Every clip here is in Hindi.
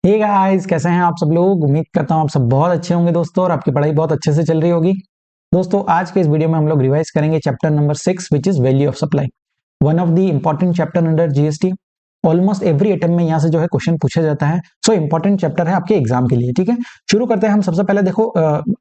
हे गाइस, कैसे हैं आप सब लोग। उम्मीद करता हूं आप सब बहुत अच्छे होंगे दोस्तों, और आपकी पढ़ाई बहुत अच्छे से चल रही होगी। दोस्तों, आज के इस वीडियो में हम लोग रिवाइज करेंगे chapter number 6 which is value of supply, one of the important chapter under GST. Almost every attempt में यहाँ से जो है क्वेश्चन पूछा जाता है। सो इंपॉर्टेंट चैप्टर है आपके एग्जाम के लिए। ठीक है, शुरू करते हैं हम। सबसे पहले देखो,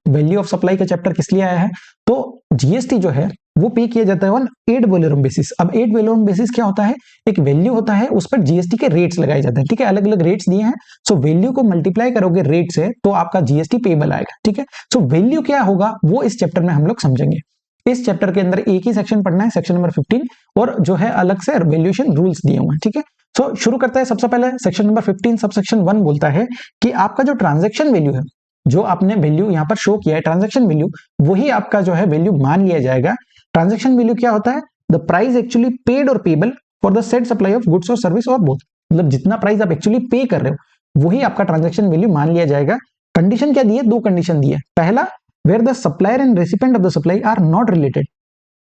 वैल्यू ऑफ सप्लाई का चैप्टर किस लिए आया है। तो जीएसटी जो है वो पे किया जाता है ऑन एड वैल्यूम बेसिस। अब एड वैल्यूम बेसिस क्या होता है, एक वैल्यू होता है, उस पर जीएसटी के रेट्स लगाए जाते हैं। ठीक है, अलग अलग रेट्स दिए हैं। सो वैल्यू को मल्टीप्लाई करोगे रेट से तो आपका जीएसटी पेबल आएगा। ठीक है, सो वैल्यू क्या होगा वो इस चैप्टर में हम लोग समझेंगे। इस चैप्टर के अंदर एक ही सेक्शन पढ़ना है, सेक्शन नंबर 15, और जो है अलग से वैल्यूएशन रूल्स दिए हुए हैं। ठीक है, सो शुरू करते हैं। सबसे पहले सेक्शन नंबर 15 सब सेक्शन 1 बोलता है कि आपका जो ट्रांजैक्शन वैल्यू है, जो आपने वैल्यू यहाँ पर शो किया है ट्रांजैक्शन वैल्यू, वही आपका जो है वैल्यू मान लिया जाएगा। ट्रांजैक्शन वैल्यू क्या होता है, the price actually paid or payable for the set supply of goods और सर्विस, और बोथ, मतलब जितना प्राइस आप एक्चुअली पे कर रहे हो वही आपका ट्रांजैक्शन वैल्यू मान लिया जाएगा। कंडीशन क्या दी है, दो कंडीशन दी है। पहला, where the supplier and recipient of the supply are not related,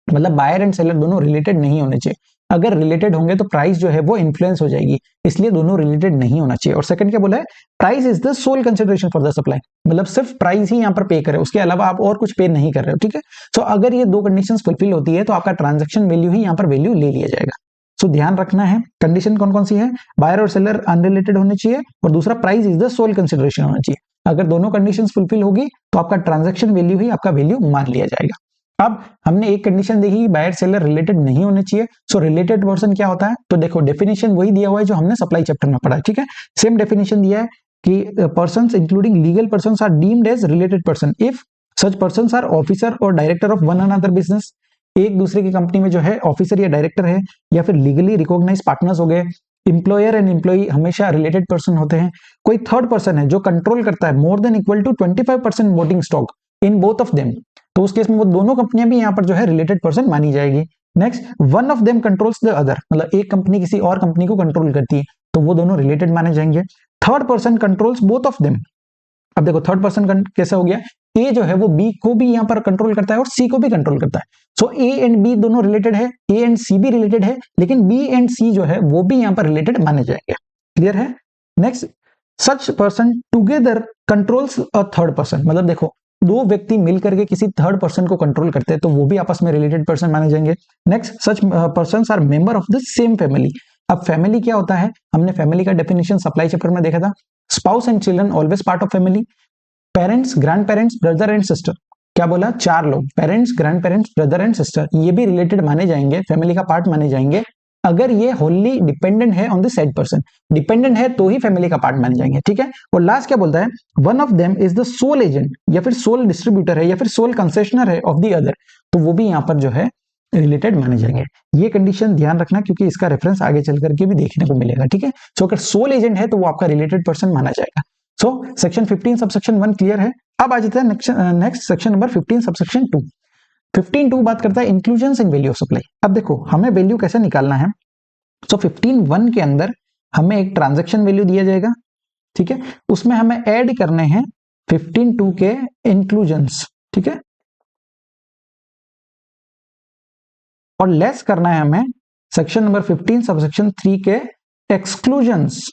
मतलब बायर एंड सेलर दोनों रिलेटेड नहीं होने चाहिए। अगर रिलेटेड होंगे तो प्राइस जो है वो इन्फ्लुएंस हो जाएगी, इसलिए दोनों रिलेटेड नहीं होना चाहिए। और सेकंड क्या बोला है, price is the sole consideration for the supply, मतलब सिर्फ प्राइस ही यहाँ पर पे करे, उसके अलावा आप और कुछ पे नहीं कर रहे हो। ठीक है, सो अगर ये दो कंडीशंस फुलफिल होती है तो आपका ट्रांजैक्शन वैल्यू ही यहाँ पर वैल्यू ले लिया जाएगा। सो ध्यान रखना है, कंडीशन कौन कौन सी है, बायर और सेलर अनरिलेटेड होने चाहिए, और दूसरा price is the sole consideration होना चाहिए। अगर दोनों कंडीशंस फुलफिल होगी तो आपका ट्रांजैक्शन वैल्यू ही आपका वैल्यू मान लिया जाएगा। अब हमने एक कंडीशन देखी, बायर सेलर रिलेटेड नहीं होने चाहिए। सो रिलेटेड पर्सन क्या होता है, तो देखो डेफिनेशन वही दिया हुआ है जो हमने सप्लाई चैप्टर में पढ़ा है। ठीक है, सेम डेफिनेशन दिया है कि persons including legal persons are deemed as related person if such persons are officer और director of one another business. एक दूसरे की कंपनी में जो है ऑफिसर या डायरेक्टर है, या फिर लीगली रिकॉग्नाइज पार्टनर्स हो गए। इंप्लॉयर एंड एम्प्लॉई हमेशा रिलेटेड पर्सन होते हैं। कोई थर्ड पर्सन है जो कंट्रोल करता है more than equal to 25% voting stock in both of them, तो उस केस में वो दोनों कंपनियां भी यहाँ पर जो है रिलेटेड पर्सन मानी जाएगी। Next, one of them controls the other, मतलब एक कंपनी किसी और कंपनी को कंट्रोल करती है तो वो दोनों रिलेटेड माने जाएंगे। Third person controls both of them. अब देखो थर्ड पर्सन कैसे हो गया, ए जो है वो बी को भी यहाँ पर कंट्रोल करता है और सी को भी कंट्रोल करता है। सो ए एंड बी दोनों रिलेटेड है, ए एंड सी भी रिलेटेड है, लेकिन बी एंड सी जो है वो भी यहाँ पर रिलेटेड माने जाएंगे। क्लियर है। Next, such person together controls a third person, मतलब देखो दो व्यक्ति मिलकर के किसी थर्ड पर्सन को कंट्रोल करते हैं तो वो भी आपस में रिलेटेड पर्सन माने जाएंगे। Next, such persons are member of the same family. अब फैमिली क्या होता है, हमने फैमिली का डेफिनेशन सप्लाई चैप्टर में देखा था। Spouse and children always part of family. Parents, grand parents, brother and sister, क्या बोला, चार लोग, parents, grand parents, brother and sister, ये भी रिलेटेड माने जाएंगे, फैमिली का पार्ट माने जाएंगे। अगर ये होली डिपेंडेंट है on the said person, dependent है तो ही फैमिली का पार्ट माने जाएंगे। ठीक है, और लास्ट क्या बोलता है, one of them is the sole agent, या फिर सोल डिस्ट्रीब्यूटर है, या फिर सोल कंसेशनर है ऑफ द अदर, तो वो भी यहाँ पर जो है रिलेटेड माने जाएंगे। ये कंडीशन ध्यान रखना क्योंकि इसका रेफरेंस आगे चल करके भी देखने को मिलेगा। ठीक है, सो अगर सोल एजेंट है तो वो आपका रिलेटेड पर्सन माना जाएगा। So section 15 sub section 1 clear है। अब आ जाता है next section number 15 sub section 2। 15.2 बात करता है inclusions in value of supply. अब देखो हमें वैल्यू कैसे निकालना है। सो 15.1 के अंदर हमें एक ट्रांजैक्शन वैल्यू दिया जाएगा। ठीक है, उसमें हमें ऐड करने हैं 15.2 के इंक्लूजन्स। ठीक है, और लेस करना है हमें सेक्शन नंबर 15 सब सेक्शन 3 के एक्सक्लूजन्स।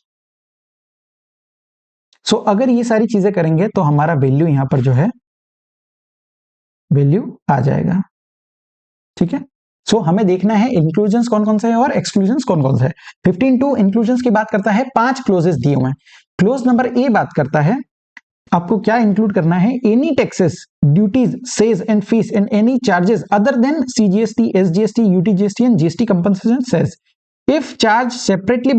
सो अगर ये सारी चीजें करेंगे तो हमारा वैल्यू यहां पर जो है वैल्यू आ जाएगा। ठीक है, सो हमें देखना है इंक्लूजन्स कौन कौन से हैं और एक्सक्लूजन्स कौन कौन से हैं। 15.2 इंक्लूजन्स की बात करता है, 5 क्लोजेस दिए हुए हैं। क्लोज नंबर ए बात करता है आपको क्या इंक्लूड करना है, any taxes, duties, says and fees and any charges other than CGST, SGST, UTGST and GST compensation says if charge separately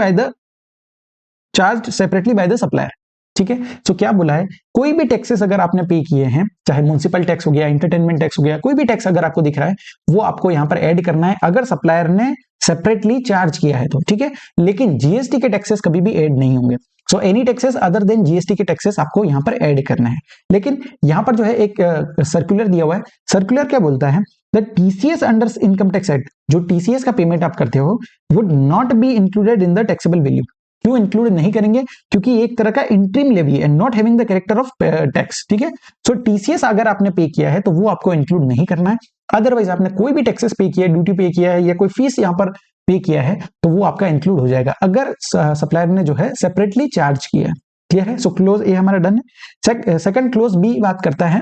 bye the supplier. ठीक है, सो क्या बोला है, कोई भी टैक्सेस अगर आपने पे किए हैं, चाहे म्युनिसिपल टैक्स हो गया, एंटरटेनमेंट टैक्स हो गया, कोई भी टैक्स अगर आपको दिख रहा है वो आपको यहां पर ऐड करना है अगर सप्लायर ने सेपरेटली चार्ज किया है तो। ठीक है, लेकिन जीएसटी के टैक्सेस कभी भी ऐड नहीं होंगे। So any taxes other than GST के टैक्सेस आपको यहां पर ऐड करना है। लेकिन यहां पर जो है एक सर्कुलर दिया हुआ है। सर्कुलर क्या बोलता है, the TCS under income tax act, जो टीसीएस का पेमेंट आप करते हो would not be included in the taxable value. क्यों इंक्लूड नहीं करेंगे, क्योंकि एक तरह का इंट्रीम लेवी है, not having the character of tax. ठीक है, सो टीसीएस अगर आपने पे किया है तो वो आपको इंक्लूड नहीं करना है। अदरवाइज आपने कोई भी टैक्सेस पे किया है, ड्यूटी पे किया है, या कोई फीस यहाँ पर पे किया है तो वो आपका इंक्लूड हो जाएगा अगर सप्लायर ने जो है सेपरेटली चार्ज किया है। क्लियर है? सो क्लोज ए हमारा डन है। सेकंड क्लोज बी बात करता है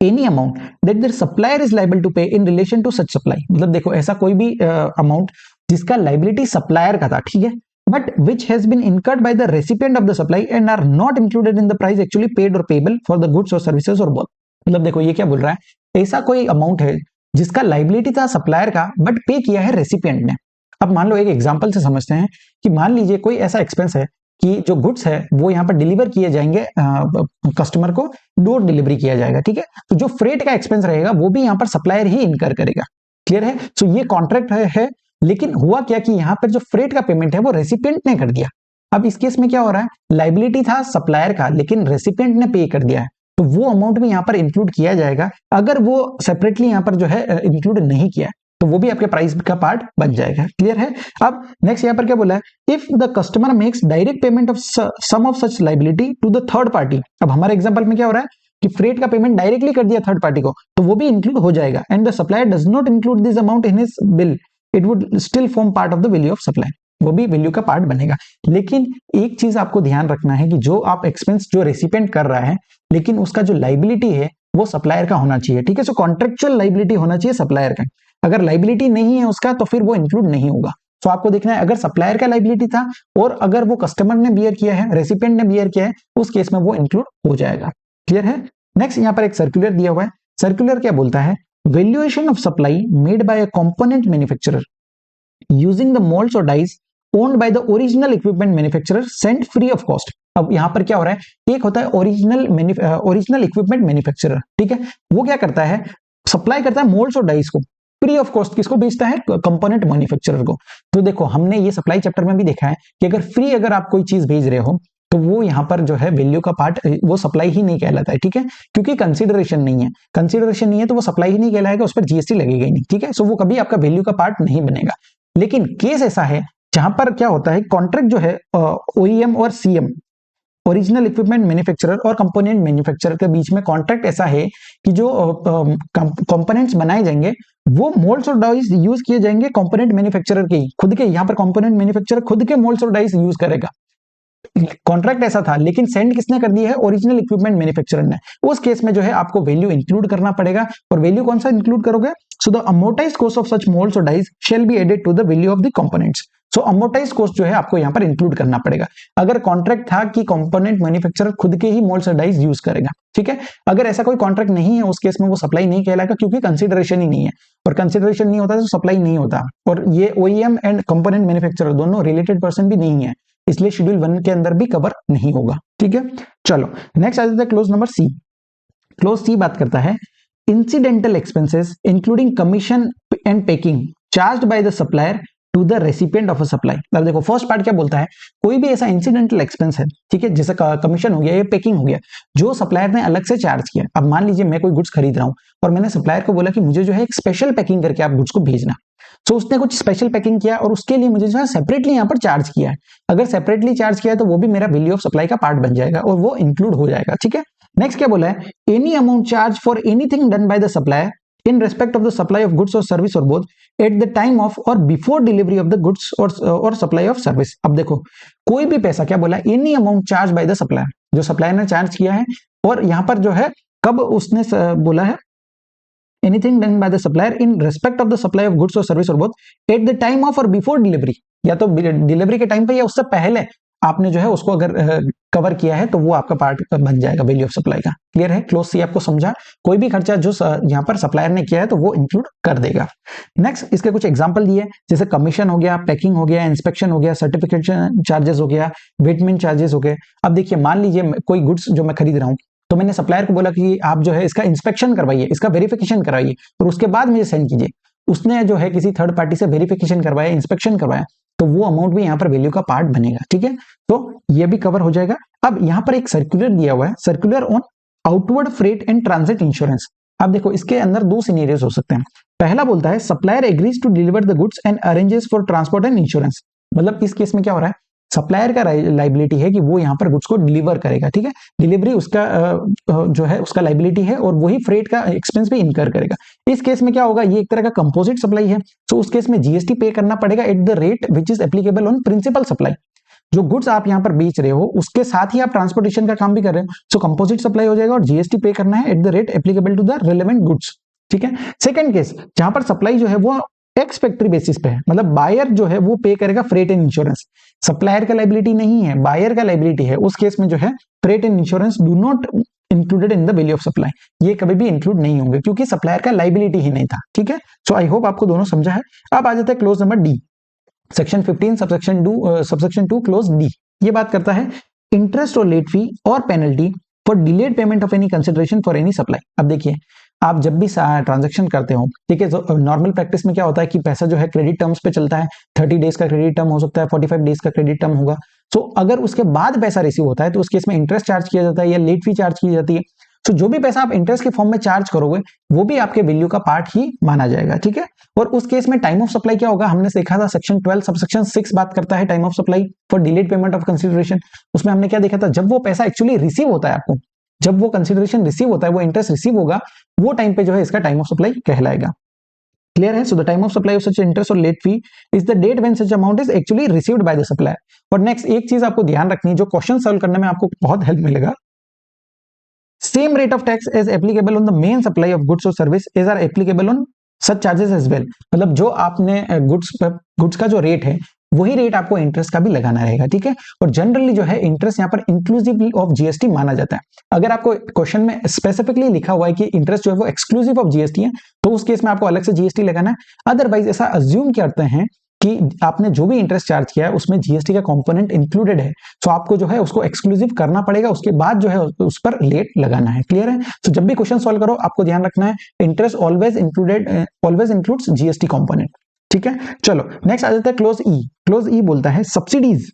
any amount that their supplier is liable to pay in relation to such supply. मतलब देखो ऐसा कोई भी अमाउंट जिसका लायबिलिटी सप्लायर का था, ठीक है, but which has been incurred by the recipient of the supply and are not included in the price actually paid or payable for the goods और सर्विसेज और बोथ। मतलब देखो ये क्या बोल रहा है, ऐसा कोई अमाउंट है जिसका लायबिलिटी था सप्लायर का बट पे किया है रेसिपिएंट ने। अब मान लो एक एग्जांपल से समझते हैं कि मान लीजिए कोई ऐसा एक्सपेंस है कि जो गुड्स है वो यहाँ पर डिलीवर किए जाएंगे, कस्टमर को डोर डिलीवरी किया जाएगा, ठीक है, तो जो फ्रेट का एक्सपेंस रहेगा वो भी यहाँ पर सप्लायर ही इनकर करेगा। क्लियर है? सो ये कॉन्ट्रैक्ट है, लेकिन हुआ क्या कि यहाँ पर जो फ्रेट का पेमेंट है वो रेसिपिएंट ने कर दिया। अब इस केस में क्या हो रहा है, लायबिलिटी था सप्लायर का लेकिन रेसिपिएंट ने पे कर दिया है, तो वो अमाउंट भी यहाँ पर इंक्लूड किया जाएगा। अगर वो सेपरेटली यहाँ पर जो है इंक्लूड नहीं किया है तो वो भी आपके प्राइस का पार्ट बन जाएगा। क्लियर है? अब नेक्स्ट यहाँ पर क्या बोला है, if the customer makes direct payment of some of such liability to the third party. अब हमारे एग्जांपल में क्या हो रहा है कि फ्रेट का पेमेंट डायरेक्टली कर दिया थर्ड पार्टी को, तो वो भी इंक्लूड हो जाएगा। And the supplier does not include this amount in his bill, it would still form part of the value of supply, वो भी वैल्यू का पार्ट बनेगा। लेकिन एक चीज आपको ध्यान रखना है कि जो आप एक्सपेंस जो रेसिपिएंट कर रहा है लेकिन उसका जो लायबिलिटी है वो सप्लायर का होना चाहिए, ठीक है। सो कॉन्ट्रेक्चुअल लायबिलिटी होना चाहिए सप्लायर का। अगर लायबिलिटी नहीं है उसका तो फिर वो इंक्लूड नहीं होगा। तो आपको देखना है अगर सप्लायर का लायबिलिटी था और अगर वो कस्टमर ने बियर किया है, रेसिपिएंट ने बियर किया है, उस केस में वो इंक्लूड हो जाएगा। क्लियर है? नेक्स्ट यहाँ पर एक सर्कुलर दिया हुआ है। सर्कुलर क्या बोलता है, valuation of supply made by a component manufacturer using the moulds और dies owned by the original equipment manufacturer sent free of cost. अब यहां पर क्या हो रहा है, एक होता है ओरिजिनल इक्विपमेंट मैन्युफैक्चरर, ठीक है, वो क्या करता है, सप्लाई करता है मोल्ड्स और डाइज को फ्री ऑफ कॉस्ट। किसको बेचता है, कंपोनेंट मैन्युफैक्चरर को। तो देखो हमने ये सप्लाई चैप्टर में भी देखा है कि अगर फ्री अगर आप कोई चीज भेज रहे हो तो वो यहाँ पर जो है वैल्यू का पार्ट वो सप्लाई ही नहीं कहलाता है, ठीक है, क्योंकि कंसीडरेशन नहीं है। कंसीडरेशन नहीं है तो वो सप्लाई ही नहीं कहलाएगा, उस पर जीएसटी लगेगा ही नहीं, ठीक है। सो वो कभी आपका वैल्यू का पार्ट नहीं बनेगा। लेकिन केस ऐसा है जहां पर क्या होता है, कॉन्ट्रैक्ट जो है ओईएम और सीएम, ओरिजिनल इक्विपमेंट मैन्युफैक्चरर और कंपोनेंट मैन्युफैक्चरर के बीच में कॉन्ट्रैक्ट ऐसा है कि जो कंपोनेंट्स बनाए जाएंगे वो मोल्ड्स और डाइस यूज किए जाएंगे कंपोनेंट मैन्युफैक्चरर के खुद के। यहाँ पर कंपोनेंट मैन्युफैक्चरर खुद के मोल्ड्स और डाइस यूज करेगा। कॉन्ट्रैक्ट ऐसा था लेकिन सेंड किसने कर दी है, ओरिजिनल इक्विपमेंट मैन्युफैक्चरर ने। उस केस में जो है आपको वैल्यू इंक्लूड करना पड़ेगा। और वैल्यू कौन सा इंक्लूड करोगे, so the amortised cost of such moulds और dies shall be added to the value of the components. So amortised cost जो है आपको यहाँ पर इंक्लूड करना पड़ेगा। अगर कॉन्ट्रैक्ट था कि कंपोनेंट मैन्युफैक्चरर खुद के ही मोल्ड्स और डाइस यूज करेगा, ठीक है। अगर ऐसा कोई कॉन्ट्रैक्ट नहीं है उस केस में वो सप्लाई नहीं कहलाएगा, क्योंकि कंसीडरेशन ही नहीं है, और कंसीडरेशन नहीं होता तो सप्लाई नहीं होता। और ये ओईएम एंड कंपोनेंट मैन्युफैक्चरर दोनों रिलेटेड पर्सन भी नहीं है, इसलिए शेड्यूल 1 के अंदर भी कवर नहीं होगा, ठीक है। चलो नेक्स्ट आ जाता है clause number C. Clause C बात करता है incidental expenses including commission and packing charged by the supplier to the recipient of a supply. अब देखो फर्स्ट पार्ट क्या बोलता है, कोई भी ऐसा इंसिडेंटल एक्सपेंस है, ठीक है, जैसे कमीशन हो गया या पैकिंग हो गया, जो सप्लायर ने अलग से चार्ज किया। अब मान लीजिए मैं कोई गुड्स खरीद रहा हूं और मैंने सप्लायर को बोला कि मुझे जो है एक स्पेशल पैकिंग करके आप गुड्स को भेजना, तो उसने कुछ स्पेशल पैकिंग किया और उसके लिए मुझे जो है सेपरेटली यहाँ पर चार्ज किया है। अगर सेपरेटली चार्ज किया है तो वो भी मेरा वैल्यू ऑफ सप्लाई का पार्ट बन जाएगा और वो इंक्लूड हो जाएगा, ठीक है। नेक्स्ट क्या बोला है, any amount charge for anything done by the supplier in respect of the supply of goods or service or both at the time of or before delivery of the goods or supply of service। अब देखो कोई भी पैसा क्या बोला, any amount charge by the supplier, जो सप्लायर ने चार्ज किया है, और यहां पर जो है कब उसने बोला है, anything done by the supplier in respect of the supply of goods और सर्विस और both at the time of और बिफोर डिलीवरी, या तो डिलीवरी के टाइम पे या उससे पहले आपने जो है उसको अगर कवर किया है तो वो आपका पार्ट बन जाएगा वैल्यू ऑफ सप्लाई का। क्लियर है? क्लोज सी आपको समझा, कोई भी खर्चा जो यहाँ पर सप्लायर ने किया है तो वो इंक्लूड कर देगा। नेक्स्ट इसके कुछ एग्जांपल दिए, जैसे कमीशन हो गया, पैकिंग हो गया, इंस्पेक्शन हो गया, सर्टिफिकेशन चार्जेस हो गया, वेटमेंट चार्जेस हो गए। अब देखिए मान लीजिए कोई गुड्स जो मैं खरीद रहा हूँ तो मैंने सप्लायर को बोला कि आप जो है इसका इंस्पेक्शन करवाइए, इसका वेरिफिकेशन कराइए और उसके बाद मुझे सेंड कीजिए। उसने जो है किसी थर्ड पार्टी से वेरिफिकेशन करवाया, इंस्पेक्शन करवाया, तो वो अमाउंट भी यहाँ पर वैल्यू का पार्ट बनेगा, ठीक है। तो ये भी कवर हो जाएगा। अब यहाँ पर एक सर्कुलर दिया हुआ है, circular on outward freight and transit insurance. अब देखो इसके अंदर दो सिनेरियोस हो सकते हैं। पहला बोलता है supplier agrees to deliver the goods and arranges for transport and insurance. मतलब इस केस में क्या हो रहा है, सप्लायर का लाइबिलिटी है कि वो यहाँ पर गुड्स को डिलीवर करेगा, ठीक है, डिलीवरी उसका जो है उसका लाइबिलिटी है और वही फ्रेट का एक्सपेंस भी इनकर करेगा। इस केस में क्या होगा, ये एक तरह का कंपोजिट सप्लाई है, तो उस केस में जीएसटी पे करना पड़ेगा at the rate which is applicable on principal supply. जो गुड्स आप यहाँ पर बेच रहे हो उसके साथ ही आप ट्रांसपोर्टेशन का काम भी कर रहे हो, सो कंपोजिट सप्लाई हो जाएगा और जीएसटी पे करना है at the rate applicable to the relevant goods. ठीक है। सेकंड केस जहां पर सप्लाई जो है वो एक्स फैक्ट्री बेसिस पे है, मतलब बायर जो है वो पे करेगा फ्रेट एंड इंश्योरेंस, सप्लायर का लाइबिलिटी नहीं है, बायर का लाइबिलिटी है, उस केस में जो है freight and insurance do not included in the value of supply, ये कभी भी इंक्लूड नहीं होंगे क्योंकि सप्लायर का लाइबिलिटी ही नहीं था। ठीक है। सो आई होप आपको दोनों समझा है। अब आ जाता है clause number D, section 15 subsection 2 close D. ये बात करता है इंटरेस्ट और लेट फी और penalty for delayed payment of any consideration for any supply. अब देखिए आप जब भी ट्रांजैक्शन करते हो, ठीक है, तो नॉर्मल प्रैक्टिस में क्या होता है कि पैसा जो है क्रेडिट टर्म्स पे चलता है, 30 डेज का क्रेडिट टर्म हो सकता है, 45 डेज का क्रेडिट टर्म होगा। सो अगर उसके बाद पैसा रिसीव होता है तो उस केस में इंटरेस्ट चार्ज किया जाता है या लेट फी चार्ज की जाती है। सो जो भी पैसा आप इंटरेस्ट के फॉर्म में चार्ज करोगे वो भी आपके वैल्यू का पार्ट ही माना जाएगा। ठीक है। और उस केस में टाइम ऑफ सप्लाई क्या होगा, हमने देखा था सेक्शन 12 सबसेक्शन 6 बात करता है time of supply for delayed payment of consideration. उसमें हमने क्या देखा था, जब वो पैसा एक्चुअली रिसीव होता है आपको, जब वो कंसिडरेशन रिसीव होता है, वो इंटरेस्ट रिसीव होगा, वो टाइम पे जो है इसका टाइम ऑफ सप्लाई कहलाएगा। क्लियर है। So the time of supply of such interest और late fee is the date when such amount is actually received by the supplier. और नेक्स्ट एक चीज आपको ध्यान रखनी है, जो क्वेश्चन सॉल्व करने में आपको बहुत हेल्प मिलेगा, same rate of tax is applicable on the main supply of goods और service is are applicable on such charges as well. मतलब जो आपने गुड्स का जो रेट है वही रेट आपको इंटरेस्ट का भी लगाना रहेगा। ठीक है। और जनरली जो है इंटरेस्ट यहाँ पर इंक्लूसिव ऑफ जीएसटी माना जाता है। अगर आपको क्वेश्चन में स्पेसिफिकली लिखा हुआ है कि इंटरेस्ट जो है वो एक्सक्लूसिव ऑफ जीएसटी है तो उस केस में आपको अलग से जीएसटी लगाना है। अदरवाइज ऐसा अज्यूम करते हैं कि आपने जो भी इंटरेस्ट चार्ज किया है उसमें जीएसटी का कंपोनेंट इंक्लूडेड है, तो आपको जो है उसको एक्सक्लूसिव करना पड़ेगा, उसके बाद जो है उस पर लेट लगाना है। क्लियर है। तो जब भी क्वेश्चन सॉल्व करो आपको ध्यान रखना है interest always includes GST component. ठीक है। चलो नेक्स्ट आ जाता है क्लोज ई। क्लोज ई बोलता है subsidies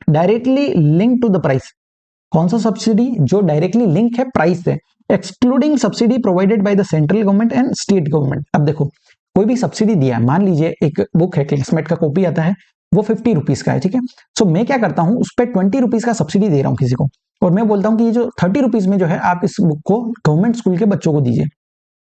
directly link to the price. कौन सा सब्सिडी, जो डायरेक्टली लिंक है प्राइस से, excluding subsidy provided by the central government and state government. अब देखो कोई भी सब्सिडी दिया है, मान लीजिए एक बुक है, क्लासमेट का कॉपी आता है, वो 50 रुपीज का है। ठीक है। सो मैं क्या करता हूं, उस पर 20 रुपीज का सब्सिडी दे रहा हूं किसी को, और मैं बोलता हूं कि ये जो 30 रुपीज में जो है आप इस बुक को गवर्नमेंट स्कूल के बच्चों को दीजिए।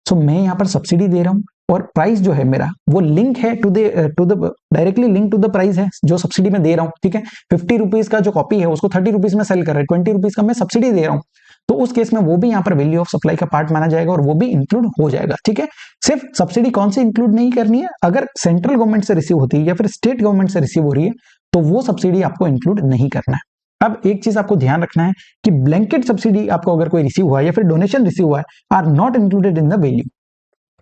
सो मैं यहाँ पर सब्सिडी दे रहा हूं और प्राइस जो है मेरा वो लिंक है to the directly link to the price है जो सब्सिडी में दे रहा हूं। ठीक है। 50 रुपीज का जो कॉपी है उसको 30 रुपीज में सेल कर रहा है, 20 रुपीज का मैं सब्सिडी दे रहा हूं, तो उस केस में वो भी यहाँ पर वैल्यू ऑफ सप्लाई का पार्ट माना जाएगा और वो भी इंक्लूड हो जाएगा। ठीक है। सिर्फ सब्सिडी कौन से इंक्लूड नहीं करनी है, अगर सेंट्रल गवर्नमेंट से रिसीव होती है या फिर स्टेट गवर्नमेंट से रिसीव हो रही है तो वो सब्सिडी आपको इंक्लूड नहीं करना है। अब एक चीज आपको ध्यान रखना है कि ब्लैंकेट सब्सिडी आपको अगर कोई रिसीव हुआ है या फिर डोनेशन रिसीव हुआ है are not included in the value.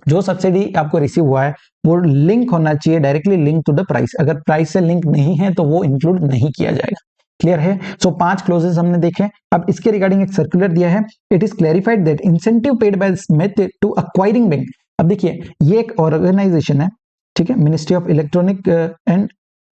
जो सब्सिडी आपको रिसीव हुआ है वो लिंक होना चाहिए directly link to the price, अगर प्राइस से लिंक नहीं है तो वो इंक्लूड नहीं किया जाएगा। क्लियर है। सो 5 क्लोजेस हमने देखे। अब इसके रिगार्डिंग एक सर्कुलर दिया है, it is clarified that incentive paid by Smith to acquiring bank. अब देखिए ये एक ऑर्गेनाइजेशन है, ठीक है, ministry of electronic and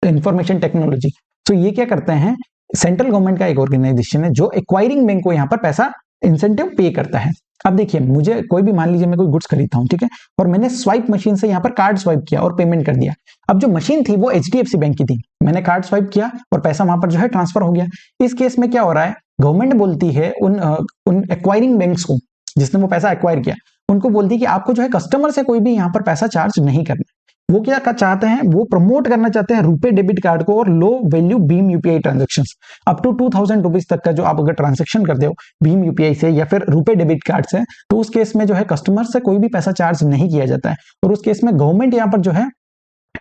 information technology. तो ये क्या करते हैं, सेंट्रल गवर्नमेंट का एक ऑर्गेनाइजेशन है जो एक्वायरिंग बैंक को यहाँ पर पैसा इंसेंटिव पे करता है। अब देखिए मुझे कोई भी, मान लीजिए मैं कोई गुड्स खरीदता हूँ, ठीक है, और मैंने स्वाइप मशीन से यहाँ पर कार्ड स्वाइप किया और पेमेंट कर दिया। अब जो मशीन थी वो एचडीएफसी बैंक की थी, मैंने कार्ड स्वाइप किया और पैसा वहां पर जो है ट्रांसफर हो गया। इस केस में क्या हो रहा है, गवर्नमेंट बोलती है उन एक्वायरिंग बैंक्स को, जिसने वो पैसा एक्वायर किया, उनको बोलती है कि आपको जो है कस्टमर से कोई भी यहाँ पर पैसा चार्ज नहीं करना। वो क्या चाहते हैं, वो प्रमोट करना चाहते हैं रुपे डेबिट कार्ड को और लो वैल्यू भीम UPI transactions up to 2000 rupees तक का जो आप अगर ट्रांजेक्शन करते हो भीम यूपीआई से या फिर रुपे डेबिट कार्ड से, तो उस केस में जो है कस्टमर से कोई भी पैसा चार्ज नहीं किया जाता है और उस केस में गवर्नमेंट यहाँ पर जो है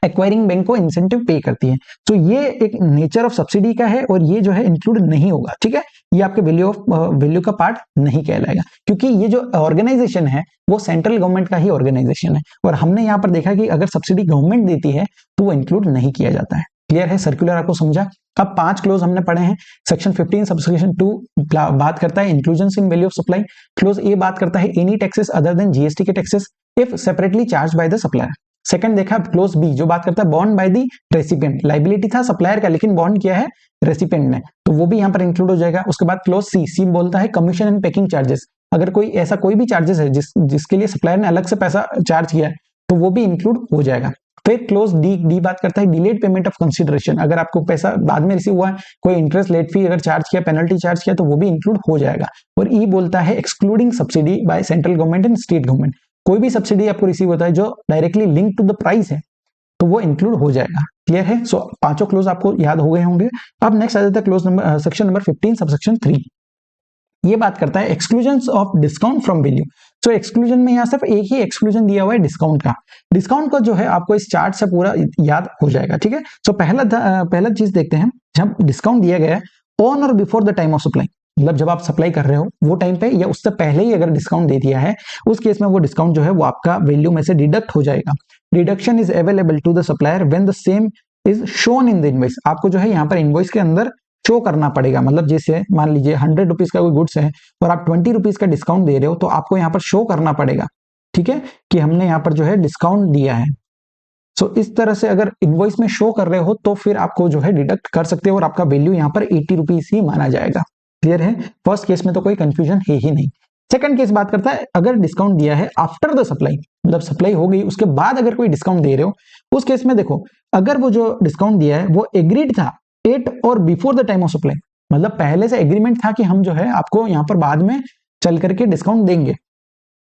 एक्वायरिंग बैंक को इंसेंटिव पे करती है। तो ये एक नेचर ऑफ सब्सिडी का है और ये जो है इंक्लूड नहीं होगा, ठीक है, ये आपके वैल्यू का पार्ट नहीं कहलाएगा क्योंकि ये जो ऑर्गेनाइजेशन है वो सेंट्रल गवर्नमेंट का ही ऑर्गेनाइजेशन है और हमने यहाँ पर देखा कि अगर सब्सिडी गवर्नमेंट देती है तो वो इंक्लूड नहीं किया जाता है। क्लियर है, सर्कुलर आपको समझा। अब 5 क्लोज हमने पढ़े हैं। सेक्शन 15 सबसेक्शन 2 बात करता है inclusion in value of supply. Clause a बात करता है any taxes other than GST के taxes if separately charge by the supplier. Second देखा क्लोज बी जो बात करता है बॉन्ड बाय द रेसिपिएंट, लाइबिलिटी था सप्लायर का लेकिन बॉन्ड किया है रेसिपिएंट ने, तो वो भी यहाँ पर इंक्लूड हो जाएगा। उसके बाद क्लोज सी बोलता है कमीशन एंड पैकिंग चार्जेस, अगर कोई ऐसा कोई भी चार्जेस है जिसके लिए सप्लायर ने अलग से पैसा चार्ज किया है तो वो भी इंक्लूड हो जाएगा। फिर क्लोज डी बात करता है डिलेड पेमेंट ऑफ कंसिडरेशन, अगर आपको पैसा बाद में रिसीव हुआ है, कोई इंटरेस्ट लेट फी अगर चार्ज किया, पेनल्टी चार्ज किया तो वो भी इंक्लूड हो जाएगा। और ई बोलता है excluding subsidy by central government and state government, कोई भी सब्सिडी आपको रिसीव होता है जो directly link to the price है तो वो इंक्लूड हो जाएगा। क्लियर है? सो पांचों क्लोज आपको याद हो गए होंगे। अब नेक्स्ट आ जाता है clause number section number 15 subsection 3। ये बात करता है exclusion of discount from value. तो एक्सक्लूजन में यहाँ सिर्फ एक ही एक्सक्लूजन दिया हुआ है डिस्काउंट का। डिस्काउंट का जो है आपको इस चार्ट से पूरा याद हो जाएगा, ठीक है? सो पहला चीज देखते हैं, जब डिस्काउंट दिया गया है ऑन और before the time of supply, मतलब जब आप सप्लाई कर रहे हो वो टाइम पे या उससे पहले ही अगर डिस्काउंट दे दिया है, उस केस में वो डिस्काउंट जो है वो आपका वैल्यू में से डिडक्ट हो जाएगा। Deduction is available to the supplier when the same is shown in the invoice. आपको जो है यहाँ पर इनवॉइस के अंदर शो करना पड़ेगा, मतलब जैसे मान लीजिए 100 रुपीज का कोई गुड्स है और आप 20 रुपीज का डिस्काउंट दे रहे हो, तो आपको यहाँ पर शो करना पड़ेगा, ठीक है, कि हमने यहाँ पर जो है डिस्काउंट दिया है। सो इस तरह से अगर इनवॉइस में शो कर रहे हो तो फिर आपको जो है डिडक्ट कर सकते हो और आपका वैल्यू यहाँ पर 80 रुपीज ही माना जाएगा। क्लियर है? फर्स्ट केस में तो कोई कंफ्यूजन है ही नहीं। सेकंड केस बात करता है अगर डिस्काउंट दिया है आफ्टर द सप्लाई, मतलब सप्लाई हो गई उसके बाद अगर कोई डिस्काउंट दे रहे हो, उस केस में देखो अगर वो जो डिस्काउंट दिया है वो एग्रीड था एट और before the time of supply, मतलब पहले से एग्रीमेंट था कि हम जो है आपको यहाँ पर बाद में चल करके डिस्काउंट देंगे,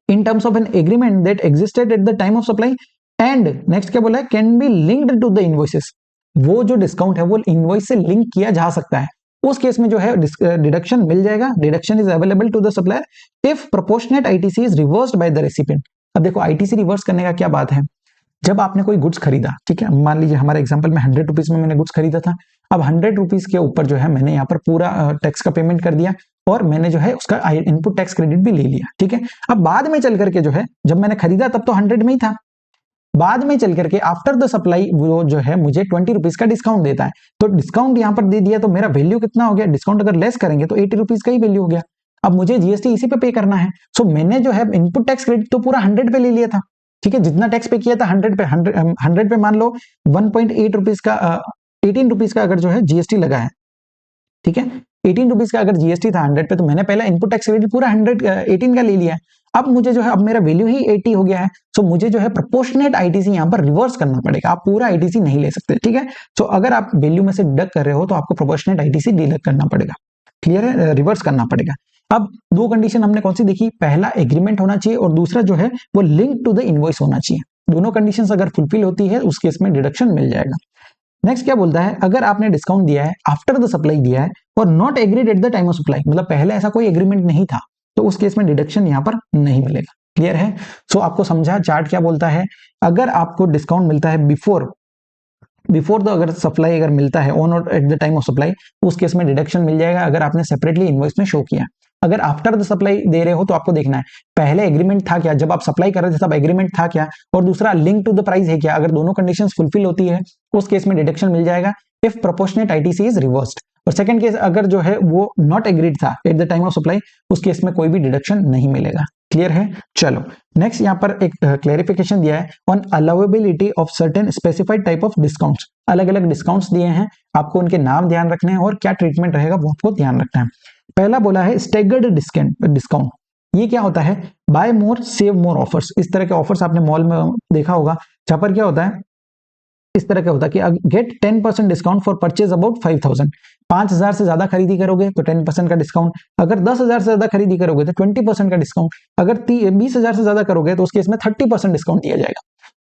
in terms of an agreement that existed at the time of supply and next क्या बोला है, can be linked to the invoices. वो जो डिस्काउंट है वो इनवॉइस से लिंक किया जा सकता है, उस केस में जो है डिडक्शन मिल जाएगा। Deduction is available to the supplier if proportionate ITC is reversed by the recipient. अब देखो आईटीसी रिवर्स करने का क्या बात है, जब आपने कोई गुड्स खरीदा, ठीक है, मान लीजिए हमारे एग्जांपल में 100 रुपीज में मैंने गुड्स खरीदा था, अब 100 रुपीज के ऊपर जो है मैंने यहाँ पर पूरा टैक्स का पेमेंट कर दिया और मैंने जो है उसका इनपुट टैक्स क्रेडिट भी ले लिया, ठीक है। अब बाद में चल करके जो है जब मैंने खरीदा तब तो 100 में ही था, बाद में चल करके आफ्टर द सप्लाई वो जो है मुझे 20 रुपीज का डिस्काउंट देता है, तो डिस्काउंट यहाँ पर दे दिया तो मेरा वैल्यू कितना हो गया, डिस्काउंट अगर लेस करेंगे तो 80 रुपीज का ही वैल्यू हो गया। अब मुझे जीएसटी इसी पे करना है, सो मैंने जो है इनपुट टैक्स क्रेडिट तो पूरा 100 पे ले लिया था, ठीक है, जितना टैक्स पे किया था 100 पे मान लो 1.8 रुपीज का 18 रुपीज का अगर जो है जीएसटी लगा है, ठीक है, 18 रुपीज का अगर जीएसटी था 100 पे, तो मैंने पहला इनपुट टैक्स क्रेडिट पूरा 18 का ले लिया है। अब मुझे जो है अब मेरा वैल्यू ही 80 हो गया है, सो मुझे जो है प्रोपोर्शनेट आईटीसी यहाँ पर रिवर्स करना पड़ेगा, आप पूरा आईटीसी नहीं ले सकते, ठीक है। सो अगर आप वैल्यू में से डिडक्ट कर रहे हो तो आपको प्रोपोर्शनेट आईटीसी डिडक्ट करना पड़ेगा, क्लियर है, रिवर्स करना पड़ेगा। अब दो कंडीशन हमने कौन सी देखी, पहला एग्रीमेंट होना चाहिए और दूसरा जो है वो लिंक टू द इनवॉइस होना चाहिए। दोनों कंडीशंस अगर फुलफिल होती है उस केस में डिडक्शन मिल जाएगा। नेक्स्ट क्या बोलता है, अगर आपने डिस्काउंट दिया है आफ्टर द सप्लाई दिया है और not agreed eight the time of supply, मतलब पहले ऐसा कोई एग्रीमेंट नहीं था, तो उस केस में डिडक्शन यहाँ पर नहीं मिलेगा। क्लियर है? सो आपको समझा चार्ट क्या बोलता है, अगर आपको डिस्काउंट मिलता है बिफोर द अगर सप्लाई अगर मिलता है ऑन और eight the time of supply, उस केस में डिडक्शन मिल जाएगा अगर आपने सेपरेटली इनवॉइस में शो किया। अगर आफ्टर द सप्लाई दे रहे हो तो आपको देखना है पहले एग्रीमेंट था क्या, जब आप सप्लाई कर रहे थे तब एग्रीमेंट था क्या, और दूसरा लिंक टू द प्राइस है क्या। अगर दोनों कंडीशंस फुलफिल होती है उस केस में डिडक्शन मिल जाएगा if proportionate ITC is reversed. और सेकंड केस अगर जो है वो नॉट एग्रीड था eight the time of supply, उस केस में कोई भी डिडक्शन नहीं मिलेगा। क्लियर है? चलो नेक्स्ट यहाँ पर एक क्लेरिफिकेशन दिया है on allowability of certain specified type of discounts. अलग अलग डिस्काउंट्स दिए हैं, आपको उनके नाम ध्यान रखने हैं और क्या ट्रीटमेंट रहेगा वो आपको ध्यान रखना है। पहला बोला है स्टेगर्ड डिस्काउंट। ये क्या होता है, बाय मोर सेव मोर ऑफर्स। इस तरह के ऑफर्स आपने मॉल में देखा होगा, जहां पर क्या होता है, इस तरह का होता है कि get 10% discount for purchase about 5000। 5000 से ज्यादा खरीदी करोगे तो 10% का डिस्काउंट, अगर 10,000 से ज्यादा खरीदी करोगे तो 20% का डिस्काउंट, अगर 20,000 से ज्यादा करोगे तो उस केस में 30% डिस्काउंट दिया जाएगा।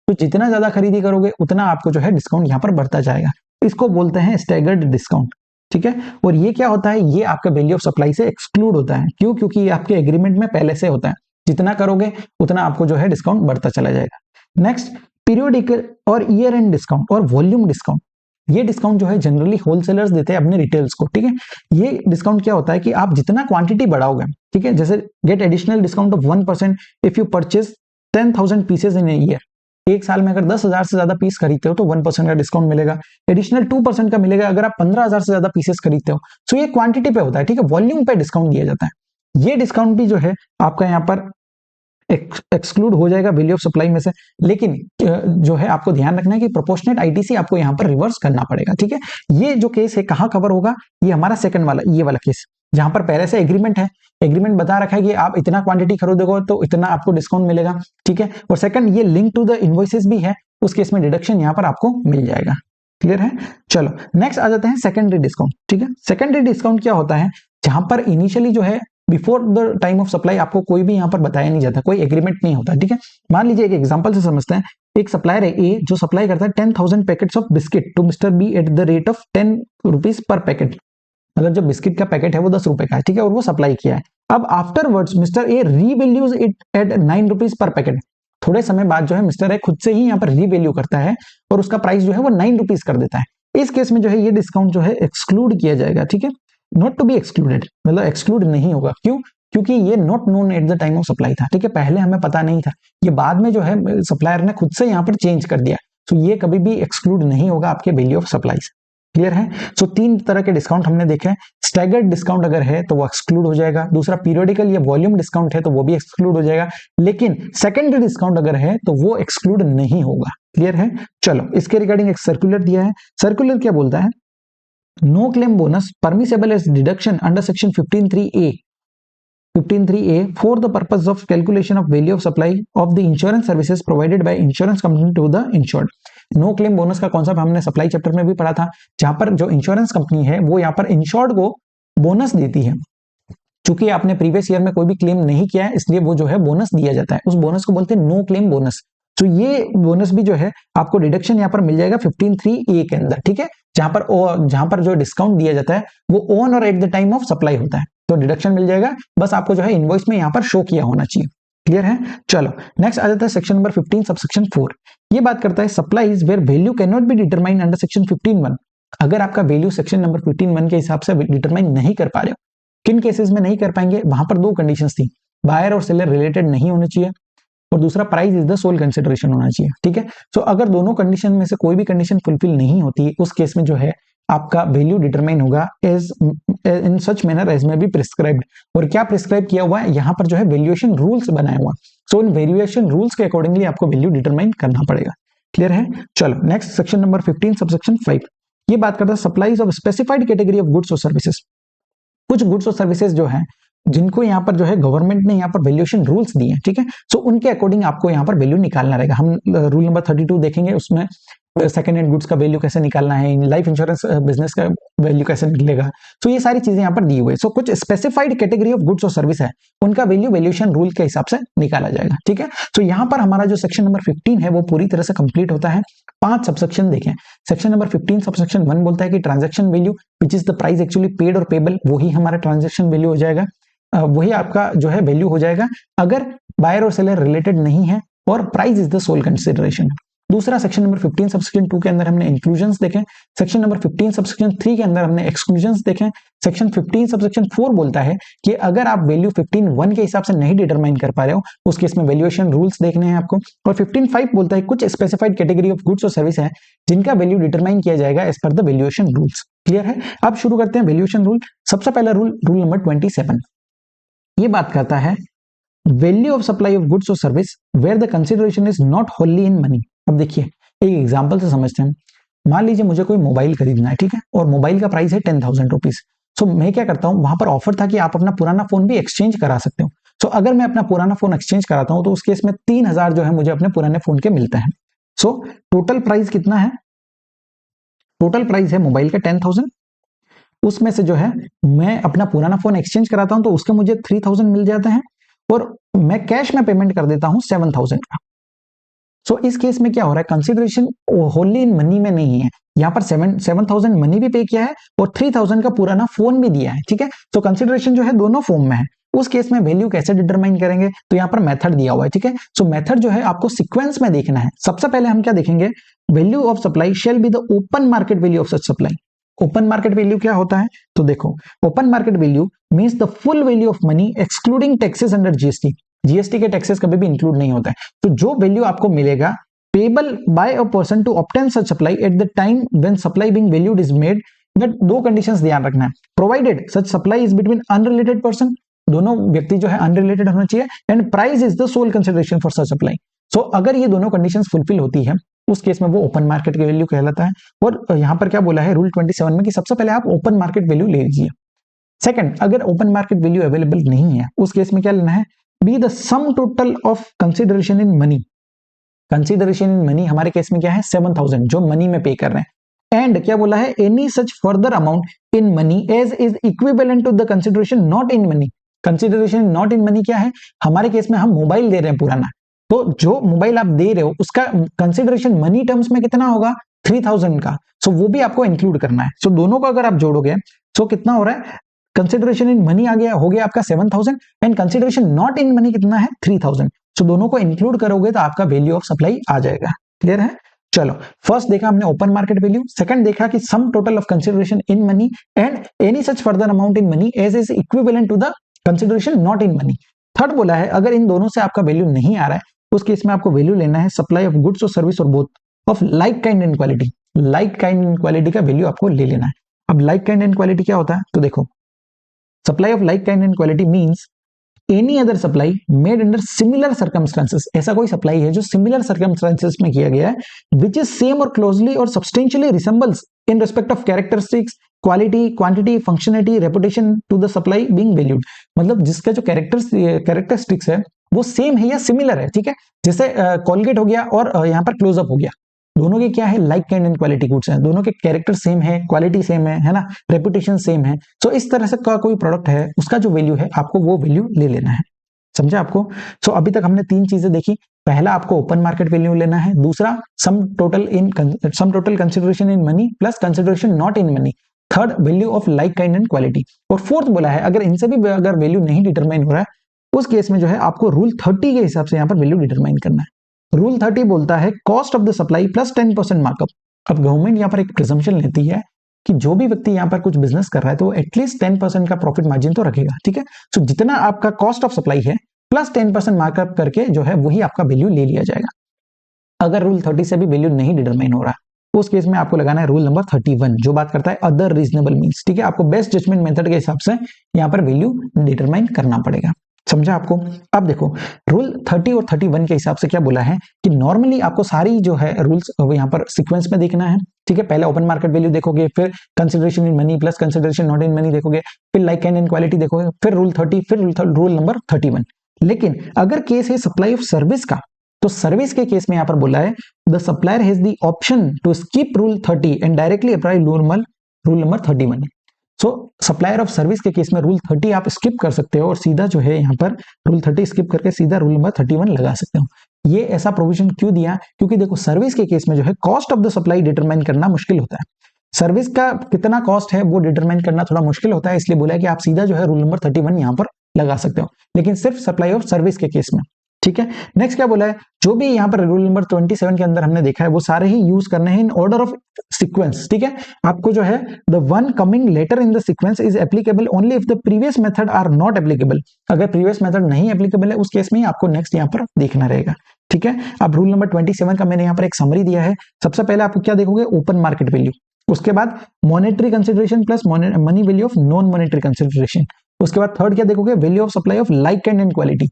तो जितना ज्यादा खरीदी करोगे उतना आपको जो है डिस्काउंट यहाँ पर बढ़ता जाएगा। इसको बोलते हैं स्टैगर्ड डिस्काउंट, ठीक है। और ये क्या होता है, ये आपका वैल्यू ऑफ सप्लाई से एक्सक्लूड होता है। क्यों? क्योंकि ये आपके एग्रीमेंट में पहले से होता है, जितना करोगे उतना आपको जो है डिस्काउंट बढ़ता चला जाएगा। नेक्स्ट पीरियोडिकल और ईयर एंड डिस्काउंट और वॉल्यूम डिस्काउंट। ये डिस्काउंट जो है जनरली होलसेलर्स देते हैं अपने रिटेल्स को, ठीक है। ये डिस्काउंट क्या होता है कि आप जितना क्वांटिटी बढ़ाओगे, ठीक है, जैसे get additional discount of 1% if you purchase 10,000 pieces in a year. एक साल में अगर 10,000 से ज्यादा पीस खरीदते हो तो 1% का डिस्काउंट मिलेगा। एडिशनल 2% का मिलेगा अगर आप 15,000 से ज्यादा पीसेस खरीदते हो। सो ये क्वांटिटी पे होता है, ठीक है, वॉल्यूम पे डिस्काउंट दिया जाता है। ये डिस्काउंट भी जो है आपका यहाँ पर एक्सक्लूड हो जाएगा वैल्यू ऑफ सप्लाई में से, लेकिन जो है आपको ध्यान रखना है कि प्रोपोर्शनेट आईटीसी आपको यहाँ पर रिवर्स करना पड़ेगा, ठीक है। ये जो केस है कहाँ कवर होगा, ये हमारा सेकंड वाला, ये वाला केस जहां पर पहले से एग्रीमेंट है, एग्रीमेंट बता रखा है कि आप इतना क्वांटिटी खरीदोगे तो इतना आपको डिस्काउंट मिलेगा, ठीक है। और सेकंड ये लिंक टू द इनवॉइसेस भी है, उस केस में डिडक्शन यहाँ पर आपको मिल जाएगा। क्लियर है? चलो नेक्स्ट आ जाते हैं सेकेंडरी डिस्काउंट, ठीक है। सेकेंडरी डिस्काउंट क्या होता है, जहां पर इनिशियली जो है before the time of supply आपको कोई भी यहाँ पर बताया नहीं जाता, कोई एग्रीमेंट नहीं होता, ठीक है। मान लीजिए एक एग्जांपल से समझते हैं, एक सप्लायर है ए जो सप्लाई करता है 10,000 packets of biscuit to mister B at the rate of 10 rupees per packet. मतलब जो बिस्किट का पैकेट है वो 10 रुपए का है, ठीक है, और वो सप्लाई किया है। अब afterwards mister A revalues it at 9 rupees per packet. थोड़े समय बाद जो है मिस्टर ए खुद से ही यहाँ पर रीवैल्यू करता है और उसका प्राइस जो है वो 9 रुपीज कर देता है। इस केस में जो है ये डिस्काउंट जो है एक्सक्लूड किया जाएगा, ठीक है, नॉट टू बी एक्सक्लूडेड, मतलब एक्सक्लूड नहीं होगा। क्यों? क्योंकि ये not known at the time of supply था, ठीक है, पहले हमें पता नहीं था, ये बाद में जो है सप्लायर ने खुद से यहाँ पर चेंज कर दिया, तो ये कभी भी एक्सक्लूड नहीं होगा आपके वैल्यू ऑफ सप्लाई से। क्लियर है? सो तीन तरह के डिस्काउंट हमने देखे हैं। स्टैगर्ड डिस्काउंट अगर है तो वो एक्सक्लूड हो जाएगा, दूसरा पीरियोडिकल या वॉल्यूम डिस्काउंट है तो वो भी एक्सक्लूड हो जाएगा, लेकिन सेकेंडरी डिस्काउंट अगर है तो वो एक्सक्लूड नहीं होगा। क्लियर है? चलो इसके रिगार्डिंग एक सर्कुलर दिया है। सर्कुलर क्या बोलता है? No claim bonus permissible as deduction under section 15(3)(a) for the purpose of calculation of value of supply of the insurance services provided by insurance company to the insured। No claim bonus का कॉन्सेप्ट हमने सप्लाई चैप्टर में भी पढ़ा था, जहां पर जो इंश्योरेंस कंपनी है वो यहाँ पर इंश्योर्ड को बोनस देती है। चूंकि आपने प्रीवियस ईयर में कोई भी क्लेम नहीं किया है इसलिए वो जो है बोनस दिया जाता है, उस बोनस को बोलते हैं नो क्लेम बोनस। तो ये बोनस भी जो है आपको डिडक्शन यहाँ पर मिल जाएगा 15(3)(a) के अंदर, ठीक है, जहां पर जो डिस्काउंट दिया जाता है वो ऑन और eight the time of supply होता है, तो डिडक्शन मिल जाएगा, बस आपको जो है इनवॉइस में यहाँ पर शो किया होना चाहिए। क्लियर है? चलो नेक्स्ट आ जाता है सेक्शन नंबर 15 सबसेक्शन 4। ये बात करता है supplies where value can not be determine under section 15(1)। अगर आपका वैल्यू सेक्शन नंबर 15(1) के हिसाब से डिटरमाइन नहीं कर पा रहे हो, किन केसेस में नहीं कर पाएंगे? वहां पर दो कंडीशंस थी, बायर और सेलर रिलेटेड नहीं होने चाहिए और दूसरा price is the sole consideration होना चाहिए, ठीक है। सो अगर दोनों कंडीशन में से कोई भी कंडीशन फुलफिल नहीं होती उस केस में जो है आपका वैल्यू डिटरमाइन होगा as in such manner as may be prescribed. और क्या प्रिस्क्राइब किया हुआ है? यहाँ पर जो है वैल्यूएशन रूल्स बनाया हुआ, सो इन वैल्यूएशन रूल्स के अकॉर्डिंगली आपको वैल्यू डिटरमाइन करना पड़ेगा। क्लियर है? चलो नेक्स्ट सेक्शन नंबर 15 सबसेक्शन 5। ये बात करता है supplies of specified category of goods और सर्विसेज। कुछ गुड्स और सर्विसेज जो है जिनको यहाँ पर जो है गवर्नमेंट ने यहाँ पर वैल्यूएशन रूल्स दिए हैं, ठीक है, सो उनके अकॉर्डिंग आपको यहाँ पर वैल्यू निकालना रहेगा। हम रूल नंबर 32 देखेंगे, उसमें सेकेंड हैंड गुड्स का वैल्यू कैसे निकालना है, लाइफ इंश्योरेंस बिजनेस का वैल्यू कैसे निकलेगा, तो ये सारी चीजें यहाँ पर दी हुई है। सो कुछ स्पेसिफाइड कैटेगरी ऑफ गुड्स और सर्विस है उनका वैल्यू वैल्यूएशन रूल के हिसाब से निकाला जाएगा, ठीक है। तो यहाँ पर हमारा जो सेक्शन नंबर 15 है वो पूरी तरह से कंप्लीट होता है। 5 सबसेक्शन देखें। सेक्शन नंबर 15 सबसेक्शन 1 बोलता है कि transaction value which is the price actually paid or payable, वही हमारा ट्रांजैक्शन वैल्यू हो जाएगा, वही आपका जो है वैल्यू हो जाएगा अगर बायर और सेलर रिलेटेड नहीं है और price is the sole consideration. दूसरा सेक्शन नंबर 15 सबसेक्शन 2 के अंदर हमने इंक्लूजन्स देखे, सेक्शन नंबर 15 सबसेक्शन 3 के अंदर हमने एक्सक्लूजन्स देखे। सेक्शन 15 सबसेक्शन 4 बोलता है कि अगर आप वैल्यू 15(1) के हिसाब से नहीं डिटरमाइन कर पा रहे हो उस केस में वैल्यूएशन रूल्स देखने हैं आपको। और 15(5) बोलता है कुछ स्पेसिफाइड कैटेगरी ऑफ गुड्स और सर्विस है जिनका वैल्यू डिटरमाइन किया जाएगा as per the valuation rules. Clear है? अब शुरू करते हैं वैल्यूएशन रूल। सबसे पहला रूल, रूल नंबर 27, ये बात करता है value of supply of goods और service where the consideration is not wholly in money. अब देखिए एक एग्जांपल से समझते हैं। मान लीजिए मुझे कोई मोबाइल खरीदना है, ठीक है, और मोबाइल का प्राइस है 10,000 रुपीज। सो मैं क्या करता हूं, वहां पर ऑफर था कि आप अपना पुराना फोन भी एक्सचेंज करा सकते हो। सो अगर मैं अपना पुराना फोन एक्सचेंज कराता हूं तो उस केस में 3,000 जो है मुझे अपने पुराने फोन के मिलता है। सो टोटल प्राइस कितना है? टोटल प्राइस है मोबाइल का 10,000, उसमें से जो है मैं अपना पुराना फोन एक्सचेंज कराता हूं तो उसके मुझे 3,000 मिल जाते हैं और मैं कैश में पेमेंट कर देता हूं 7,000 का। सो इस केस में क्या हो रहा है, कंसिडरेशन होली इन मनी में नहीं है, यहाँ पर 7,000 मनी भी पे किया है और 3,000 का पुराना फोन भी दिया है, ठीक है। तो कंसिडरेशन जो है दोनों फॉर्म में है। उस केस में वैल्यू कैसे डिटरमाइन करेंगे, तो यहाँ पर मेथड दिया हुआ है, ठीक है। सो मेथड जो है आपको सीक्वेंस में देखना है। सबसे पहले हम क्या देखेंगे, value of supply shell be the open market value of such supply. Open market value क्या होता है, तो देखो open market value means the full value of money excluding taxes under GST. GST के टैक्सेस कभी भी इंक्लूड नहीं होता है। तो जो वैल्यू आपको मिलेगा payable by a person to obtain such supply at the time when supply being valued is made, but दो कंडीशंस ध्यान रखना है। Provided such supply is between unrelated person, दोनों व्यक्ति जो है अनरिलेटेड होना चाहिए, and price is the sole consideration for such supply. So अगर ये दोनों कंडीशंस फुलफिल होती है उस केस में वो ओपन मार्केट की वैल्यू कहलाता है। और यहाँ पर क्या बोला है रूल 27 में कि सबसे पहले आप ओपन मार्केट वैल्यू ले लीजिए। सेकंड, अगर ओपन मार्केट वैल्यू अवेलेबल नहीं है उस केस में क्या लेना है, be the some total of consideration in money. Consideration in money हमारे केस में क्या है 7,000 जो मनी में पे कर रहे हैं। एंड क्या बोला है, any such further amount in money as is equivalent to the consideration not in money. Consideration not in money क्या है, हमारे केस में हम मोबाइल दे रहे हैं पुराना, तो जो मोबाइल आप दे रहे हो उसका कंसिडरेशन मनी टर्म्स में कितना होगा, 3000 का। सो वो भी आपको इंक्लूड करना है। सो दोनों को अगर आप जोड़ोगे तो कितना हो रहा है, कंसिडरेशन इन मनी आ गया, हो गया आपका 7000 and consideration not in money कितना है, 3000। सो दोनों को इंक्लूड करोगे तो आपका वैल्यू ऑफ सप्लाई आ जाएगा। क्लियर है? चलो, फर्स्ट देखा हमने ओपन मार्केट वैल्यू, सेकंड देखा कि sum total of consideration in money and any such further amount in money as is equivalent to the consideration not in money. Third बोला है अगर इन दोनों से आपका वैल्यू नहीं आ रहा है उस केस में आपको वैल्यू लेना है सप्लाई ऑफ गुड्स और सर्विस और both of like kind and quality. Like kind and quality का वैल्यू आपको ले लेना है। अब लाइक काइंड एंड क्वालिटी क्या होता है, तो देखो supply of like kind and quality means any other supply made under similar circumstances. ऐसा कोई सप्लाई है जो सिमिलर सर्कमस्टांसेस में किया गया है which is same or closely or substantially resembles in respect of characteristics, quality, quantity, functionality, reputation to the supply being valued. मतलब जिसका जो कैरेक्टरिस्टिक्स है वो सेम है या सिमिलर है। ठीक है, जैसे कॉलगेट हो गया और यहाँ पर क्लोजअप हो गया, दोनों के क्या है, like kind and quality goods हैं, दोनों के कैरेक्टर सेम है, क्वालिटी सेम है ना, रेपुटेशन सेम है। सो इस तरह से का कोई प्रोडक्ट है उसका जो वैल्यू है आपको वो वैल्यू ले लेना है। समझा आपको? सो अभी तक हमने तीन चीजें देखी। पहला आपको ओपन मार्केट वैल्यू लेना है, दूसरा sum total consideration in money plus consideration not in money, third value of like kind and quality, और फोर्थ बोला है अगर इनसे भी अगर वैल्यू नहीं डिटरमाइन हो रहा है उस केस में जो है आपको रूल 30 के हिसाब से यहाँ पर वैल्यू डिटरमाइन करना है। रूल 30 बोलता है cost of the supply plus 10% markup. अब गवर्नमेंट यहाँ पर एक प्रिजम्पशन लेती है कि जो भी व्यक्ति यहाँ पर कुछ बिजनेस कर रहा है तो एटलीस्ट 10% का प्रॉफिट मार्जिन तो रखेगा। ठीक है, सो जितना आपका कॉस्ट ऑफ सप्लाई है प्लस 10% मार्कअप करके जो है वही आपका वैल्यू ले लिया जाएगा। अगर रूल 30 से भी वैल्यू नहीं डिटरमाइन हो रहा है उस केस में आपको लगाना है रूल नंबर 31 जो बात करता है अदर रीजनेबल मीन्स। ठीक है, आपको बेस्ट जजमेंट मेथड के हिसाब से यहाँ पर वैल्यू डिटरमाइन करना पड़ेगा। समझा आपको? अब देखो रूल 30 और 31 के हिसाब से क्या बोला है कि नॉर्मली आपको सारी जो है रूल्स यहाँ पर सीक्वेंस में देखना है। ठीक है, पहले ओपन मार्केट वैल्यू देखोगे, फिर consideration in money plus consideration not in money देखोगे, फिर लाइक काइंड एंड क्वालिटी देखोगे, फिर रूल 30, फिर रूल नंबर 31। लेकिन अगर केस है सप्लाई ऑफ सर्विस का तो सर्विस के केस में यहाँ पर बोला है the supplier has the option to skip rule 30 and directly apply rule number 31। So supplier of service के केस में रूल 30 आप स्किप कर सकते हो और सीधा जो है यहाँ पर रूल 30 स्किप करके सीधा रूल नंबर 31 लगा सकते हो। ये ऐसा प्रोविजन क्यों दिया, क्योंकि देखो सर्विस के केस में जो है cost of the supply determine करना मुश्किल होता है। सर्विस का कितना कॉस्ट है वो डिटरमाइन करना थोड़ा मुश्किल होता है, इसलिए बोला है कि आप सीधा जो है रूल नंबर 31 यहाँ पर लगा सकते हो, लेकिन सिर्फ सप्लाई ऑफ सर्विस के केस में। ठीक है, नेक्स्ट क्या बोला है, जो भी यहाँ पर रूल नंबर 27 के अंदर हमने देखा है वो सारे ही यूज करने हैं इन ऑर्डर ऑफ सीक्वेंस। ठीक है, आपको जो है the one coming later in the sequence is applicable only if the previous method are not applicable. अगर प्रीवियस मेथड नहीं एप्लीकेबल है उस केस में आपको नेक्स्ट यहाँ पर देखना रहेगा। ठीक है, अब रूल नंबर 27 का मैंने यहाँ पर एक समरी दिया है। सबसे पहले आपको क्या देखोगे, ओपन मार्केट वैल्यू, उसके बाद monetary consideration plus money value of non monetary consideration, उसके बाद थर्ड क्या देखोगे, value of supply of like kind and quality,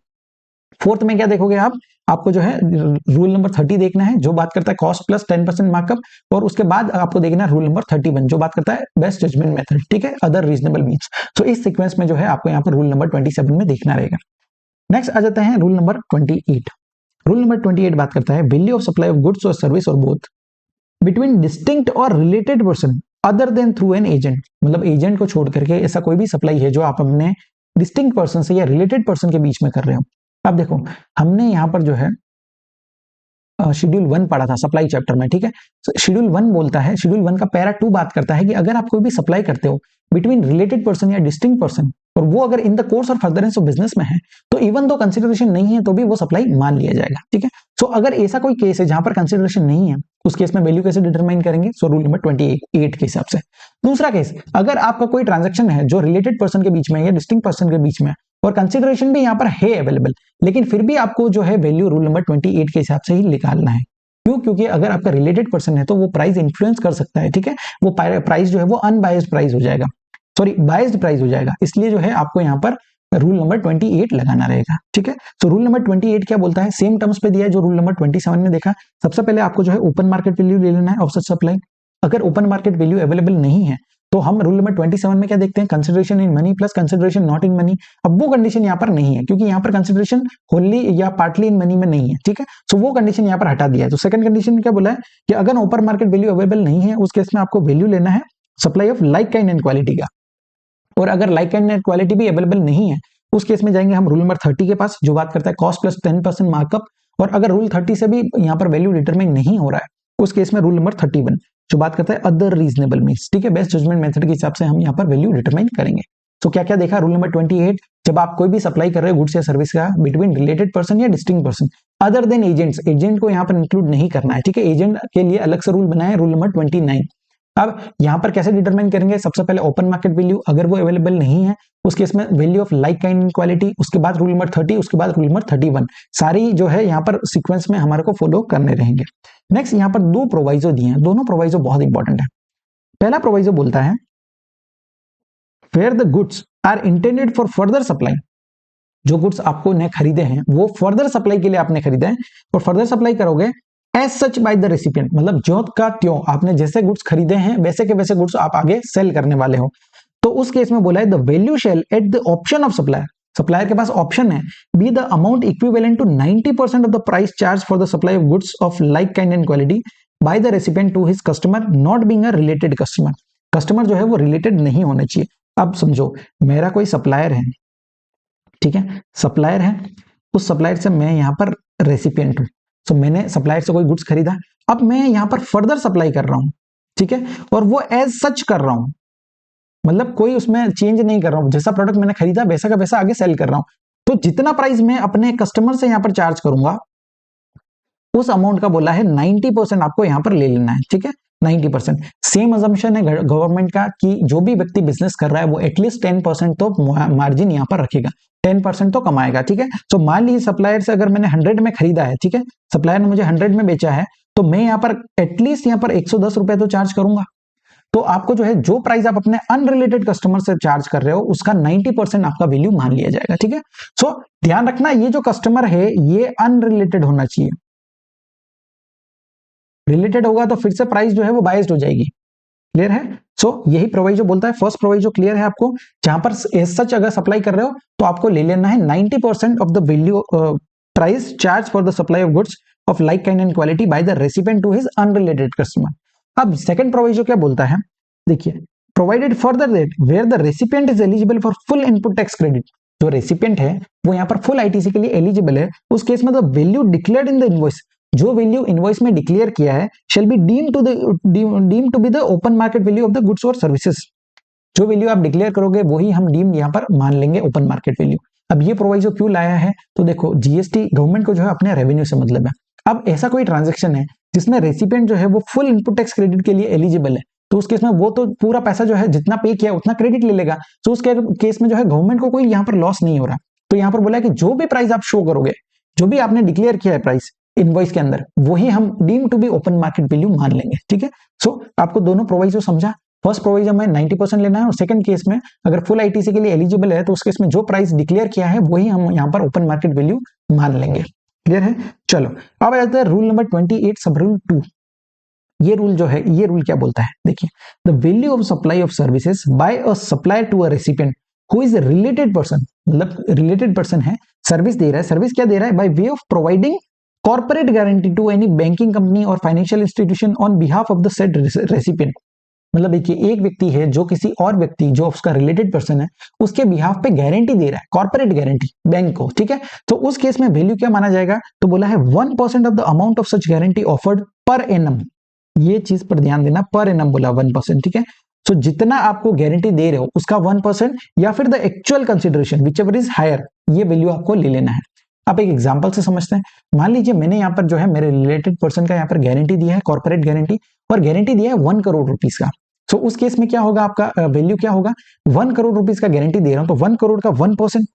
fourth में क्या देखोगे आप, आपको जो है रूल नंबर 30 देखना है जो बात करता है कॉस्ट प्लस 10% मार्कअप, और उसके बाद आपको देखना है रूल नंबर 31 जो बात करता है बेस्ट जजमेंट मेथड। ठीक है, अदर रीजनेबल मीन्स। तो इस सीक्वेंस में जो है आपको यहाँ पर रूल नंबर 27 में देखना रहेगा। नेक्स्ट आ जाते हैं रूल नंबर 28। रूल नंबर 28 बात करता है value of supply of goods और सर्विस और बोथ बिटवीन डिस्टिंक्ट और related person other than through an agent. मतलब एजेंट को छोड़ करके ऐसा कोई भी सप्लाई है जो आप अपने डिस्टिंक्ट पर्सन से या रिलेटेड पर्सन के बीच में कर रहे हो। अब देखो हमने यहाँ पर जो है शेड्यूल 1 पढ़ा था सप्लाई चैप्टर में। ठीक है, शेड्यूल 1 बोलता है, शेड्यूल 1 का पैरा 2 बात करता है कि अगर आप कोई भी सप्लाई करते हो बिटवीन रिलेटेड पर्सन या डिस्टिंक्ट पर्सन और वो अगर इन द कोर्स और फर्दरेंस ऑफ बिजनेस में है तो इवन दो कंसिडरेशन नहीं है तो भी वो सप्लाई मान लिया जाएगा। ठीक है, सो अगर ऐसा कोई केस है जहां पर कंसिडरेशन नहीं है उस केस में वैल्यू कैसे डिटरमाइन करेंगे, सो रूल नंबर 28 के हिसाब से। दूसरा केस, अगर आपका कोई ट्रांजैक्शन है जो रिलेटेड पर्सन के बीच में या डिस्टिंक्ट पर्सन के बीच में और कंसिडरेशन भी यहाँ पर है अवेलेबल, लेकिन फिर भी आपको जो है वैल्यू रूल नंबर 28 के हिसाब से ही निकालना है। क्यों? क्योंकि अगर आपका रिलेटेड पर्सन है तो वो प्राइस इन्फ्लुएंस कर सकता है। ठीक है, वो प्राइस जो है वो अनबायस्ड प्राइस हो जाएगा, सॉरी बायस्ड प्राइस हो जाएगा, इसलिए जो है आपको यहाँ पर रूल नंबर 28 लगाना रहेगा। ठीक है, तो रूल नंबर 28 क्या बोलता है, सेम टर्म्स पे दिया है जो रूल नंबर 27 में देखा। सबसे पहले आपको जो है ओपन मार्केट वैल्यू ले लेना है ऑफ सच सप्लाई। अगर ओपन मार्केट वैल्यू अवेलेबल नहीं है तो हम रूल नंबर 27 में क्या देखते हैं, consideration in money plus consideration not in money. अब वो कंडीशन यहाँ पर नहीं है क्योंकि यहाँ पर कंसिडरेशन होली या पार्टली इन मनी में नहीं है। ठीक है, सो वो कंडीशन यहाँ पर हटा दिया है। तो सेकंड कंडीशन क्या बोला है कि अगर ओपन मार्केट वैल्यू अवेलेबल नहीं है उस केस में आपको वैल्यू लेना है supply of like kind and quality का, और अगर लाइक काइंड एंड क्वालिटी भी अवेलेबल नहीं है उस केस में जाएंगे हम रूल नंबर 30 के पास जो बात करता है कॉस्ट प्लस 10% मार्कअप, और अगर रूल 30 से भी यहाँ पर वैल्यू डिटरमाइन नहीं हो रहा है, उस केस में रूल नंबर 31 जो बात करता है अदर रीजनेबल मीन्स, ठीक है, बेस्ट जजमेंट मेथड के हिसाब से हम यहाँ पर वैल्यू डिटरमाइन करेंगे। तो क्या क्या देखा रूल नंबर 28, जब आप कोई भी सप्लाई कर रहे हो गुड्स या सर्विस का बिटवीन रिलेटेड पर्सन या distinct person other than agents, agent को यहाँ पर इंक्लूड नहीं करना है, ठीक है, एजेंट के लिए अलग से रूल बनाया है, रूल नंबर 29। अब यहाँ पर कैसे डिटरमाइन करेंगे, सबसे पहले ओपन मार्केट वैल्यू, अगर वो अवेलेबल नहीं है उस केस में value of like kind and quality, उसके बाद रूल नंबर 30, उसके बाद रूल नंबर 31, सारी जो है यहाँ पर सीक्वेंस में हमारे को फॉलो करने रहेंगे। नेक्स्ट यहाँ पर दो प्रोवाइजो दिए हैं, दोनों प्रोवाइजो बहुत इंपॉर्टेंट है। पहला प्रोवाइजो बोलता है where the goods are intended for further supply, जो गुड्स आपको ने खरीदे हैं वो फर्दर सप्लाई के लिए आपने खरीदे हैं और फर्दर सप्लाई करोगे as such by the recipient, मतलब ज्यों का त्यों आपने जैसे गुड्स खरीदे हैं वैसे के वैसे गुड्स आप आगे सेल करने वाले हो। तो उस केस में बोला है the value shall at the option of supplier, supplier के पास ऑप्शन है, be the amount equivalent to 90% of the price charge for the supply of goods of like kind and quality by the recipient to his customer not being a related customer, customer जो है वो रिलेटेड नहीं होना चाहिए। अब समझो मेरा कोई सप्लायर है, ठीक है, सप्लायर है, उस सप्लायर से मैं यहाँ पर रेसिपिएंट हूं, तो मैंने सप्लायर से कोई गुड्स खरीदा, अब मैं यहाँ पर फर्दर सप्लाई कर रहा हूं, ठीक है, और वो एज सच कर रहा हूं, मतलब कोई उसमें चेंज नहीं कर रहा हूं, जैसा प्रोडक्ट मैंने खरीदा वैसा का वैसा आगे सेल कर रहा हूं। तो जितना प्राइस मैं अपने कस्टमर से यहाँ पर चार्ज करूंगा उस अमाउंट का बोला है 90% आपको यहाँ पर ले लेना है, ठीक है, 90%। सेम अजम्पशन है गवर्नमेंट का कि जो भी व्यक्ति बिजनेस कर रहा है वो एटलीस्ट 10% तो मार्जिन यहाँ पर रखेगा, 10% तो कमाएगा, ठीक है। तो मान लीजिए सप्लायर से अगर मैंने 100 में खरीदा है, ठीक है, सप्लायर ने मुझे 100 में बेचा है, तो मैं यहाँ पर एटलीस्ट यहाँ पर 110 रुपए तो चार्ज करूंगा। तो आपको जो है जो प्राइस आप अपने अनरिलेटेड कस्टमर से चार्ज कर रहे हो उसका 90% आपका वैल्यू मान लिया जाएगा, ठीक है। सो ध्यान रखना ये जो कस्टमर है ये अनरिलेटेड होना चाहिए, रिलेटेड होगा तो फिर से प्राइस जो है वो बाइज्ड हो जाएगी, क्लियर है। सो यही प्रोवाइजो बोलता है, फर्स्ट प्रोवाइजो क्लियर है आपको, जहां पर एज सच अगर सप्लाई कर रहे हो तो आपको ले लेना है 90% of the value price charge for the supply of goods of like kind and quality by the recipient to his unrelated customer. अब सेकंड प्रोवाइजो क्या बोलता है, देखिए, provided further that where the recipient is eligible for full input tax credit, जो रेसिपिएंट है वो यहाँ पर फुल आईटीसी के लिए एलिजिबल है, उस केस में the value declared in the invoice, जो वैल्यू इनवॉइस में डिक्लेयर किया है shall be deem to be the open market value of the goods और सर्विसेज, जो वैल्यू आप डिक्लेयर करोगे वही हम डीम यहाँ पर मान लेंगे ओपन मार्केट वैल्यू। अब ये प्रोवाइजो क्यों लाया है, तो देखो जीएसटी गवर्नमेंट को जो है अपने रेवेन्यू से मतलब है। अब ऐसा कोई ट्रांजेक्शन है जिसमें रेसिपिएंट जो है वो फुल इनपुट टैक्स क्रेडिट के लिए एलिजिबल है, तो उस केस में वो तो पूरा पैसा जो है जितना पे किया उतना क्रेडिट ले लेगा, तो उस केस में जो है गवर्नमेंट को कोई यहाँ पर लॉस नहीं हो रहा। तो यहाँ पर बोला है कि जो भी प्राइस आप शो करोगे, जो भी आपने डिक्लेयर किया है प्राइस इनवॉइस के अंदर, वही हम deem to be open market value मान लेंगे, ठीक है। सो आपको दोनों प्रोवाइजो समझा, फर्स्ट प्रोवाइजो में 90% लेना है और सेकंड केस में अगर फुल आईटीसी के लिए एलिजिबल है तो उस केस में जो प्राइस डिक्लेयर किया है वही हम यहाँ पर ओपन मार्केट वैल्यू मान लेंगे, क्लियर है। चलो अब आ जाता है रूल नंबर 28 सब रूल 2। ये रूल जो है, ये रूल क्या बोलता है, देखिए, the value of supply of services by a supplier to a recipient who is related person, मतलब रिलेटेड पर्सन है, सर्विस दे रहा है, सर्विस क्या दे रहा है, by way of providing corporate guarantee to any banking company और financial institution on behalf of the said recipient, मतलब देखिए एक व्यक्ति है जो किसी और व्यक्ति जो उसका रिलेटेड पर्सन है उसके बिहाफ पे गारंटी दे रहा है, कॉर्पोरेट गारंटी बैंक को, ठीक है। तो उस केस में वैल्यू क्या माना जाएगा, तो बोला है 1% of the amount of such guarantee offered per annum, ये चीज पर ध्यान देना, पर एनम बोला 1%, ठीक है। तो जितना आपको गारंटी दे रहे हो उसका 1% या फिर the actual consideration whichever is higher, ये वैल्यू आपको ले लेना है। आप एक एग्जांपल से समझते हैं, मान लीजिए मैंने यहाँ पर जो है मेरे रिलेटेड पर्सन का यहाँ पर गारंटी दिया है, कॉर्पोरेट गारंटी, और गारंटी दिया है 1 करोड़ रुपीस का। तो उस केस में क्या होगा, आपका वैल्यू क्या होगा, 1 करोड़ रुपीस का गारंटी दे रहा हूं तो 1 करोड़ का 1%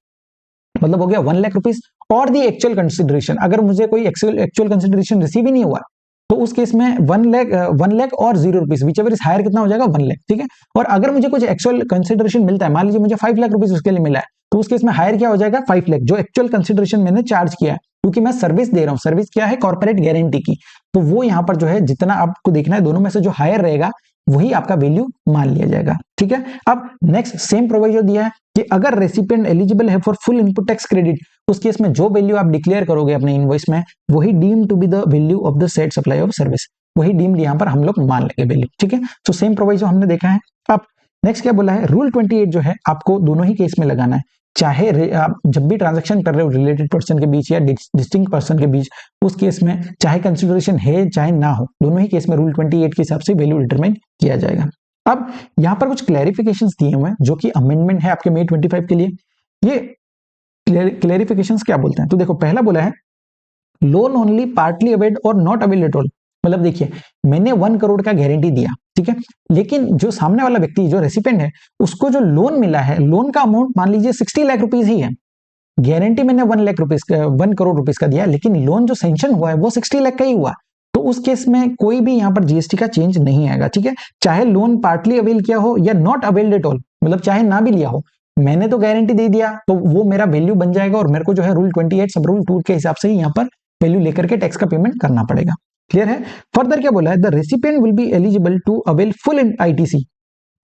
मतलब हो गया 1 लाख रुपीस, और दी एक्चुअल कंसिडरेशन, अगर मुझे कोई एक्चुअल कंसिडरेशन रिसीव ही नहीं हुआ तो उस केस में 1 लाख और 0 रुपीस विचएवर इज हायर कितना हो जाएगा, 1 लाख, ठीक है। और अगर मुझे कुछ एक्चुअल कंसिडरेशन मिलता है, मान लीजिए मुझे 5 लाख रुपीस उसके लिए मिला है, तो उस केस में हायर क्या हो जाएगा, 5 लाख, जो एक्चुअल कंसिडरेशन मैंने चार्ज किया है, क्योंकि मैं सर्विस दे रहा हूं, सर्विस क्या है, कॉर्पोरेट गारंटी की, तो वो यहाँ पर जो है जितना आपको देखना है दोनों में से जो हायर रहेगा वही आपका वैल्यू मान लिया जाएगा, ठीक है। अब नेक्स्ट सेम प्रोविजन दिया है कि अगर रेसिपिएंट एलिजिबल है for full input tax credit, उस केस में जो वैल्यू आप डिक्लेयर करोगे अपने इनवॉइस में वही deem to be the value of the said supply of service, वही डीम्ड यहाँ पर हम लोग मान लेंगे वैल्यू, ठीक है। तो सेम प्रोविजन हमने देखा है। अब नेक्स्ट क्या बोला है, रूल 28 जो है आपको दोनों ही केस में लगाना है, चाहे आप जब भी ट्रांजैक्शन कर रहे हो रिलेटेड पर्सन के बीच या डिस्टिंक्ट पर्सन के बीच, उस केस में चाहे कंसिडरेशन है चाहे ना हो, दोनों ही केस में रूल 28 के हिसाब से वैल्यू डिटरमाइन किया जाएगा। अब यहाँ पर कुछ क्लैरिफिकेशंस दिए हुए हैं जो कि अमेंडमेंट है आपके May 25 के लिए। ये क्लैरिफिकेशंस क्या बोलते हैं, तो देखो पहला बोला है लोन ओनली पार्टली अवेल्ड और नॉट अवेल्ड एट ऑल। मतलब देखिए मैंने 1 करोड़ का गारंटी दिया, ठीक है, लेकिन जो सामने वाला व्यक्ति जो रेसिपेंट है उसको जो लोन मिला है, लोन का अमाउंट मान लीजिए 60 लाख रुपीज ही है, गारंटी मैंने 1 करोड़ रुपीज का दिया, लेकिन लोन जो सेंक्शन हुआ है वो 60 लाख का ही हुआ, तो उस केस में कोई भी यहाँ पर जीएसटी का चेंज नहीं आएगा, ठीक है, चाहे लोन पार्टली अवेल किया हो या नॉट अवेल्ड एट ऑल, मतलब चाहे ना भी लिया हो, मैंने तो गारंटी दे दिया तो वो मेरा वैल्यू बन जाएगा और मेरे को जो है रूल 28 सब रूल 2 के हिसाब से ही यहाँ पर वैल्यू लेकर के टैक्स का पेमेंट करना पड़ेगा। क्लियर है। फर्दर क्या बोला है, the recipient will be eligible to avail full ITC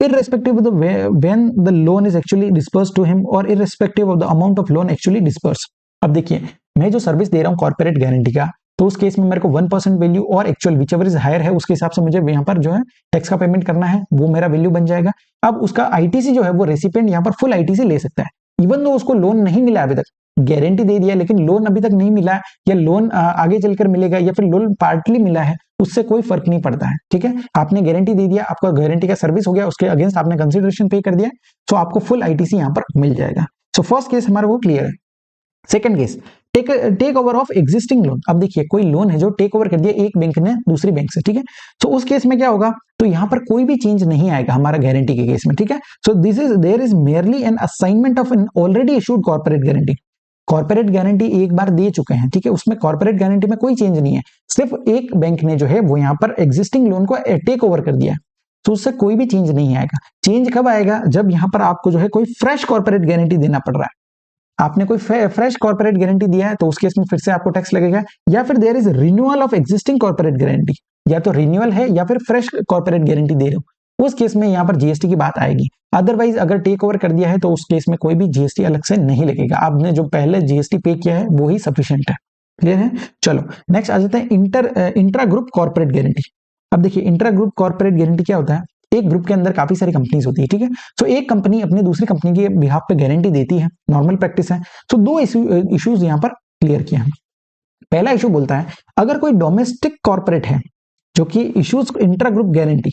irrespective of the when the loan is actually disbursed to him or irrespective of the amount of loan actually disbursed। अब देखिए मैं जो सर्विस दे रहा हूँ कॉर्पोरेट गारंटी का, तो उस केस में मेरे को 1% वैल्यू और actual whichever is higher है उसके हिसाब से मुझे यहाँ पर जो है टैक्स का पेमेंट करना है, वो मेरा वैल्यू बन जाएगा। अब उसका आईटीसी जो है वो रेसिपिएंट यहाँ पर फुल आईटीसी ले सकता है, इवन दो उसको लोन नहीं मिला अभी तक, गारंटी दे दिया लेकिन लोन अभी तक नहीं मिला या लोन आगे चलकर मिलेगा या फिर लोन पार्टली मिला है, उससे कोई फर्क नहीं पड़ता है, ठीक है। आपने गारंटी दे दिया, आपका गारंटी का सर्विस हो गया, उसके अगेंस्ट आपने कंसिडरेशन पे कर दिया, तो आपको फुल आईटीसी यहाँ पर मिल जाएगा। सो फर्स्ट केस हमारा वो क्लियर है। Second case take over of existing loan. अब देखिए कोई लोन है जो टेक ओवर कर दिया एक बैंक ने दूसरी बैंक से, ठीक है, तो उस केस में क्या होगा, तो यहाँ पर कोई भी चेंज नहीं आएगा हमारा गारंटी के केस में, ठीक है। So this is there is merely an assignment of an already issued corporate guarantee. Corporate guarantee एक बार दे चुके हैं, ठीक है, उसमें कॉर्पोरेट गारंटी में कोई चेंज नहीं है, सिर्फ एक बैंक ने जो है वो यहाँ पर एग्जिस्टिंग लोन को टेक ओवर कर दिया, तो उससे कोई भी चेंज नहीं आएगा। चेंज कब आएगा, जब यहाँ पर आपको जो है कोई फ्रेश कॉर्पोरेट गारंटी देना पड़ रहा है। आपने कोई फ्रेश कॉर्पोरेट गारंटी दिया है तो उस केस में फिर से आपको टैक्स लगेगा, या फिर there is renewal of existing corporate guarantee, या तो रिन्यूअल है या फिर फ्रेश कॉर्पोरेट गारंटी दे रहे हो, उस केस में यहाँ पर जीएसटी की बात आएगी। अदरवाइज अगर टेक ओवर कर दिया है तो उस केस में कोई भी जीएसटी अलग से नहीं लगेगा, आपने जो पहले जीएसटी पे किया है वो ही सफिशिएंट है। क्लियर है। चलो नेक्स्ट आ जाते हैं इंट्रा ग्रुप कॉर्पोरेट गारंटी। अब देखिए इंट्रा ग्रुप कॉर्पोरेट गारंटी क्या होता है, एक ग्रुप के अंदर काफी सारी कंपनीज होती है, ठीक है, तो एक कंपनी अपनी दूसरी कंपनी के बिहाफ पे गारंटी देती है, नॉर्मल प्रैक्टिस है। तो दो इश्यूज यहाँ पर क्लियर किए हैं। पहला इशू बोलता है अगर कोई डोमेस्टिक कॉर्पोरेट है जो कि issues intra group guarantee,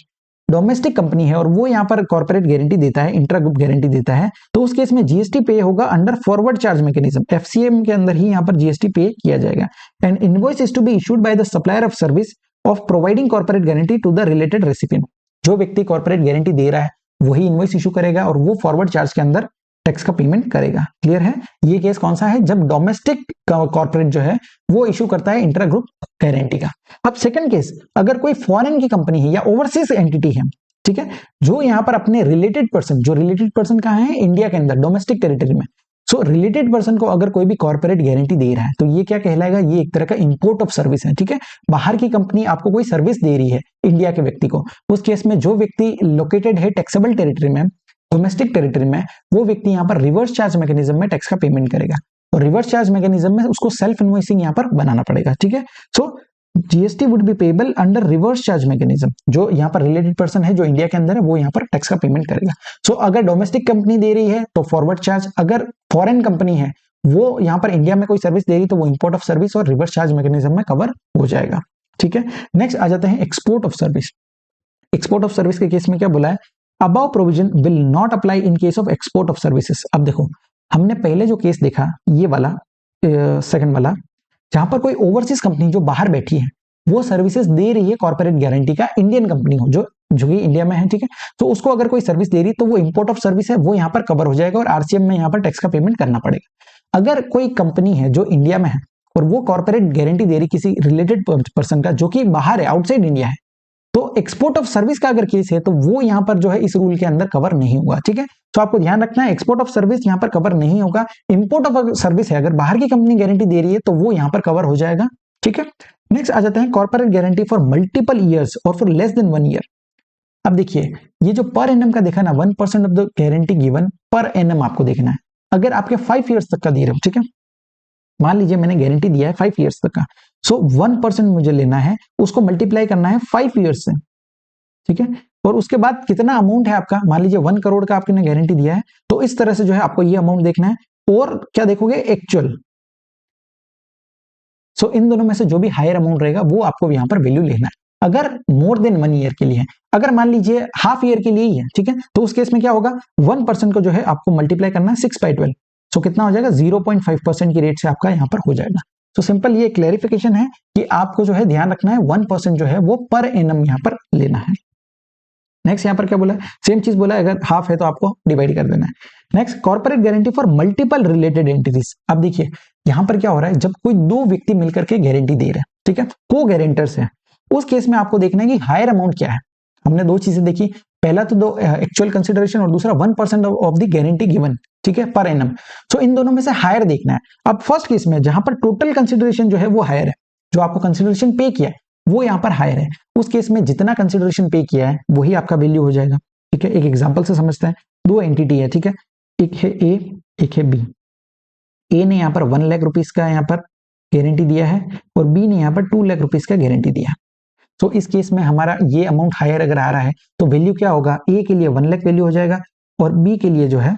domestic company है और वो यहाँ पर कॉर्पोरेट गारंटी देता है, इंट्रा ग्रुप गारंटी देता है, तो उस केस में जीएसटी पे होगा under forward charge mechanism, FCM के अंदर ही यहाँ पर जीएसटी पे किया जाएगा। And invoice is to be issued by the supplier of service of providing corporate guarantee to the related recipient. जो व्यक्ति कॉर्पोरेट गारंटी दे रहा है वही इनवॉइस इशू करेगा और वो फॉरवर्ड चार्ज के अंदर टैक्स का पेमेंट करेगा। क्लियर है। ये केस कौन सा है, जब डोमेस्टिक कॉर्पोरेट जो है वो इशू करता है इंट्रा ग्रुप गारंटी का। अब सेकंड केस, अगर कोई फॉरेन की कंपनी है या ओवरसीज एंटिटी है, ठीक है, जो यहाँ पर अपने रिलेटेड पर्सन, जो रिलेटेड पर्सन कहाँ है, इंडिया के अंदर डोमेस्टिक टेरिटरी में, सो रिलेटेड पर्सन को अगर कोई भी कॉर्पोरेट गारंटी दे रहा है तो ये क्या कहलाएगा, ये एक तरह का इंपोर्ट ऑफ सर्विस है, ठीक है। बाहर की कंपनी आपको कोई सर्विस दे रही है इंडिया के व्यक्ति को, उस केस में जो व्यक्ति लोकेटेड है टैक्सेबल टेरिटरी में, डोमेस्टिक टेरिटरी में, वो व्यक्ति यहाँ पर रिवर्स चार्ज मैकेनिज्म में टैक्स का पेमेंट करेगा और रिवर्स चार्ज मैकेनिज्म में उसको सेल्फ इनवॉइसिंग यहाँ पर बनाना पड़ेगा, ठीक है। So GST would be payable under reverse charge mechanism. जो यहाँ पर रिलेटेड पर्सन है जो इंडिया के अंदर है वो यहाँ पर टैक्स का पेमेंट करेगा। सो अगर डोमेस्टिक कंपनी दे रही है तो फॉरवर्ड चार्ज, अगर फॉरेन कंपनी है वो यहाँ पर इंडिया में कोई सर्विस दे रही तो वो इंपोर्ट ऑफ सर्विस और रिवर्स चार्ज मैकेनिज्म में कवर हो जाएगा, ठीक है। नेक्स्ट आ जाते हैं export of service. Export of service के केस में क्या बोला है, above provision will not apply in case of export of services. अब देखो हमने पहले जो केस देखा ये वाला सेकंड वाला, जहां पर कोई ओवरसीज कंपनी जो बाहर बैठी है वो सर्विसेज दे रही है कॉर्पोरेट गारंटी का, इंडियन कंपनी हो जो कि इंडिया में है, ठीक है, तो उसको अगर कोई सर्विस दे रही तो वो इंपोर्ट ऑफ सर्विस है, वो यहाँ पर कवर हो जाएगा और आरसीएम में यहाँ पर टैक्स का पेमेंट करना पड़ेगा। अगर कोई कंपनी है जो इंडिया में है और वो कॉर्पोरेट गारंटी दे रही किसी रिलेटेड पर्सन का जो कि बाहर है, आउटसाइड इंडिया है, तो एक्सपोर्ट ऑफ सर्विस का अगर केस है तो वो यहाँ पर जो है इस रूल के अंदर कवर नहीं होगा, ठीक है। तो आपको ध्यान रखना है एक्सपोर्ट ऑफ सर्विस यहाँ पर कवर नहीं होगा। इंपोर्ट ऑफ सर्विस है, अगर बाहर की कंपनी गारंटी दे रही है तो वो यहाँ पर कवर हो जाएगा, ठीक है। नेक्स्ट आ जाते हैं corporate guarantee for multiple years और फॉर लेस देन 1 ईयर। अब देखिए ये जो पर एनम का देखा ना, 1% of the guarantee given per annum आपको देखना है। अगर आपके 5 ईयर्स तक का दे रहे हो, ठीक है, मान लीजिए मैंने गारंटी दिया है 5 ईयर्स तक का, सो 1% मुझे लेना है, उसको मल्टीप्लाई करना है 5 ईयर्स से, ठीक है। और उसके बाद कितना अमाउंट है आपका, मान लीजिए 1 करोड़ का आपने गारंटी दिया है, तो इस तरह से जो है आपको ये अमाउंट देखना है और क्या देखोगे, एक्चुअल। सो इन दोनों में से जो भी हायर अमाउंट रहेगा वो आपको यहाँ पर वैल्यू लेना है। अगर मोर देन 1 ईयर के लिए है, अगर मान लीजिए हाफ ईयर के लिए ही है, ठीक है, तो उस केस में क्या होगा, 1% को जो है आपको मल्टीप्लाई करना है 6/12, सो कितना हो जाएगा, 0.5% की रेट से आपका यहाँ पर हो जाएगा। तो सिंपल ये क्लैरिफिकेशन है कि आपको जो है ध्यान रखना है 1% जो है वो पर एनम यहाँ पर लेना है। नेक्स्ट यहाँ पर क्या बोला है, सेम चीज बोला है, अगर हाफ है तो आपको डिवाइड कर देना है। Next, corporate guarantee for multiple related entities. अब देखिए यहाँ पर क्या हो रहा है, जब कोई दो व्यक्ति मिलकर के गारंटी दे रहे हैं, ठीक है, को गारंटर्स है, उस केस में आपको देखना है कि हायर अमाउंट क्या है। हमने दो चीजें देखी, पहला तो दो एक्चुअल कंसिडरेशन और दूसरा 1% ऑफ द गारंटी गिवन, ठीक है, पर एनम। सो इन दोनों में से हायर देखना है। अब फर्स्ट केस में जहां पर टोटल कंसिडरेशन जो है वो हायर है, जो आपको कंसिडरेशन पे किया है वो यहाँ पर हायर है, उस केस में जितना कंसिडरेशन पे किया है वही आपका वैल्यू हो जाएगा। ठीक है, एक एग्जांपल से समझते हैं। दो एंटिटी है, ठीक है, एक है ए, एक है बी। ए ने यहाँ पर 1 लाख रुपीज का यहाँ पर गारंटी दिया है और बी ने यहाँ पर 2 लाख रुपीज का गारंटी दिया। तो इस केस में हमारा ये अमाउंट हायर अगर आ रहा है तो वैल्यू क्या होगा, ए के लिए 1 लाख वैल्यू हो जाएगा और बी के लिए जो है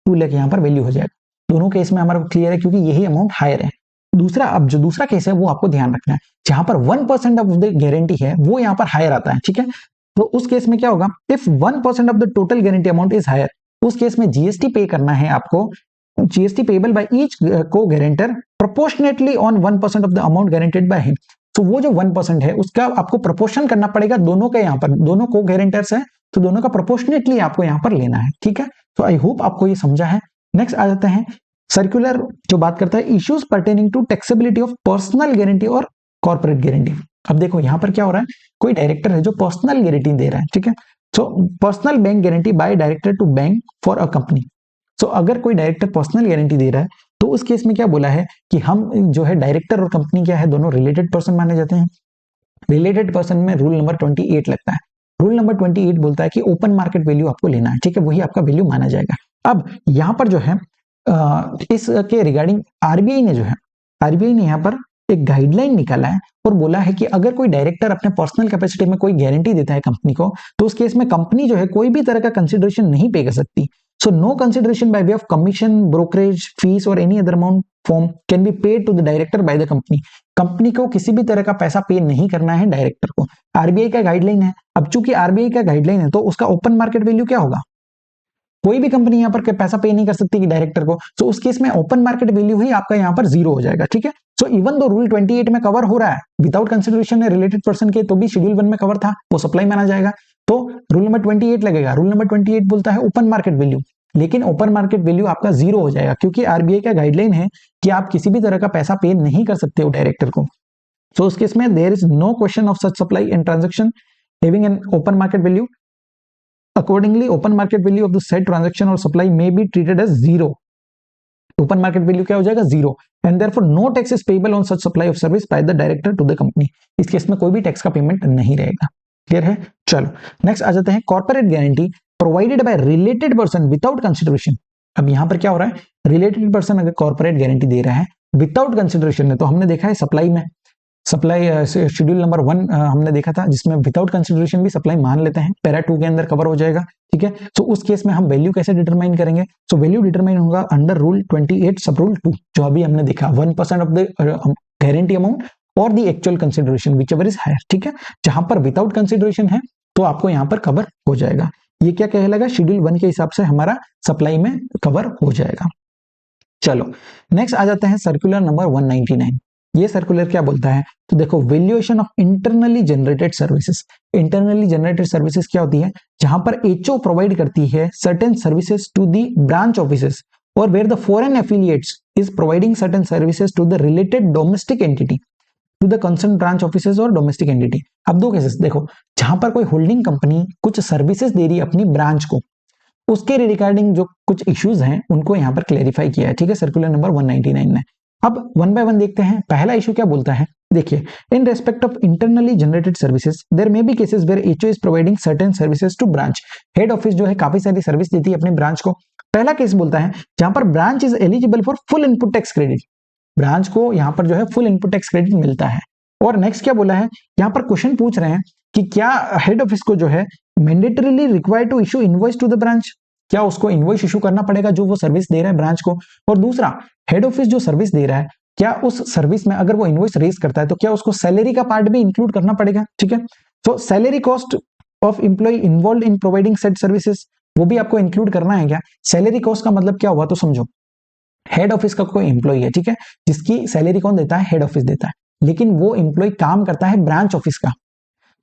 2 लाख यहाँ पर वैल्यू हो जाएगा। दोनों केस में हमारा क्लियर है क्योंकि यही अमाउंट हायर है। दूसरा, अब जो दूसरा केस है वो आपको ध्यान रखना है, जहां पर 1% ऑफ द गारंटी है वो यहाँ पर हायर आता है, ठीक है। तो उस केस में क्या होगा, if 1% of the total guarantee amount is higher, उस केस में जीएसटी पे करना है आपको, जीएसटी पेबल बाय ईच को guarantor proportionately on 1% of the amount guaranteed by him. तो वो जो 1% है उसका आपको प्रोपोर्शन करना पड़ेगा दोनों के, यहाँ पर दोनों को गारंटर्स है तो दोनों का प्रोपोर्शनेटली आपको यहाँ पर लेना है, ठीक है। तो आई होप आपको ये समझा है। नेक्स्ट आ जाते हैं सर्कुलर, जो बात करता है issues pertaining to taxability of personal guarantee और कॉर्पोरेट गारंटी। अब देखो यहाँ पर क्या हो रहा है, कोई डायरेक्टर है जो पर्सनल गारंटी दे रहा है, ठीक है। So personal bank guarantee by director to bank for a company. So अगर कोई डायरेक्टर पर्सनल गारंटी दे रहा है तो उस केस में क्या बोला है कि हम जो है डायरेक्टर और कंपनी क्या है, दोनों रिलेटेड पर्सन माने जाते हैं। रिलेटेड पर्सन में रूल नंबर 28 लगता है। रूल नंबर 28 बोलता है कि ओपन मार्केट वैल्यू आपको लेना है, ठीक है, वही आपका वैल्यू माना जाएगा। अब यहाँ पर जो है इसके रिगार्डिंग आरबीआई ने यहाँ पर एक गाइडलाइन निकाला है और बोला है कि अगर कोई डायरेक्टर अपने पर्सनल कैपेसिटी में कोई गारंटी देता है कंपनी को, तो उस केस में कंपनी जो है कोई भी तरह का कंसिडरेशन नहीं पे कर सकती। So no consideration by way of commission, brokerage fees और any other amount form can be paid to the director by the company. Company को किसी भी तरह का पैसा पे नहीं करना है डायरेक्टर को, आरबीआई का गाइडलाइन है। अब चूंकि आरबीआई का गाइडलाइन है तो उसका ओपन मार्केट वैल्यू क्या होगा, कोई भी कंपनी यहाँ पर पैसा पे नहीं कर सकती कि डायरेक्टर को, तो उस केस में ओपन मार्केट वैल्यू ही आपका यहाँ पर 0 हो जाएगा, ठीक है। सो इवन दो रूल 28 में कवर हो रहा है विदाउट कंसिडरेशन है रिलेटेड पर्सन के, तो भी शेड्यूल 1 में कवर था, वो सप्लाई माना जाएगा, तो रूल नंबर 28 लगेगा। रूल नंबर 28 बोलता है ओपन मार्केट वैल्यू, लेकिन ओपन मार्केट वैल्यू आपका 0 हो जाएगा क्योंकि आरबीआई का गाइडलाइन है कि आप किसी भी तरह का पैसा पे नहीं कर सकते हो डायरेक्टर को। सो उस केस में there is no question of such supply and transaction having an open market value. Accordingly, open market value of the said transaction or supply may be treated as 0. Open market value क्या हो जाएगा, 0, and therefore no tax is payable on such supply of service by the director to the company. इस केस में कोई भी टैक्स का पेमेंट नहीं रहेगा। क्लियर है। चलो नेक्स्ट आ जाते हैं corporate guarantee provided by related person without consideration. अब यहाँ पर क्या हो रहा है, रिलेटेड पर्सन अगर कॉर्पोरेट गारंटी दे रहा है विदाउट कंसिडरेशन है, तो हमने देखा है सप्लाई में, सप्लाई शेड्यूल नंबर 1 हमने देखा था जिसमें विदाउट कंसिडरेशन भी सप्लाई मान लेते हैं, पैरा 2 के अंदर कवर हो जाएगा, ठीक है। तो उस केस में हम वैल्यू कैसे डिटरमाइन करेंगे, सो वैल्यू डिटरमाइन होगा अंडर रूल 28 सब रूल 2, जो अभी हमने देखा 1% ऑफ द गारंटी अमाउंट और the actual consideration whichever is higher, ठीक है। जहां पर विदाउट कंसिडरेशन है तो आपको यहाँ पर कवर हो जाएगा। ये क्या कहलाएगा, शेड्यूल 1 के हिसाब से हमारा सप्लाई में कवर हो जाएगा। चलो नेक्स्ट आ जाते हैं सर्कुलर नंबर 199। ये सर्कुलर क्या बोलता है, तो देखो valuation of internally generated services. Internally generated services क्या होती है, जहां पर एचओ प्रोवाइड करती है certain services to the branch offices और where the foreign affiliates is providing certain services to the related domestic entity to the concern branch offices और डोमेस्टिक एंटिटी। अब दो केसेस देखो, जहां पर कोई होल्डिंग कंपनी कुछ सर्विसेज दे रही है अपनी ब्रांच को, उसके रिगार्डिंग जो कुछ इश्यूज हैं उनको यहाँ पर क्लेरिफाई किया है, ठीक है, सर्कुलर नंबर 199 में। अब 1 बाय 1 देखते हैं। पहला इशू क्या बोलता है, देखिए in respect of internally generated services there may be cases where HO is providing certain services to branch. Head office जो है काफी सारी सर्विस देती है अपने ब्रांच को। पहला केस बोलता है जहां पर branch is eligible for full input tax credit, branch को यहाँ पर जो है फुल इनपुट टैक्स क्रेडिट मिलता है। और नेक्स्ट क्या बोला है, यहाँ पर क्वेश्चन पूछ रहे हैं कि क्या हेड ऑफिस को जो है mandatorily required to issue invoice to the branch, क्या उसको इनवॉइस इशू करना पड़ेगा जो वो सर्विस दे रहा है ब्रांच को। और दूसरा, हेड ऑफिस जो सर्विस दे रहा है, क्या उस सर्विस में अगर वो इनवॉइस रेज करता है तो क्या उसको सैलरी का पार्ट भी इंक्लूड करना पड़ेगा। ठीक है, तो salary cost of employ involve in providing set services, वो भी आपको इंक्लूड करना है क्या। सैलरी कॉस्ट का मतलब क्या हुआ, तो समझो हेड ऑफिस का कोई एम्प्लॉय है, ठीक है, जिसकी सैलरी कौन देता है, हेड ऑफिस देता है, लेकिन वो एम्प्लॉय काम करता है ब्रांच ऑफिस का।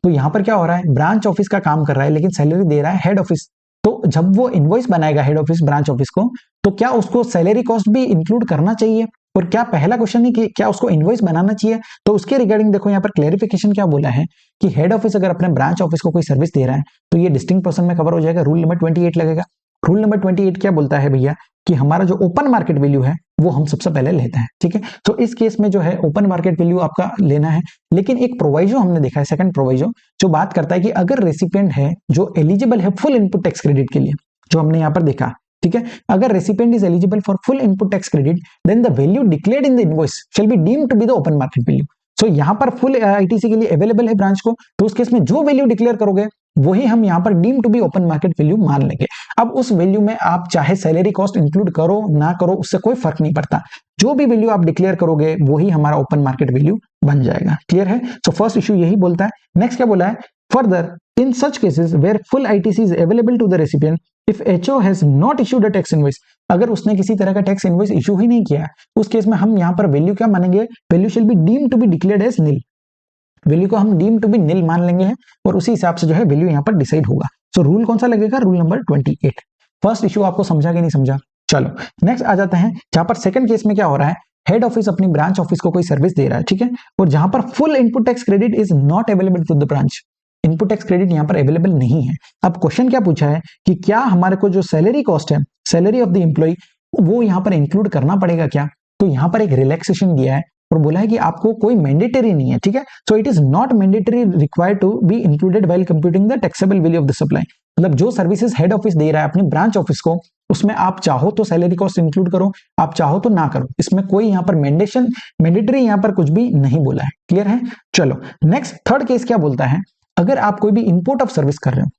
तो यहां पर क्या हो रहा है, ब्रांच ऑफिस का काम कर रहा है लेकिन सैलरी दे रहा है हेड ऑफिस। तो जब वो इनवॉइस बनाएगा हेड ऑफिस ब्रांच ऑफिस को, तो क्या उसको सैलरी कॉस्ट भी इंक्लूड करना चाहिए। और क्या पहला क्वेश्चन है कि क्या उसको इनवॉइस बनाना चाहिए, तो उसके रिगार्डिंग देखो यहाँ पर क्लेरिफिकेशन क्या बोला है कि हेड ऑफिस अगर अपने ब्रांच ऑफिस को कोई सर्विस दे रहा है तो ये डिस्टिंक्ट पर्सन में कवर हो जाएगा, रूल नंबर 28 लगेगा। रूल नंबर 28 क्या बोलता है भैया कि हमारा जो ओपन मार्केट वैल्यू है वो हम सबसे पहले लेते हैं। ठीक है, तो इस केस में जो है ओपन मार्केट वैल्यू आपका लेना है, लेकिन एक प्रोवाइजो हमने देखा है, सेकंड प्रोवाइजो जो बात करता है कि अगर रेसिपिएंट है जो एलिजिबल है फुल इनपुट टैक्स क्रेडिट के लिए, जो हमने यहाँ पर देखा। ठीक है, अगर recipient is eligible for full input tax credit then the value declared in the invoice shall be deemed to be the open market value. So यहाँ पर फुल आईटीसी के लिए अवेलेबल है ब्रांच को, तो उस केस में जो वैल्यू डिक्लेयर करोगे वही हम यहाँ पर deem to be open market value मान लेंगे। अब उस वैल्यू में आप चाहे सैलरी कॉस्ट इंक्लूड करो ना करो, उससे कोई फर्क नहीं पड़ता, जो भी वैल्यू आप डिक्लेयर करोगे वही हमारा ओपन मार्केट वैल्यू बन जाएगा। क्लियर है, सो फर्स्ट इश्यू यही बोलता है। नेक्स्ट क्या बोला है, further in such cases where full ITC is available to the recipient if HO has not issued a tax invoice, अगर उसने किसी तरह का टैक्स इनवॉइस इशू ही नहीं किया, उस केस में हम यहाँ पर वैल्यू क्या मानेंगे, value shall be deemed to be declared as nil, value को हम डीम टू बी निल मान लेंगे और उसी हिसाब से जो है वैल्यू यहाँ पर डिसाइड होगा। सो रूल कौन सा लगेगा, रूल नंबर 28। फर्स्ट इश्यू आपको समझा कि नहीं समझा। चलो नेक्स्ट आ जाते हैं, जहां पर सेकंड केस में क्या हो रहा है, हेड ऑफिस अपनी ब्रांच ऑफिस को कोई सर्विस दे रहा है, ठीक है, और जहां पर full input tax credit is not available to the branch, input tax credit यहाँ पर अवेलेबल नहीं है। अब क्वेश्चन क्या पूछा है कि क्या हमारे को जो सैलरी कॉस्ट है, सैलरी ऑफ द एम्प्लॉय, वो यहाँ पर इंक्लूड करना पड़ेगा क्या। तो यहाँ पर एक रिलैक्सेशन दिया है और बोला है कि आपको कोई मैंडेटरी नहीं है। ठीक है, so it is not mandatory required to be included while computing the taxable value of the supply, मतलब जो सर्विसेज हेड ऑफिस दे रहा है अपनी ब्रांच ऑफिस को, उसमें आप चाहो तो सैलरी कॉस्ट इंक्लूड करो, आप चाहो तो ना करो, इसमें कोई यहाँ पर मैंडेटरी यहाँ पर कुछ भी नहीं बोला है। क्लियर है, चलो नेक्स्ट थर्ड केस क्या बोलता है, अगर आप कोई भी इंपोर्ट ऑफ सर्विस कर रहे हो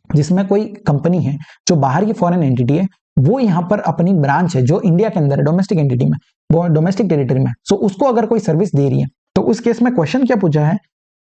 जिसमें कोई कंपनी है जो बाहर की फॉरेन एंटिटी है, वो यहाँ पर अपनी ब्रांच है जो इंडिया के अंदर है डोमेस्टिक एंटिटी में, वो डोमेस्टिक टेरिटरी में, सो उसको अगर कोई सर्विस दे रही है तो उस केस में क्वेश्चन क्या पूछा है,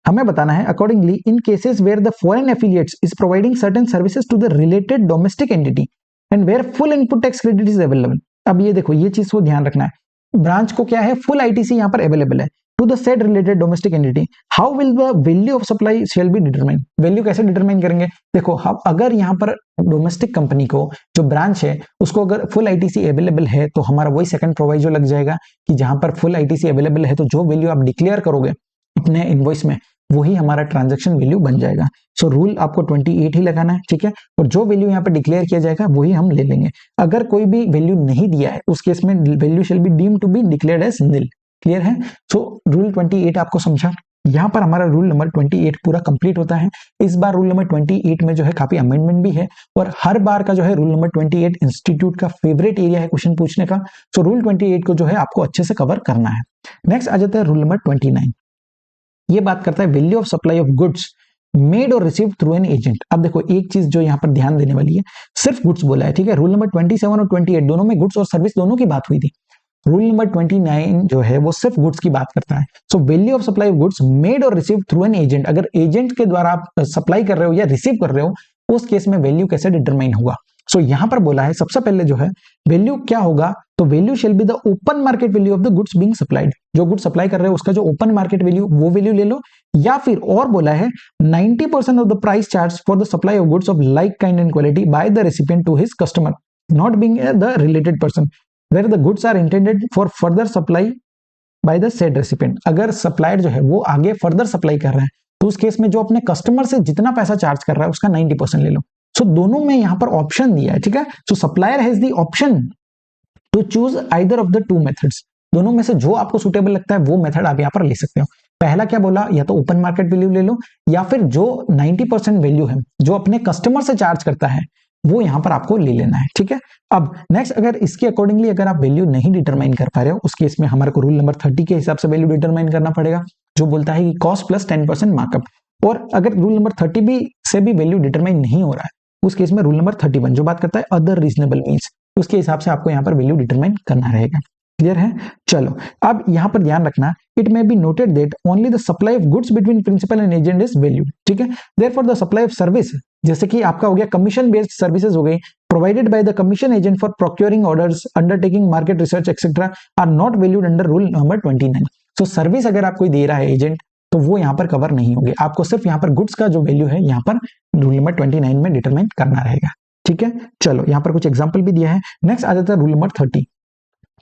हमें बताना है accordingly in cases where the foreign affiliates is providing certain services to the related domestic entity and where full input tax credit is available. अब ये देखो, ये चीज को ध्यान रखना है, ब्रांच को क्या है, फुल आईटीसी यहाँ पर अवेलेबल है to the said related domestic entity, how will the value of supply shall be determine, value कैसे डिटरमाइन करेंगे। देखो हम अगर यहाँ पर डोमेस्टिक कंपनी को जो ब्रांच है उसको अगर फुल आईटीसी अवेलेबल है तो हमारा वही सेकंड प्रोवाइजो लग जाएगा कि जहां पर फुल आईटीसी अवेलेबल है तो जो वैल्यू आप डिक्लेयर करोगे अपने इनवॉइस में वही हमारा ट्रांजैक्शन वैल्यू बन जाएगा। सो रूल आपको 28 ही लगाना है, ठीक है, और जो वैल्यू यहाँ पर डिक्लेयर किया जाएगा वही हम ले लेंगे। अगर कोई भी वैल्यू नहीं दिया है उस केस में value shall be deemed to be declared as nil. Clear है, सो रूल 28 आपको समझा। यहाँ पर हमारा रूल नंबर 28 पूरा कंप्लीट होता है। इस बार रूल नंबर 28 में जो है काफी अमेंडमेंट भी है और हर बार का जो है रूल नंबर 28 इंस्टीट्यूट का फेवरेट एरिया है क्वेश्चन पूछने का। सो रूल 28 को जो है आपको अच्छे से कवर करना है। नेक्स्ट आ जाता है रूल नंबर 29, ये बात करता है value of supply of goods made और रिसीव्ड थ्रू एन एजेंट। अब देखो एक चीज जो यहाँ पर ध्यान देने वाली है, सिर्फ गुड्स बोला है, ठीक है, रूल नंबर 27 और 28 दोनों में गुड्स और सर्विस दोनों की बात हुई थी। रूल नंबर 29 जो है वो सिर्फ गुड्स की बात करता है। So value of supply of goods made और रिसीव थ्रू एन एजेंट, अगर एजेंट के द्वारा आप सप्लाई कर रहे हो या रिसीव कर रहे हो उस केस में वैल्यू कैसे डिटरमाइन होगा। सो यहां पर बोला है सबसे पहले जो है वैल्यू क्या होगा, तो value shall be the open market value of the goods being supplied, जो गुड्स सप्लाई कर रहे हो उसका जो ओपन मार्केट वैल्यू वो वैल्यू ले लो, या फिर और बोला है 90% of the price charge for the supply of goods of like kind and quality by the recipient to his customer not being the related person where the goods are intended for further supply by the said recipient। अगर सप्लायर जो है वो आगे फर्दर सप्लाई कर रहा है तो उस केस में जो अपने कस्टमर से जितना पैसा चार्ज कर रहा है उसका 90% ले लो। सो दोनों में यहां पर ऑप्शन दिया है, ठीक है, so supplier has the option to choose either of the two methods, दोनों में से जो आपको सुटेबल लगता है वो मेथड आप यहाँ पर ले सकते हो। पहला क्या बोला, या तो ओपन मार्केट वैल्यू ले लो या फिर जो 90% वैल्यू है जो अपने कस्टमर से चार्ज करता है वो यहां पर आपको ले लेना है। ठीक है, अब नेक्स्ट अगर इसके अकॉर्डिंगली अगर आप वैल्यू नहीं डिटरमाइन कर पा रहे हो उस केस में हमारे को रूल नंबर 30 के हिसाब से वैल्यू डिटरमाइन करना पड़ेगा, जो बोलता है कि कॉस्ट प्लस 10% मार्कअप। और अगर रूल नंबर 30 भी से भी वैल्यू डिटरमाइन नहीं हो रहा है, उस केस में रूल नंबर 31 जो बात करता है अदर रीजनेबल मीन्स, उसके हिसाब से आपको यहाँ पर वैल्यू डिटरमाइन करना रहेगा। क्लियर है? चलो अब यहाँ पर ध्यान रखना, it may be noted that only the supply of goods between principal and agent is value. ठीक है, therefore the supply of service, जैसे कि आपका हो गया कमीशन बेस्ड सर्विसेज हो गई, provided by the commission agent for procuring orders, undertaking market research etcetera, are not valued under rule number 29। So service अगर आप कोई दे रहा है एजेंट, तो वो यहाँ पर कवर नहीं होगी, आपको सिर्फ यहाँ पर गुड्स का जो वैल्यू है यहाँ पर रूल नंबर 29 में डिटरमाइन करना रहेगा। ठीक है, चलो यहाँ पर कुछ एग्जांपल भी दिया है। नेक्स्ट आ जाता है रूल नंबर 30।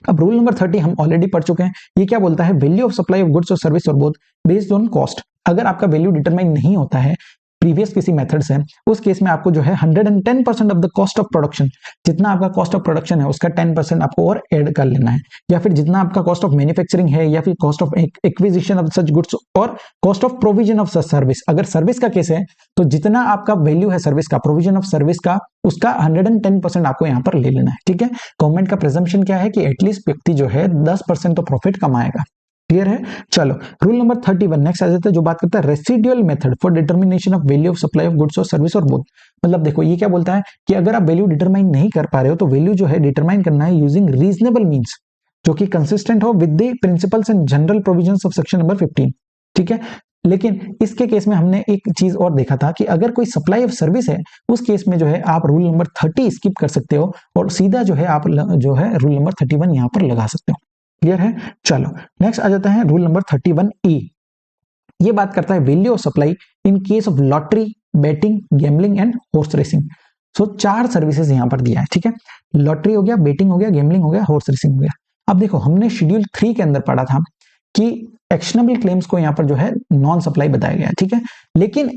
अब रूल नंबर 30 हम ऑलरेडी पढ़ चुके हैं। ये क्या बोलता है? Value of supply of goods और सर्विस और बोथ बेस्ड ऑन कॉस्ट। अगर आपका वैल्यू डिटरमाइन नहीं होता है प्रीवियस किसी मेथड से, उस केस में आपको जो है 110% of the cost of production, जितना आपका कॉस्ट ऑफ प्रोडक्शन है उसका 10% आपको और ऐड कर लेना है, या फिर जितना आपका कॉस्ट ऑफ मैन्युफैक्चरिंग है, या फिर cost of acquisition of such goods और cost of provision of such service. अगर सर्विस का केस है तो जितना आपका वैल्यू है सर्विस का, प्रोविजन ऑफ सर्विस का, उसका 110% आपको यहाँ पर ले लेना है। ठीक है, गवर्नमेंट का प्रिजम्पशन क्या है कि एटलीस्ट व्यक्ति जो है 10% तो प्रॉफिट कमाएगा। क्लियर है? चलो रूल नंबर 31 नेक्स्ट आ जाता है, जो बात करता है residual method for determination of value of supply of goods और सर्विस और बोथ। मतलब देखो ये क्या बोलता है कि अगर आप वैल्यू डिटरमाइन नहीं कर पा रहे हो तो वैल्यू जो है डिटरमाइन करना है यूजिंग रीजनेबल मींस, जो कि कंसिस्टेंट हो with the principles and general provisions of section number 15। ठीक है, लेकिन इसके केस में हमने एक चीज और देखा था कि अगर कोई सप्लाई ऑफ सर्विस है, उस केस में जो है आप रूल नंबर 30 स्किप कर सकते हो और सीधा जो है आप जो है रूल नंबर 31 यहाँ पर लगा सकते हो। क्लियर है? चलो नेक्स्ट आ जाता है रूल नंबर 31E। ये बात करता है value of supply in case of lottery, batting, gambling and horse racing. So 4 services यहां पर दिया है। ठीक है, लॉटरी हो गया, बैटिंग हो गया, गैम्बलिंग हो गया, हॉर्स रेसिंग हो गया। अब देखो हमने शेड्यूल 3 के अंदर पढ़ा था कि एक्शनेबल क्लेम्स को यहाँ पर जो है नॉन सप्लाई बताया गया है। ठीक है, लेकिन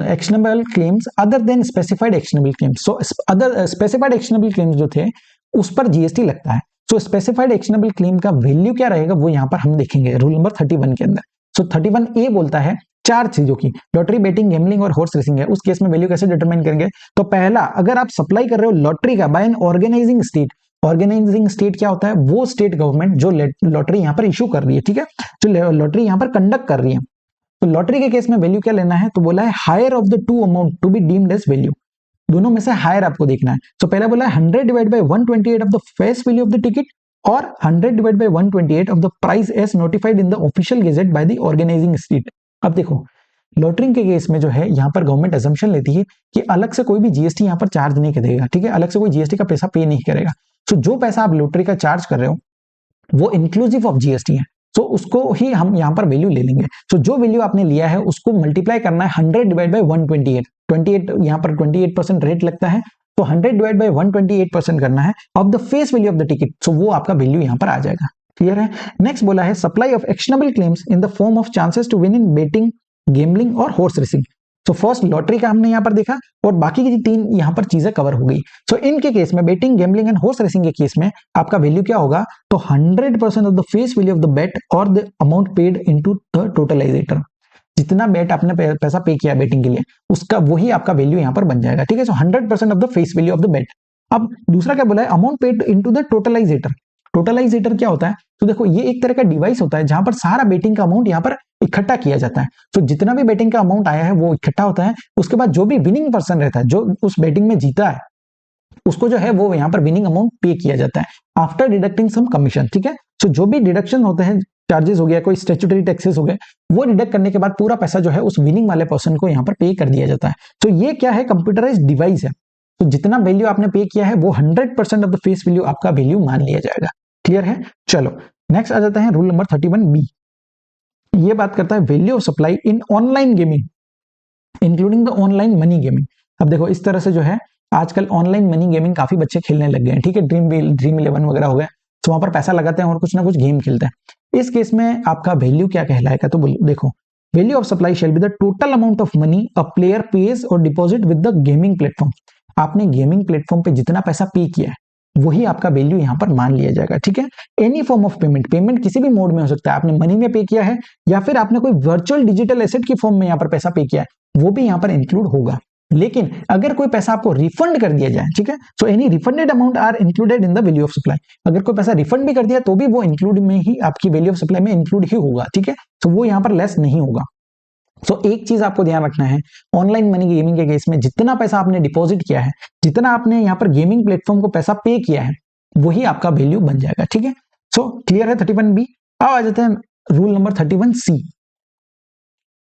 actionable claims other than specified actionable claims, so other specified actionable claims जो थे उस पर जीएसटी लगता है। सो स्पेसिफाइड एक्शनेबल क्लेम का वैल्यू क्या रहेगा वो यहाँ पर हम देखेंगे रूल नंबर 31 के अंदर। सो 31A बोलता है 4 चीजों की, लॉटरी, बैटिंग, गैम्बलिंग और हॉर्स रेसिंग है। उस केस में वैल्यू कैसे डिटरमाइन करेंगे? तो पहला, अगर आप सप्लाई कर रहे हो लॉटरी का by an organising state, organising state क्या होता है? वो स्टेट गवर्नमेंट जो लॉटरी यहाँ पर इशू कर रही है। ठीक है, जो लॉटरी यहाँ पर कंडक्ट कर रही है। तो लॉटरी के केस में वैल्यू क्या लेना है? तो बोला है higher of the two amount to be deemed as value, दोनों में से हायर आपको देखना है। तो पहला बोला है 100 divide by 128 of the face value of the ticket और 100 divide by 128 of the price as notified in the official gazette by the organising state. अब देखो लॉटरी के केस में जो है यहाँ पर गवर्नमेंट अजम्पशन लेती है कि अलग से कोई भी जीएसटी यहाँ पर चार्ज नहीं करेगा। ठीक है, अलग से कोई जीएसटी का पैसा पे नहीं करेगा। तो जो पैसा आप लॉटरी का चार्ज कर रहे हो वो इंक्लूसिव ऑफ जीएसटी है, तो उसको ही हम यहाँ पर वैल्यू ले लेंगे। तो जो वैल्यू आपने लिया है उसको मल्टीप्लाई करना है 100 डिवाइड बाय 128, 28 यहाँ पर 28% रेट लगता है, तो 100 डिवाइड बाय 128% करना है of the face value of the ticket. So वो आपका वैल्यू यहाँ पर आ जाएगा। क्लियर है? नेक्स्ट बोला है supply of actionable claims in the form of chances to win in betting, gambling और हॉर्स रेसिंग। तो फर्स्ट लॉटरी का हमने यहाँ पर देखा और बाकी की 3 यहाँ पर चीजें कवर हो गई। सो इनके केस में betting, gambling and horse racing के केस में आपका वैल्यू क्या होगा? तो 100% of the face value of the bet और the amount paid into the totalisator. जितना बेट आपने पैसा पे किया बेटिंग के लिए उसका वही आपका वैल्यू यहाँ पर बन जाएगा। ठीक है, so 100% of the face value of the bet. अब दूसरा क्या बोला है? Amount paid into the totalisator. Totalisator क्या होता है? तो देखो ये एक तरह का डिवाइस होता है जहां पर सारा बेटिंग का अमाउंट यहाँ पर इकट्ठा किया जाता है। तो जितना भी बेटिंग का अमाउंट आया है वो इकट्ठा होता है, उसके बाद जो भी विनिंग पर्सन रहता है, जो उस बेटिंग में जीता है, उसको जो है वो यहाँ पर विनिंग अमाउंट पे किया जाता है आफ्टर डिडक्टिंग सम कमीशन। ठीक है, तो जो भी डिडक्शन होते हैं, चार्जेस हो गया, कोई स्टैट्यूटरी टैक्सेस हो गए, वो डिडक्ट करने के बाद पूरा पैसा जो है उस विनिंग वाले पर्सन को यहाँ पर पे कर दिया जाता है। तो ये क्या है? कंप्यूटराइज डिवाइस है। तो जितना वैल्यू आपने पे किया है वो 100% ऑफ द फेस वैल्यू आपका वैल्यू मान लिया जाएगा। क्लियर है? चलो नेक्स्ट आ जाता है रूल नंबर 31B। ये बात करता है value of supply in online gaming including the online money gaming. अब देखो इस तरह से जो है आजकल ऑनलाइन मनी गेमिंग काफी बच्चे खेलने लग गए हैं। ठीक है, ड्रीम 11 वगैरह हो गया, तो वहां पर पैसा लगाते हैं और कुछ ना कुछ गेम खेलते हैं। इस केस में आपका वैल्यू क्या कहलाएगा? तो देखो value of supply shall be the total amount of money a player pays और deposit with the gaming platform. आपने गेमिंग प्लेटफॉर्म पे जितना पैसा पे किया है वही आपका वैल्यू यहाँ पर मान लिया जाएगा। ठीक है, any form of payment, payment किसी भी मोड में हो सकता है, आपने मनी में पे किया है या फिर आपने कोई वर्चुअल डिजिटल एसेट की फॉर्म में यहाँ पर पैसा पे किया है, वो भी यहाँ पर इंक्लूड होगा। लेकिन अगर कोई पैसा आपको रिफंड कर दिया जाए, ठीक है, so any refunded amount are included in the value of supply. अगर कोई पैसा रिफंड भी कर दिया तो भी वो इंक्लूड में ही आपकी वैल्यू ऑफ सप्लाई में इंक्लूड ही होगा, ठीक है, तो वो यहाँ पर लेस नहीं होगा। सो एक चीज आपको ध्यान रखना है, ऑनलाइन मनी गेमिंग के केस में जितना पैसा आपने डिपॉजिट किया है, जितना आपने यहाँ पर गेमिंग प्लेटफॉर्म को पैसा पे किया है, वही आपका वैल्यू बन जाएगा, ठीक है। सो क्लियर है 31B। अब आ जाते हैं rule number 31C।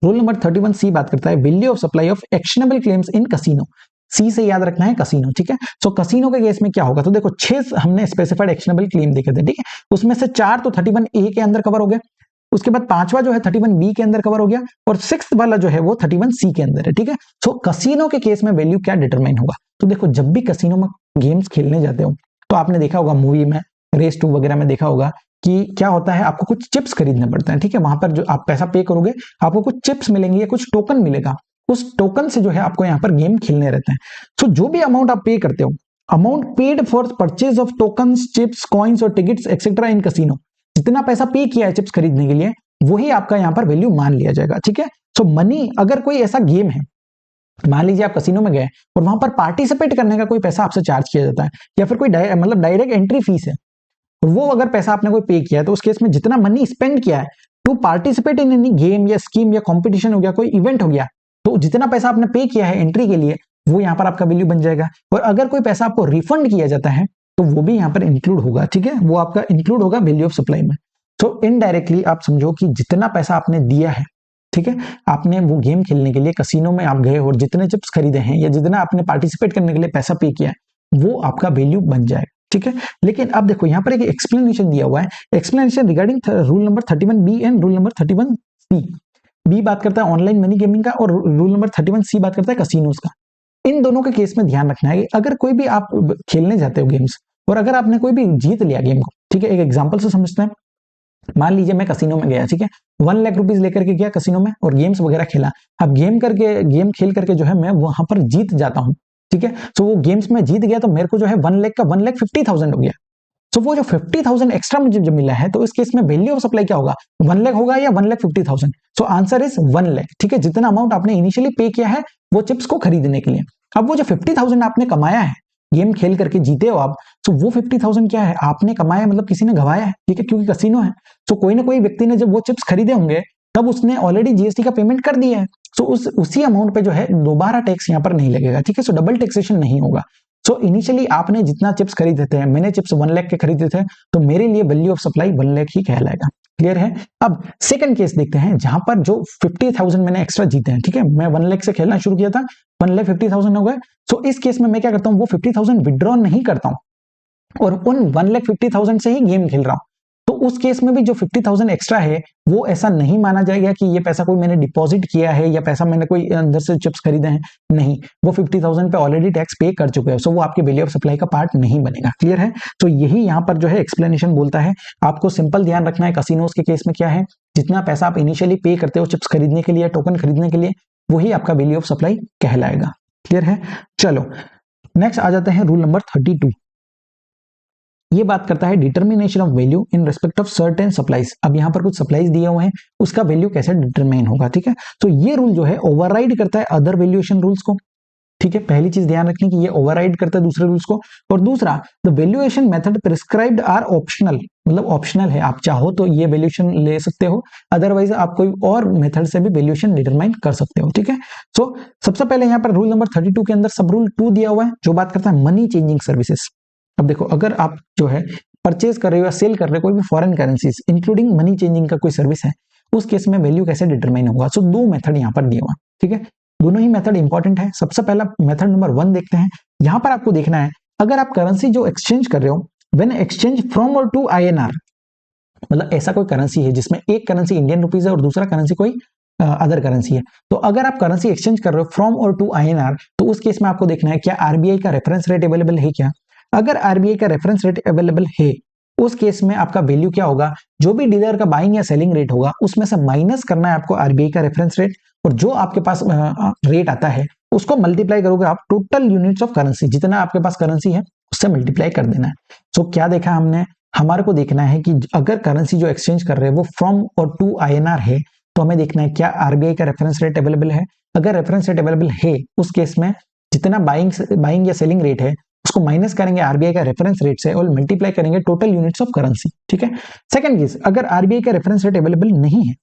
Rule number 31C बात करता है value of supply of actionable claims in casino. C से याद रखना है कसिनो, ठीक है। सो कसिनो के केस में क्या होगा, तो देखो 6 हमने स्पेसिफाइड एक्शनेबल क्लेम देखे थे, ठीक है, उसमें से 4 तो 31A के अंदर कवर हो गए, उसके बाद 5वां जो है 31B के अंदर कवर हो गया, और 6th वाला जो है वो 31C के अंदर है, ठीक है। सो कसिनो के केस में वैल्यू क्या डिटरमाइन होगा, तो देखो जब भी कसिनो में गेम्स खेलने जाते हो तो आपने देखा होगा मूवी में, रेस 2 वगैरह में देखा होगा कि क्या होता है, आपको कुछ चिप्स खरीदने पड़ते हैं, ठीक है, वहां पर जो आप पैसा पे करोगे आपको कुछ चिप्स मिलेंगे या कुछ टोकन मिलेगा, उस टोकन से जो है आपको यहाँ पर गेम खेलने रहते हैं। सो जो भी अमाउंट आप पे करते हो, amount paid for purchase of tokens, chips, coins और टिकट्स एक्सेट्रा इन कसिनो, जितना पैसा पे किया है चिप्स खरीदने के लिए वही आपका यहाँ पर वैल्यू मान लिया जाएगा, ठीक है। सो मनी, अगर कोई ऐसा गेम है, मान लीजिए आप कसिनो में गए और वहां पर पार्टिसिपेट करने का कोई पैसा आपसे चार्ज किया जाता है, या फिर कोई मतलब डायरेक्ट एंट्री फीस है, वो अगर पैसा आपने कोई पे किया है तो उस केस में जितना मनी स्पेंड किया है to participate in any game या स्कीम या कंपटीशन हो गया, कोई इवेंट हो गया, तो जितना पैसा आपने पे किया है एंट्री के लिए वो यहाँ पर आपका वैल्यू बन जाएगा। और अगर कोई पैसा आपको रिफंड किया जाता है तो वो भी यहाँ पर इंक्लूड होगा, ठीक है, वो आपका इंक्लूड होगा वैल्यू ऑफ सप्लाई में। तो इनडायरेक्टली आप समझो कि जितना पैसा आपने दिया है, ठीक है, आपने वो गेम खेलने के लिए कसिनो में आप गए और जितने चिप्स खरीदे हैं या जितना आपने पार्टिसिपेट करने के लिए पैसा पे किया है वो आपका वैल्यू बन जाएगा, ठीक है। लेकिन अब देखो यहाँ पर एक एक्सप्लेनेशन दिया हुआ है, explanation regarding rule number 31B and rule number 31C। B बात करता है ऑनलाइन मनी गेमिंग का और रूल नंबर 31C बात करता है कसिनोज का। इन दोनों के केस में ध्यान रखना है कि अगर कोई भी आप खेलने जाते हो गेम्स और अगर आपने कोई भी जीत लिया गेम को, ठीक है, एक एग्जांपल से समझते हैं, मान लीजिए मैं कसिनो में गया, ठीक है, 1 लाख रुपीज लेकर के गया कसिनो में और गेम्स वगैरह खेला। अब गेम खेल करके जो है मैं वहां पर जीत जाता हूं, ठीक है, तो वो गेम्स में जीत गया तो मेरे को जो है 1 लाख का 1,50,000 हो गया। तो वो जो 50,000 एक्स्ट्रा मुझे जब मिला है तो इस केस में वैल्यू ऑफ सप्लाई क्या होगा, 1 लाख होगा या 1,50,000। सो आंसर इज 1 लाख, ठीक है, जितना अमाउंट आपने इनिशियली पे किया है वो चिप्स को खरीदने के लिए। अब वो जो 50,000 आपने कमाया है गेम खेल करके जीते हो आप, तो वो 50,000 क्या है, आपने कमाया, मतलब किसी ने गवाया है, ठीक है, क्योंकि कसिनो है। तो कोई ना कोई व्यक्ति ने जब वो चिप्स खरीदे होंगे तब उसने ऑलरेडी जीएसटी का पेमेंट कर दिया है, तो उसी अमाउंट पे जो है दोबारा टैक्स यहाँ पर नहीं लगेगा, ठीक है, सो डबल टैक्सेशन नहीं होगा। सो इनिशियली आपने जितना चिप्स खरीदे थे, मैंने चिप्स 1 लाख के खरीदे थे, तो मेरे लिए वैल्यू ऑफ सप्लाई 1 लाख ही कहलाएगा। क्लियर है। अब सेकंड केस देखते हैं जहां पर जो 50,000 मैंने एक्स्ट्रा जीते हैं, ठीक है, मैं 1 लाख से खेलना शुरू किया था, 1,50,000 हो गए। सो इस केस में मैं क्या करता हूं, वो 50,000 विड्रॉ नहीं करता हूं और उन 1,50,000 से ही गेम खेल रहा हूं। तो उस केस में भी जो 50,000 एक्स्ट्रा है वो ऐसा नहीं माना जाएगा कि ये पैसा कोई मैंने डिपॉजिट किया है या पैसा मैंने कोई अंदर से चिप्स खरीदे हैं, नहीं, वो 50,000 पे ऑलरेडी टैक्स पे कर चुके हैं, सो वो आपके वैल्यू ऑफ सप्लाई का पार्ट नहीं बनेगा। क्लियर है। तो यही यहाँ पर जो है एक्सप्लेनेशन बोलता है। आपको सिंपल ध्यान रखना है कसिनोज के केस में क्या है, जितना पैसा आप इनिशियली पे करते हो चिप्स खरीदने के लिए, टोकन खरीदने के लिए, वही आपका वैल्यू ऑफ सप्लाई कहलाएगा। क्लियर है। चलो नेक्स्ट आ जाते हैं रूल नंबर 32। ये बात करता है determination of value in respect of certain supplies. अब यहाँ पर कुछ सप्लाईज दिए हुए हैं, उसका वैल्यू कैसे डिटरमाइन होगा, ठीक है। तो ये रूल जो है ओवरराइड करता है अदर वैल्यूएशन रूल्स को, ठीक है, पहली चीज ध्यान रखनी कि ये ओवरराइड करता है दूसरे रूल्स को। और दूसरा, the valuation method prescribed are optional, मतलब ऑप्शनल है, आप चाहो तो ये वैल्यूएशन ले सकते हो, अदरवाइज आप कोई और मेथड से भी वैल्यूएशन डिटरमाइन कर सकते हो, ठीक है। सो सबसे पहले यहाँ पर रूल नंबर 32 के अंदर सब रूल 2 दिया हुआ है जो बात करता है मनी चेंजिंग सर्विसेज। अब देखो, अगर आप जो है परचेज कर रहे हो या सेल कर रहे हो कोई भी foreign currencies including money changing का कोई सर्विस है, उस केस में वैल्यू कैसे डिटरमाइन होगा। सो 2 मेथड यहाँ पर दिए हुआ, ठीक है, दोनों ही मेथड इंपॉर्टेंट है। सबसे पहला मेथड नंबर 1 देखते हैं। यहां पर आपको देखना है, अगर आप करेंसी जो एक्सचेंज कर रहे हो, व्हेन एक्सचेंज फ्रॉम और टू INR, मतलब ऐसा कोई करेंसी है जिसमें एक करेंसी इंडियन रुपीज है और दूसरा करेंसी कोई अदर करेंसी है, तो अगर आप करेंसी एक्सचेंज कर रहे हो फ्रॉम और टू INR, तो उस केस में आपको देखना है क्या RBI का रेफरेंस रेट अवेलेबल है क्या। अगर RBI का रेफरेंस रेट अवेलेबल है, उस केस में आपका वैल्यू क्या होगा, जो भी डीलर का बाइंग या सेलिंग रेट होगा उसमें से माइनस करना है आपको RBI का रेफरेंस रेट, और जो आपके पास रेट आता है उसको मल्टीप्लाई करोगे आप टोटल यूनिट्स ऑफ करेंसी, जितना आपके पास करेंसी है उससे मल्टीप्लाई कर देना है। सो क्या देखा हमने, हमारे को देखना है कि अगर करेंसी जो एक्सचेंज कर रहे हैं वो फ्रॉम और टू INR है, तो हमें देखना है क्या आरबीआई का रेफरेंस रेट अवेलेबल है। अगर रेफरेंस रेट अवेलेबल है उस केस में जितना बाइंग या सेलिंग रेट है उसको माइनस करेंगे आरबीआई का रेफरेंस रेट से और मल्टीप्लाई करेंगे टोटल यूनिट्स ऑफ करेंसी। ठीक है। सेकंड केस, अगर आरबीआई का रेफरेंस रेट अवेलेबल नहीं है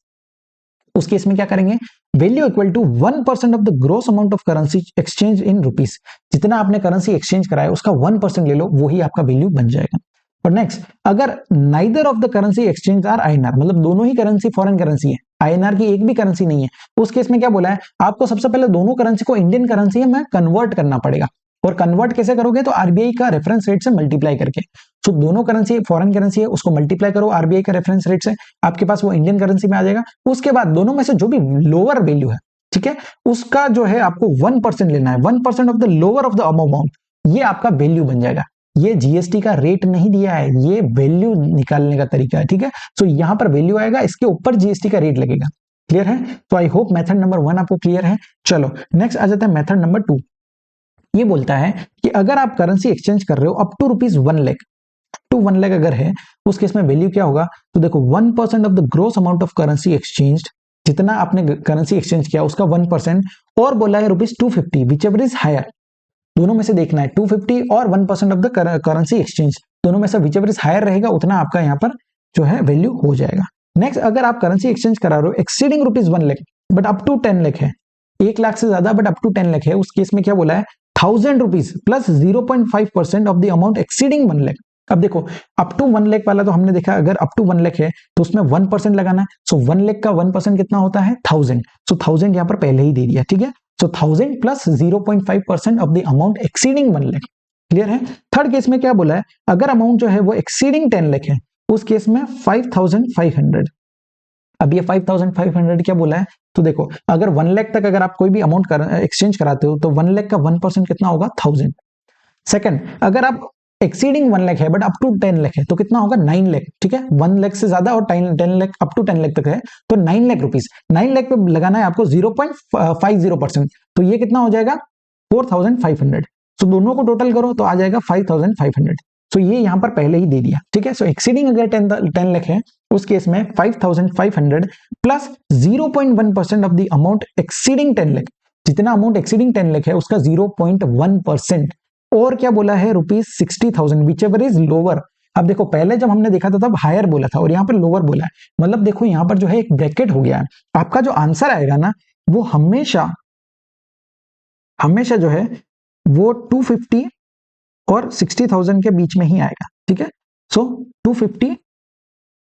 उस केस में क्या करेंगे, value equal to 1% of the gross amount of currency exchange in rupees. जितना आपने करेंसी एक्सचेंज कराया उसका 1% ले लो, वही आपका वैल्यू बन जाएगा। और नेक्स्ट, अगर neither of the currency exchange are INR, मतलब दोनों ही करेंसी फॉरेन करेंसी है, आईएनआर की एक भी करेंसी नहीं है, उस केस में क्या बोला है, आपको सबसे पहले दोनों करेंसी को इंडियन करेंसी में कन्वर्ट करना पड़ेगा। और कन्वर्ट कैसे करोगे, तो आरबीआई का रेफरेंस रेट से मल्टीप्लाई करके। तो दोनों करेंसी फॉरेन करेंसी है, उसको मल्टीप्लाई करो आरबीआई का रेफरेंस रेट से, आपके पास वो इंडियन करेंसी में आ जाएगा। उसके बाद दोनों में से जो भी लोअर वैल्यू है, ठीक है, उसका जो है आपको 1% लेना है, 1% of the lower of the amount, ये आपका वैल्यू बन जाएगा। ये जीएसटी का रेट नहीं दिया है, ये वैल्यू निकालने का तरीका है। ठीक है, तो यहां पर वैल्यू आएगा, इसके ऊपर जीएसटी का रेट लगेगा। क्लियर है? तो आई होप मेथड नंबर 1 आपको क्लियर है। चलो नेक्स्ट आ जाता है मेथड नंबर 2। ये बोलता है कि अगर आप करेंसी एक्सचेंज कर रहे हो up to ₹1 lakh, to 1 lakh अगर है उस केस में वैल्यू क्या होगा, तो देखो 1% of the gross amount of currency exchange, जितना आपने करेंसी एक्सचेंज किया उसका 1%, और बोला है ₹250 विच एवर इज हायर। दोनों में से देखना है 250 और 1% ऑफ द करेंसी एक्सचेंज, दोनों में से विच एवर इज हायर रहेगा उतना आपका यहाँ पर जो है वैल्यू हो जाएगा। नेक्स्ट, अगर आप करेंसी एक्सचेंज करा रहे हो exceeding ₹1 lakh but up to 10 lakh है, 1 लाख से ज्यादा बट अप टू 10 लाख है, उस केस में क्या बोला है, ₹1000 plus 0.5% of the amount exceeding 1 lakh. अब देखो अप टू 1 लाख वाला तो हमने देखा, अगर अप टू 1 लाख है तो उसमें 1% लगाना है। सो 1 लाख का 1% कितना होता है, 1000। सो 1000 यहाँ पर पहले ही दे दिया। ठीक है, so 1000 plus 0.5% of the amount exceeding 1 lakh. Clear है? थर्ड केस में क्या बोला है, अगर अमाउंट जो है वो एक्सीडिंग 10 लाख है उस केस में 5500। अब ये 5500 क्या बोला है, तो देखो अगर 1 लाख तक अगर आप कोई भी अमाउंट एक्सचेंज कराते हो तो 1 लाख का 1% कितना होगा, 1000। सेकंड, अगर आप एक्सीडिंग 1 लाख है बट अप टू 10 लाख है तो कितना होगा, 9 लाख। ठीक है, 1 लाख से ज्यादा और 10 लाख अप टू 10 लाख तक है तो 9 लाख रुपीस। 9 लाख पे लगाना है आपको 0.50%, तो ये कितना हो जाएगा, 4500। तो दोनों को टोटल करो तो आ जाएगा 5500। तो ये यहां पर पहले ही दे दिया। ठीक है, सो एक्सीडिंग अगर 10 लाख है उस केस में 5500 plus 0.1% of the amount exceeding 10 lakh, जितना अमाउंट एक्सीडिंग 10 लाख है उसका 0.1%, और क्या बोला है, ₹60,000 विच एवर इज लोअर। अब देखो पहले जब हमने देखा था तब हायर बोला था और यहाँ पर लोअर बोला है, मतलब देखो यहाँ पर जो है एक ब्रैकेट हो गया है। आपका जो आंसर आएगा ना वो हमेशा हमेशा जो है वो 250 और 60,000 के बीच में ही आएगा। ठीक है, सो 250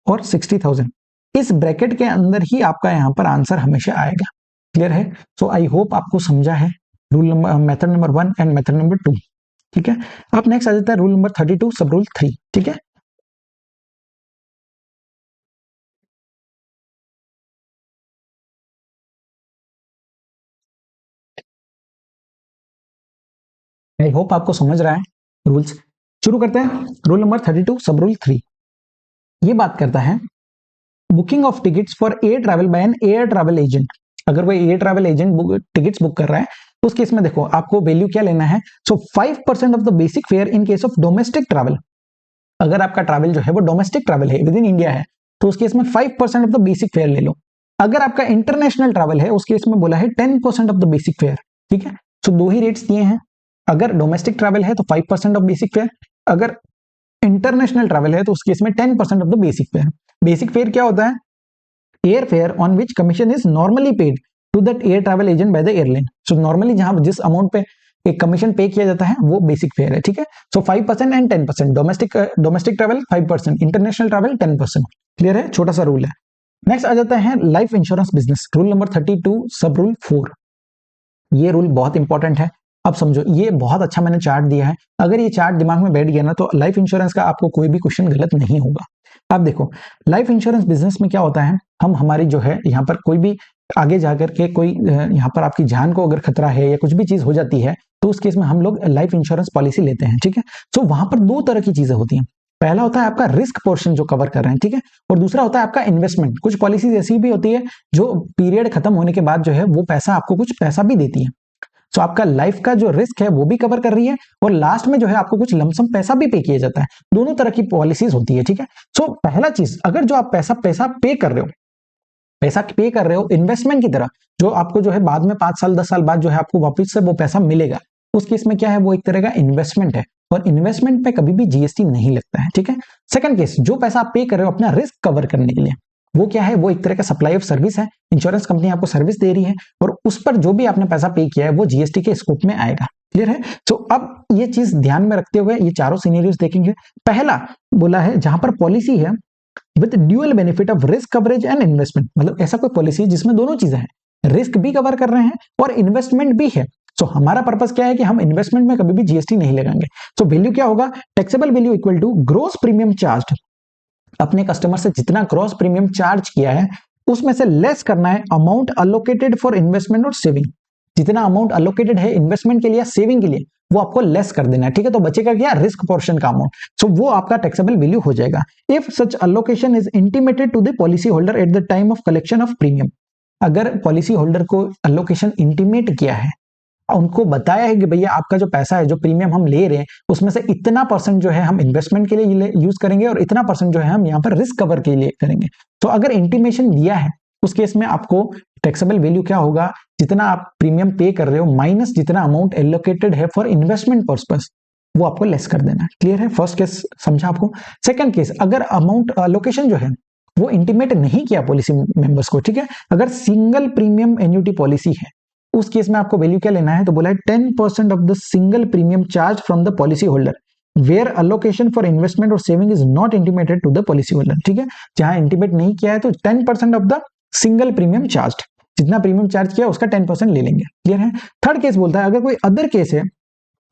और 60,000 इस ब्रैकेट के अंदर ही आपका यहाँ पर आंसर हमेशा आएगा। क्लियर है? सो आई होप आपको समझा है rule number method number 1 and method number 2। ठीक है, अब नेक्स्ट आ जाता है रूल नंबर 32 सब रूल 3। ठीक है, आई होप आपको समझ रहा है रूल्स। शुरू करते हैं। रूल नंबर 32 सब रूल 3 ये बात करता है booking of tickets for air travel by an air travel agent. अगर वो air travel agent tickets book कर रहा है तो उस केस में देखो आपको वैल्यू क्या लेना है, सो 5% of the basic fair in case of domestic travel. अगर आपका ट्रैवल जो है वो डोमेस्टिक ट्रैवल है, विद इन इंडिया है, तो उस केस में 5% ऑफ द बेसिक फेयर ले लो। अगर आपका इंटरनेशनल ट्रैवल है उस केस में बोला है 10% ऑफ द बेसिक फेयर। ठीक है, सो दो ही रेट्स दिए हैं। अगर डोमेस्टिक ट्रैवल है तो 5% ऑफ बेसिक फेयर, अगर इंटरनेशनल ट्रैवल है तो उस केस में 10% of the basic fare. Basic fare क्या होता है, air fare on which commission is normally paid to that air travel agent by the airline. So normally जहां जिस अमाउंट पे एक कमीशन पे किया जाता है वो बेसिक फेयर है। ठीक है, सो 5% and 10%, domestic travel 5%, international travel 10%। Clear है? छोटा सा रूल है। नेक्स्ट आ जाता है life insurance business, rule number 32 सब रूल 4। ये रूल बहुत इंपॉर्टेंट है। अब समझो, ये बहुत अच्छा मैंने चार्ट दिया है, अगर ये चार्ट दिमाग में बैठ गया ना तो लाइफ इंश्योरेंस का आपको कोई भी क्वेश्चन गलत नहीं होगा। अब देखो लाइफ इंश्योरेंस बिजनेस में क्या होता है, हम हमारी जो है यहाँ पर कोई भी आगे जाकर के कोई यहाँ पर आपकी जान को अगर खतरा है या कुछ भी चीज हो जाती है तो उस केस में हम लोग लाइफ इंश्योरेंस पॉलिसी लेते हैं। ठीक है, सो वहां पर दो तरह की चीजें होती हैं। पहला होता है आपका रिस्क पोर्शन जो कवर कर रहे हैं, ठीक है, और दूसरा होता है आपका इन्वेस्टमेंट। कुछ पॉलिसीज ऐसी भी होती है जो पीरियड खत्म होने के बाद जो है वो पैसा आपको कुछ पैसा भी देती है। सो आपका लाइफ का जो रिस्क है वो भी कवर कर रही है और लास्ट में जो है आपको कुछ लमसम पैसा भी पे किया जाता है। दोनों तरह की पॉलिसीज होती है। ठीक है, सो पहला चीज, अगर जो आप पैसा पे कर रहे हो पैसा पे कर रहे हो इन्वेस्टमेंट की तरह, जो आपको जो है बाद में 5 साल 10 साल बाद जो है आपको वापस से वो पैसा मिलेगा, उस केस में क्या है, वो एक तरह का इन्वेस्टमेंट है और इन्वेस्टमेंट पे कभी भी जीएसटी नहीं लगता है, ठीक है। सेकंड केस, जो पैसा आप पे कर रहे हो अपना रिस्क कवर करने के लिए, वो क्या है, वो एक तरह का सप्लाई ऑफ सर्विस है। इंश्योरेंस कंपनी आपको सर्विस दे रही है और उस पर जो भी आपने पैसा पे किया है वो जीएसटी के स्कोप में आएगा। क्लियर है। तो अब ये चीज ध्यान में रखते हुए ये चारों सिनेरियोस देखेंगे। पहला बोला है जहां पर पॉलिसी है with dual benefit of risk coverage and investment, मतलब ऐसा कोई पॉलिसी जिसमें दोनों चीजें हैं, रिस्क भी कवर कर रहे हैं और इन्वेस्टमेंट भी है। तो हमारा पर्पस क्या है कि हम इन्वेस्टमेंट में कभी भी जीएसटी नहीं लगाएंगे। तो वैल्यू क्या होगा, taxable value equal to gross premium charge, अपने कस्टमर से जितना ग्रॉस प्रीमियम चार्ज किया है उसमें से लेस करना है अमाउंट अलोकेटेड फॉर इन्वेस्टमेंट और सेविंग, जितना अमाउंट अलोकेटेड है इन्वेस्टमेंट के लिए सेविंग के लिए वो आपको लेस कर देना है, ठीक है। तो बचेगा क्या, रिस्क पोर्शन का अमाउंट, सो वो आपका टैक्सेबल वैल्यू हो जाएगा। If such allocation is intimated to the policy holder at the time of collection of premium, अगर पॉलिसी होल्डर को अलोकेशन इंटीमेट किया है, उनको बताया है कि भैया आपका जो पैसा है, जो प्रीमियम हम ले रहे हैं उसमें से इतना परसेंट जो है हम इन्वेस्टमेंट के लिए यूज करेंगे और इतना परसेंट जो है हम यहाँ पर रिस्क कवर के लिए करेंगे, तो अगर इंटीमेशन दिया है उस केस में आपको टैक्सेबल वैल्यू क्या होगा, जितना आप प्रीमियम पे कर रहे हो माइनस जितना अमाउंट एलोकेटेड है फॉर इन्वेस्टमेंट पर्पस, वो आपको लेस कर देना है। क्लियर है, फर्स्ट केस समझा आपको। सेकंड केस, अगर अमाउंट अलोकेशन जो है वो इंटीमेट नहीं किया पॉलिसी मेंबर्स को, ठीक है, अगर सिंगल प्रीमियम एन्युटी पॉलिसी है उस केस में आपको वैल्यू क्या लेना है, तो बोला है 10% of the single premium charge from the policy holder where allocation for investment और saving is not intimated to the policy holder, ठीक है। जहां इंटीमेट नहीं किया है तो 10% of the single premium charge, जितना प्रीमियम चार्ज किया उसका 10% ले लेंगे। क्लियर है। थर्ड केस बोलता है अगर कोई अदर केस है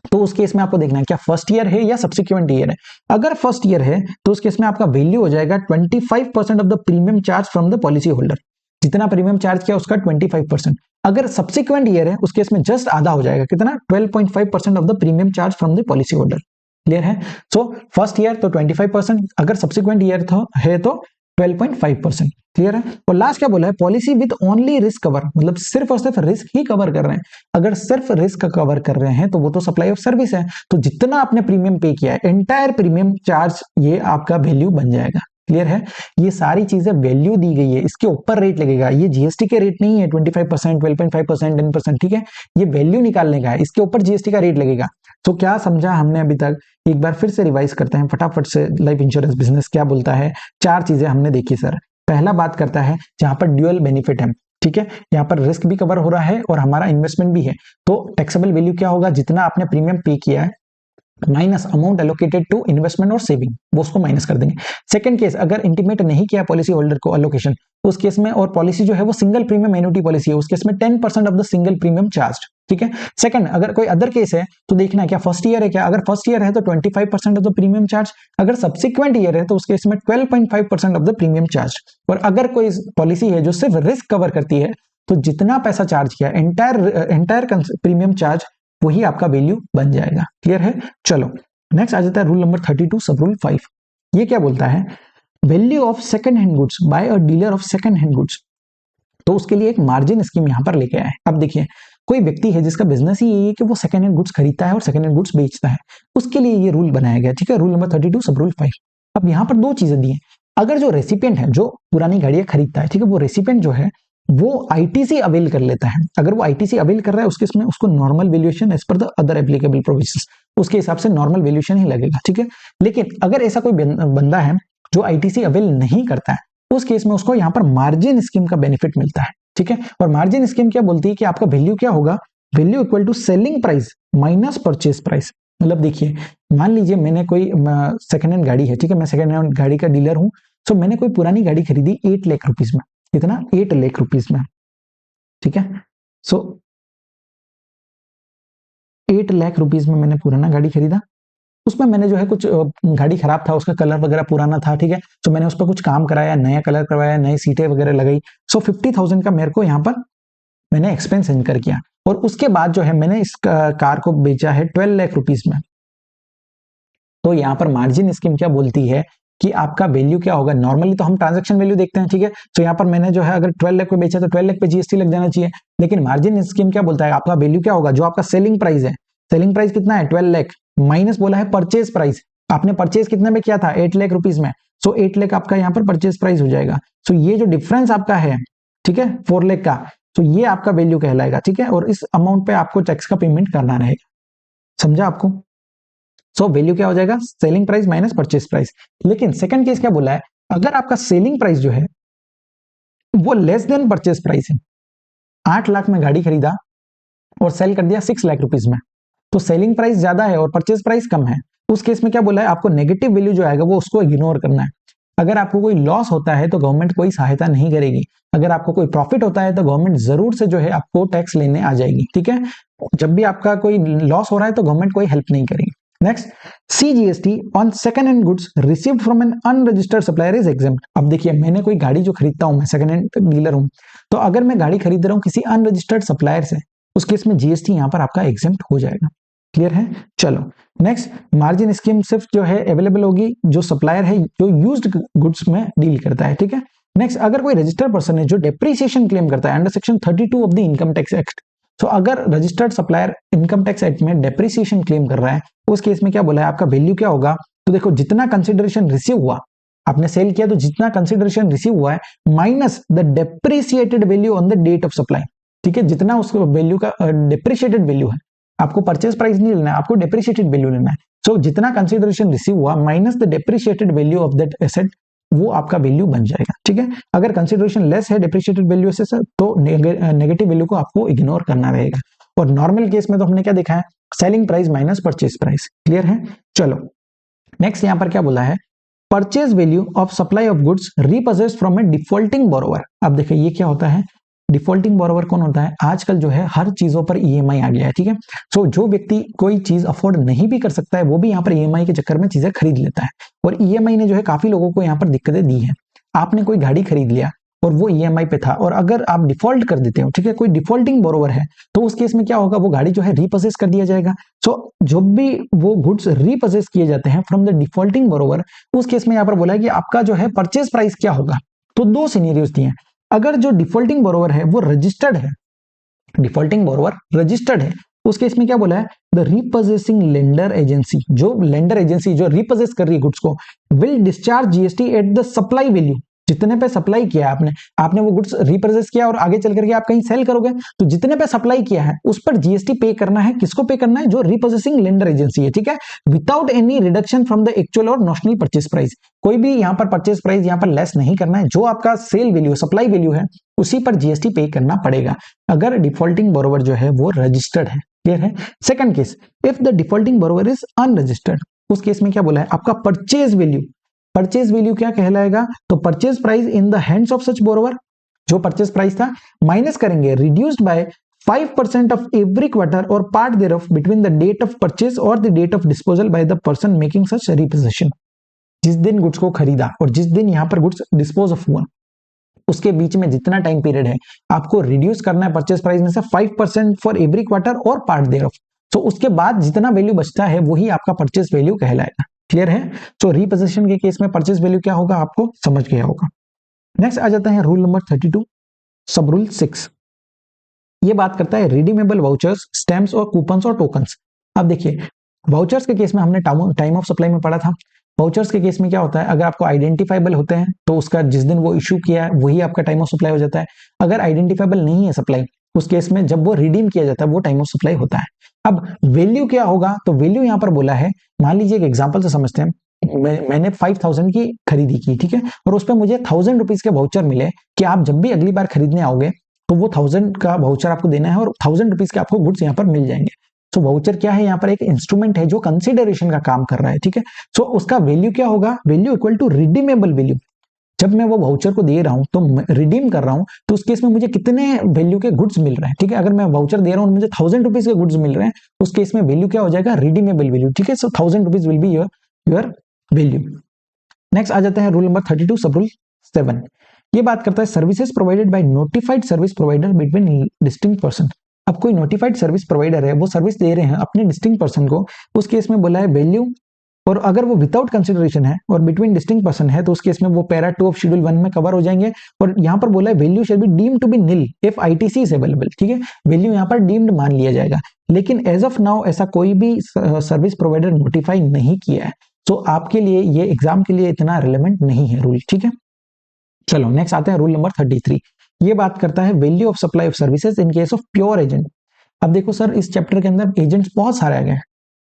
तो उस केस में आपको देखना है क्या फर्स्ट ईयर है या सब्सिक्वेंट ईयर है। अगर फर्स्ट ईयर है तो उस केस में आपका वैल्यू हो जाएगा 25% of the premium charge from the policy holder, जितना प्रीमियम चार्ज किया उसका 25%। अगर सब्सिक्वेंट ईयर है उस केस में जस्ट आधा हो जाएगा, कितना, 12.5% of the premium charge from the policy holder. Clear है। सो फर्स्ट ईयर तो 25%, अगर सब्सिक्वेंट ईयर है तो 12.5%। क्लियर है। और लास्ट क्या बोला है, policy with only risk cover, मतलब सिर्फ और सिर्फ रिस्क ही कवर कर रहे हैं। अगर सिर्फ रिस्क कवर कर रहे हैं तो वो तो सप्लाई ऑफ सर्विस है, तो जितना आपने प्रीमियम पे किया है एंटायर प्रीमियम चार्ज ये आपका वैल्यू बन जाएगा। क्लियर है। ये सारी चीजें वैल्यू दी गई है, इसके ऊपर रेट लगेगा, ये जीएसटी के रेट नहीं है 25%, 12.5%, 10%, ठीक है, ये वैल्यू निकालने का है, इसके ऊपर जीएसटी का रेट लगेगा। तो क्या समझा हमने अभी तक, एक बार फिर से रिवाइज करते हैं फटाफट से। लाइफ इंश्योरेंस बिजनेस क्या बोलता है, चार चीजें हमने देखी सर। पहला बात करता है जहां पर ड्यूअल बेनिफिट है, ठीक है, यहाँ पर रिस्क भी कवर हो रहा है और हमारा इन्वेस्टमेंट भी है, तो टैक्सेबल वैल्यू क्या होगा, जितना आपने प्रीमियम पे किया है minus amount allocated to investment और सेविंग, वो उसको माइनस कर देंगे। सेकंड केस, अगर इंटीमेट नहीं किया पॉलिसी होल्डर को अलोकेशन, उस केस में, और पॉलिसी जो है वो सिंगल प्रीमियम एन्युटी पॉलिसी है, उस केस में 10% of the single premium charge, ठीक है। सेकंड, अगर कोई अदर केस है तो देखना है क्या फर्स्ट ईयर है क्या, अगर फर्स्ट ईयर है तो 25% ऑफ द प्रीमियम चार्ज, अगर सब्सिक्वेंट ईयर है तो उस केस में 12.5% ऑफ द प्रीमियम चार्ज। और अगर कोई पॉलिसी है जो सिर्फ रिस्क कवर करती है तो जितना पैसा चार्ज किया एंटायर प्रीमियम चार्ज वही आपका वैल्यू बन जाएगा। क्लियर है। चलो नेक्स्ट आ जाता है रूल नंबर 32 सब रूल 5। ये क्या बोलता है, value of second hand goods by a dealer of second hand goods, तो उसके लिए एक मार्जिन स्कीम यहां पर लेके आए। अब देखिए, कोई व्यक्ति है जिसका बिजनेस ही यही है कि वो सेकंड हैंड गुड्स खरीदता है और सेकंड हैंड गुड्स बेचता है, उसके लिए ये रूल बनाया गया, ठीक है, रूल नंबर 32 सब रूल 5। अब यहाँ पर दो चीजें दी है, अगर जो रेसिपिएंट है जो पुरानी गाड़ियां खरीदता है, ठीक है, वो रेसिपिएंट जो है वो आईटीसी अवेल कर लेता है, अगर वो आईटीसी अवेल कर रहा है उसके इसमें उसको normal valuation as per the other applicable provisions, उसके हिसाब से नॉर्मल वैल्यूएशन ही लगेगा, ठीक है। लेकिन अगर ऐसा कोई बंदा है जो आईटीसी अवेल नहीं करता है, उस केस में उसको यहाँ पर मार्जिन स्कीम का बेनिफिट मिलता है, ठीक है। और मार्जिन स्कीम क्या बोलती है कि आपका वैल्यू क्या होगा, value equal to selling price minus purchase price. मतलब देखिए, मान लीजिए मैंने कोई सेकंड हैंड गाड़ी है, ठीक है, मैं सेकंड हैंड गाड़ी का डीलर हूं, तो मैंने कोई पुरानी गाड़ी खरीदी 8 लाख रुपीज में, कितना, 8 लाख रुपीज में, ठीक है। सो 8 लाख रुपीज में मैंने पुराना गाड़ी खरीदा, उसमें मैंने जो है कुछ गाड़ी खराब था, उसका कलर वगैरह पुराना था, ठीक है, तो मैंने उस पर कुछ काम कराया, नया कलर करवाया, नई सीटें वगैरह लगाई। सो 50,000 का मेरे को यहाँ पर मैंने एक्सपेंस इनकर किया, और उसके बाद जो है मैंने इस कार को बेचा है 12 लाख रुपीज में। तो यहाँ पर मार्जिन स्कीम क्या बोलती है कि आपका वैल्यू क्या होगा, नॉर्मली तो हम ट्रांजैक्शन वैल्यू देखते हैं, ठीक है, तो यहाँ पर मैंने जो है अगर 12 लाख पे बेचा तो 12 लाख पे जीएसटी लग जाना चाहिए, लेकिन मार्जिन स्कीम क्या बोलता है, आपका वैल्यू क्या होगा, जो आपका सेलिंग प्राइस है, सेलिंग प्राइस कितना है 12 लाख, माइनस बोला है परचेज प्राइस, आपने परचेज कितने में किया था 8 लाख रुपीज में, सो 8 लाख आपका यहाँ पर परचेज प्राइस हो जाएगा। सो ये जो डिफरेंस आपका है ठीक है, 4 लाख का, तो ये आपका वैल्यू कहलाएगा, ठीक है, और इस अमाउंट पे आपको टैक्स का पेमेंट करना रहेगा। समझा आपको? सो वैल्यू क्या हो जाएगा, selling price minus purchase price. लेकिन सेकंड केस क्या बोला है, अगर आपका सेलिंग प्राइस जो है वो लेस देन परचेज प्राइस है, 8 लाख में गाड़ी खरीदा और सेल कर दिया 6 लाख रुपीज में, तो सेलिंग प्राइस ज्यादा है और परचेज प्राइस कम है, उस केस में क्या बोला है, आपको नेगेटिव वैल्यू जो आएगा वो उसको इग्नोर करना है। अगर आपको कोई लॉस होता है तो गवर्नमेंट कोई सहायता नहीं करेगी, अगर आपको कोई प्रॉफिट होता है तो गवर्नमेंट जरूर से जो है आपको टैक्स लेने आ जाएगी, ठीक है। जब भी आपका कोई लॉस हो रहा है तो गवर्नमेंट कोई हेल्प नहीं करेगी। Next, CGST on second hand goods received from N unregistered supplier is exempt. अब देखिए, मैंने कोई गाड़ी जो खरीदता हूं, मैं सेकंड हैंड डीलर हूं, तो अगर मैं गाड़ी खरीद रहा हूं किसी अनरजिस्टर्ड सप्लायर से, उस केस में जीएसटी यहां पर आपका एग्जेम्प्ट हो जाएगा। क्लियर है? चलो नेक्स्ट, मार्जिन स्कीम सिर्फ जो है अवेलेबल होगी जो सप्लायर है जो यूज्ड गुड्स में डील करता है, ठीक है। नेक्स्ट, अगर कोई रजिस्टर्ड पर्सन है जो डेप्रिसिएशन क्लेम करता है under section 32 of the income tax act, तो अगर registered supplier income tax act में डेप्रिसिएशन क्लेम कर रहा है, उस केस में क्या बोला है, आपका वैल्यू क्या होगा, तो देखो जितना कंसिडरेशन रिसीव हुआ, आपने सेल किया तो जितना कंसिडरेशन रिसीव हुआ है minus the depreciated value on the date of supply, ठीक है, जितना उस वैल्यू का डेप्रिसिएटेड वैल्यू है, आपको परचेज प्राइस नहीं लेना है, आपको डेप्रिसिएटेड वैल्यू लेना है। सो जितना कंसिडरेशन रिसीव हुआ minus the depreciated value of that asset, वो आपका वैल्यू बन जाएगा, ठीक है। अगर कंसिडरेशन लेस है डेप्रिसिएटेड वैल्यू से तो नेगेटिव वैल्यू को आपको इग्नोर करना रहेगा। और नॉर्मल केस में तो हमने क्या देखा है, selling price minus purchase price. Clear है? चलो नेक्स्ट, यहां पर क्या बोला है, purchase value of supply of goods repossessed from a defaulting borrower. अब देखिए ये क्या होता है, डिफॉल्टिंग बोरोवर कौन होता है, आजकल जो है हर चीजों पर ईएमआई आ गया है, ठीक है। सो जो व्यक्ति कोई चीज अफोर्ड नहीं भी कर सकता है वो भी यहाँ पर ईएमआई के चक्कर में चीजें खरीद लेता है, और ईएमआई ने जो है काफी लोगों को यहाँ पर दिक्कतें दी है। आपने कोई गाड़ी खरीद लिया और वो ईएमआई पे था, और अगर आप डिफॉल्ट कर देते हो, ठीक है, कोई डिफॉल्टिंग बोरोवर है, तो उस केस में क्या होगा, वो गाड़ी जो है रीपोजेस कर दिया जाएगा। सो जब भी वो गुड्स रीपोजेस किए जाते हैं फ्रॉम द डिफॉल्टिंग बोरोवर, उस केस में यहाँ पर बोला है कि आपका जो है परचेज प्राइस क्या होगा। तो दो सिनेरियोस दिए हैं, अगर जो डिफॉल्टिंग बोरोवर है वो रजिस्टर्ड है, डिफॉल्टिंग बोरोवर रजिस्टर्ड है, उस केस में क्या बोला है, द रीपोजेसिंग लेंडर एजेंसी, जो लेंडर एजेंसी जो रीपोजेस कर रही है गुड्स को, will discharge GST at the supply value. जितने पे सप्लाई किया आपने वो गुड्स रिप्रेजेंट किया और आगे चल करके आप कहीं सेल करोगे, तो जितने पे सप्लाई किया है उस पर जीएसटी पे करना है। किसको पे करना है? जो रिपोजेसिंग लेंडर एजेंसी है, ठीक है, without any reduction from the actual और नॉशनल परचेज प्राइस। कोई भी यहाँ पर परचेज प्राइस यहाँ पर लेस नहीं करना है, जो आपका सेल वैल्यू सप्लाई वैल्यू है उसी पर जीएसटी पे करना पड़ेगा, अगर डिफॉल्टिंग बोरोवर जो है वो रजिस्टर्ड है। क्लियर है? Second case, if the defaulting borrower is unregistered, उस केस में क्या बोला है, आपका परचेज वैल्यू क्या कहलाएगा, तो purchase price in the hands of such borrower, जो परचेज प्राइस था माइनस करेंगे reduced by 5% of every quarter और part thereof between the date of purchase और the date of disposal by the person making such repossession. जिस दिन गुड्स को खरीदा और जिस दिन यहां पर गुड्स डिस्पोज ऑफ हुआ, उसके बीच में जितना टाइम पीरियड है आपको रिड्यूस करना है परचेज प्राइस में से 5% फॉर एवरी क्वार्टर और पार्ट देयरऑफ। तो उसके बाद जितना वैल्यू बचता है वही आपका परचेज वैल्यू कहलाएगा। क्लियर है? तो रिपोजिशन के केस में परचेज वैल्यू क्या होगा आपको समझ गया होगा। नेक्स्ट आ जाता है रूल नंबर 32, सब रूल 6। ये बात करता है रिडीमेबल वाउचर्स, स्टैम्प्स और कूपन्स और टोकन्स। अब देखिए, वाउचर्स के केस में हमने टाइम ऑफ सप्लाई में पढ़ा था। वाउचर्स के केस में क्या होता है, अगर आपको आइडेंटिफाइबल होते हैं तो उसका जिस दिन वो इशू किया है वही आपका टाइम ऑफ सप्लाई हो जाता है। अगर आइडेंटिफाइबल नहीं है सप्लाई, उस केस में जब वो रिडीम किया जाता है वो टाइम ऑफ सप्लाई होता है। अब वैल्यू क्या होगा, तो वैल्यू यहाँ पर बोला है, मान लीजिए एक एग्जांपल से समझते हैं, मैंने 5000 की खरीदी की, ठीक है, और उस पर मुझे 1000 रुपीज के वाउचर मिले कि आप जब भी अगली बार खरीदने आओगे तो वो 1000 का वाउचर आपको देना है और 1000 रुपीज के आपको गुड्स यहाँ पर मिल जाएंगे। तो वाउचर क्या है, यहाँ पर एक इंस्ट्रूमेंट है जो कंसिडरेशन का काम कर रहा है, ठीक है। सो उसका वैल्यू क्या होगा, value equal to redeemable value. जब मैं वो वाउचर को दे रहा हूं तो रिडीम कर रहा हूं, तो उस केस में मुझे कितने वैल्यू के गुड्स मिल रहे हैं, ठीक है। अगर मैं वाउचर दे रहा हूं मुझे 1000 रुपीज के गुड्स मिल रहे हैं, उस केस में वैल्यू क्या हो जाएगा, रिडीमेबल वैल्यू, ठीक है। So 1000 rupees will be your value. Next आ जाता है रूल नंबर 32, सब रूल 7। ये बात करता है services provided bye notified service provider between distinct person. अब कोई नोटिफाइड सर्विस प्रोवाइडर है, वो सर्विस दे रहे हैं अपने डिस्टिंक्ट पर्सन को, उस केस में बोला है वैल्यू, और अगर वो विदाउट कंसिडरेशन है और बिटवीन डिस्टिंक्ट पर्सन है तो उस केस में वो पैरा 2 ऑफ शेड्यूल 1 में कवर हो जाएंगे। और यहां पर बोला है value shall be deemed to be nil if ITC is available, ठीक है, वैल्यू यहां पर डीम्ड मान लिया जाएगा। लेकिन एज ऑफ नाउ ऐसा कोई भी सर्विस प्रोवाइडर नोटिफाई नहीं किया है, तो आपके लिए ये एग्जाम के लिए इतना रिलेवेंट नहीं है रूल, ठीक है। चलो नेक्स्ट आते हैं रूल नंबर 33, ये बात करता है value of supply of services in case of pure agent. अब देखो सर, इस चैप्टर के अंदर एजेंट्स बहुत सारे आ गए।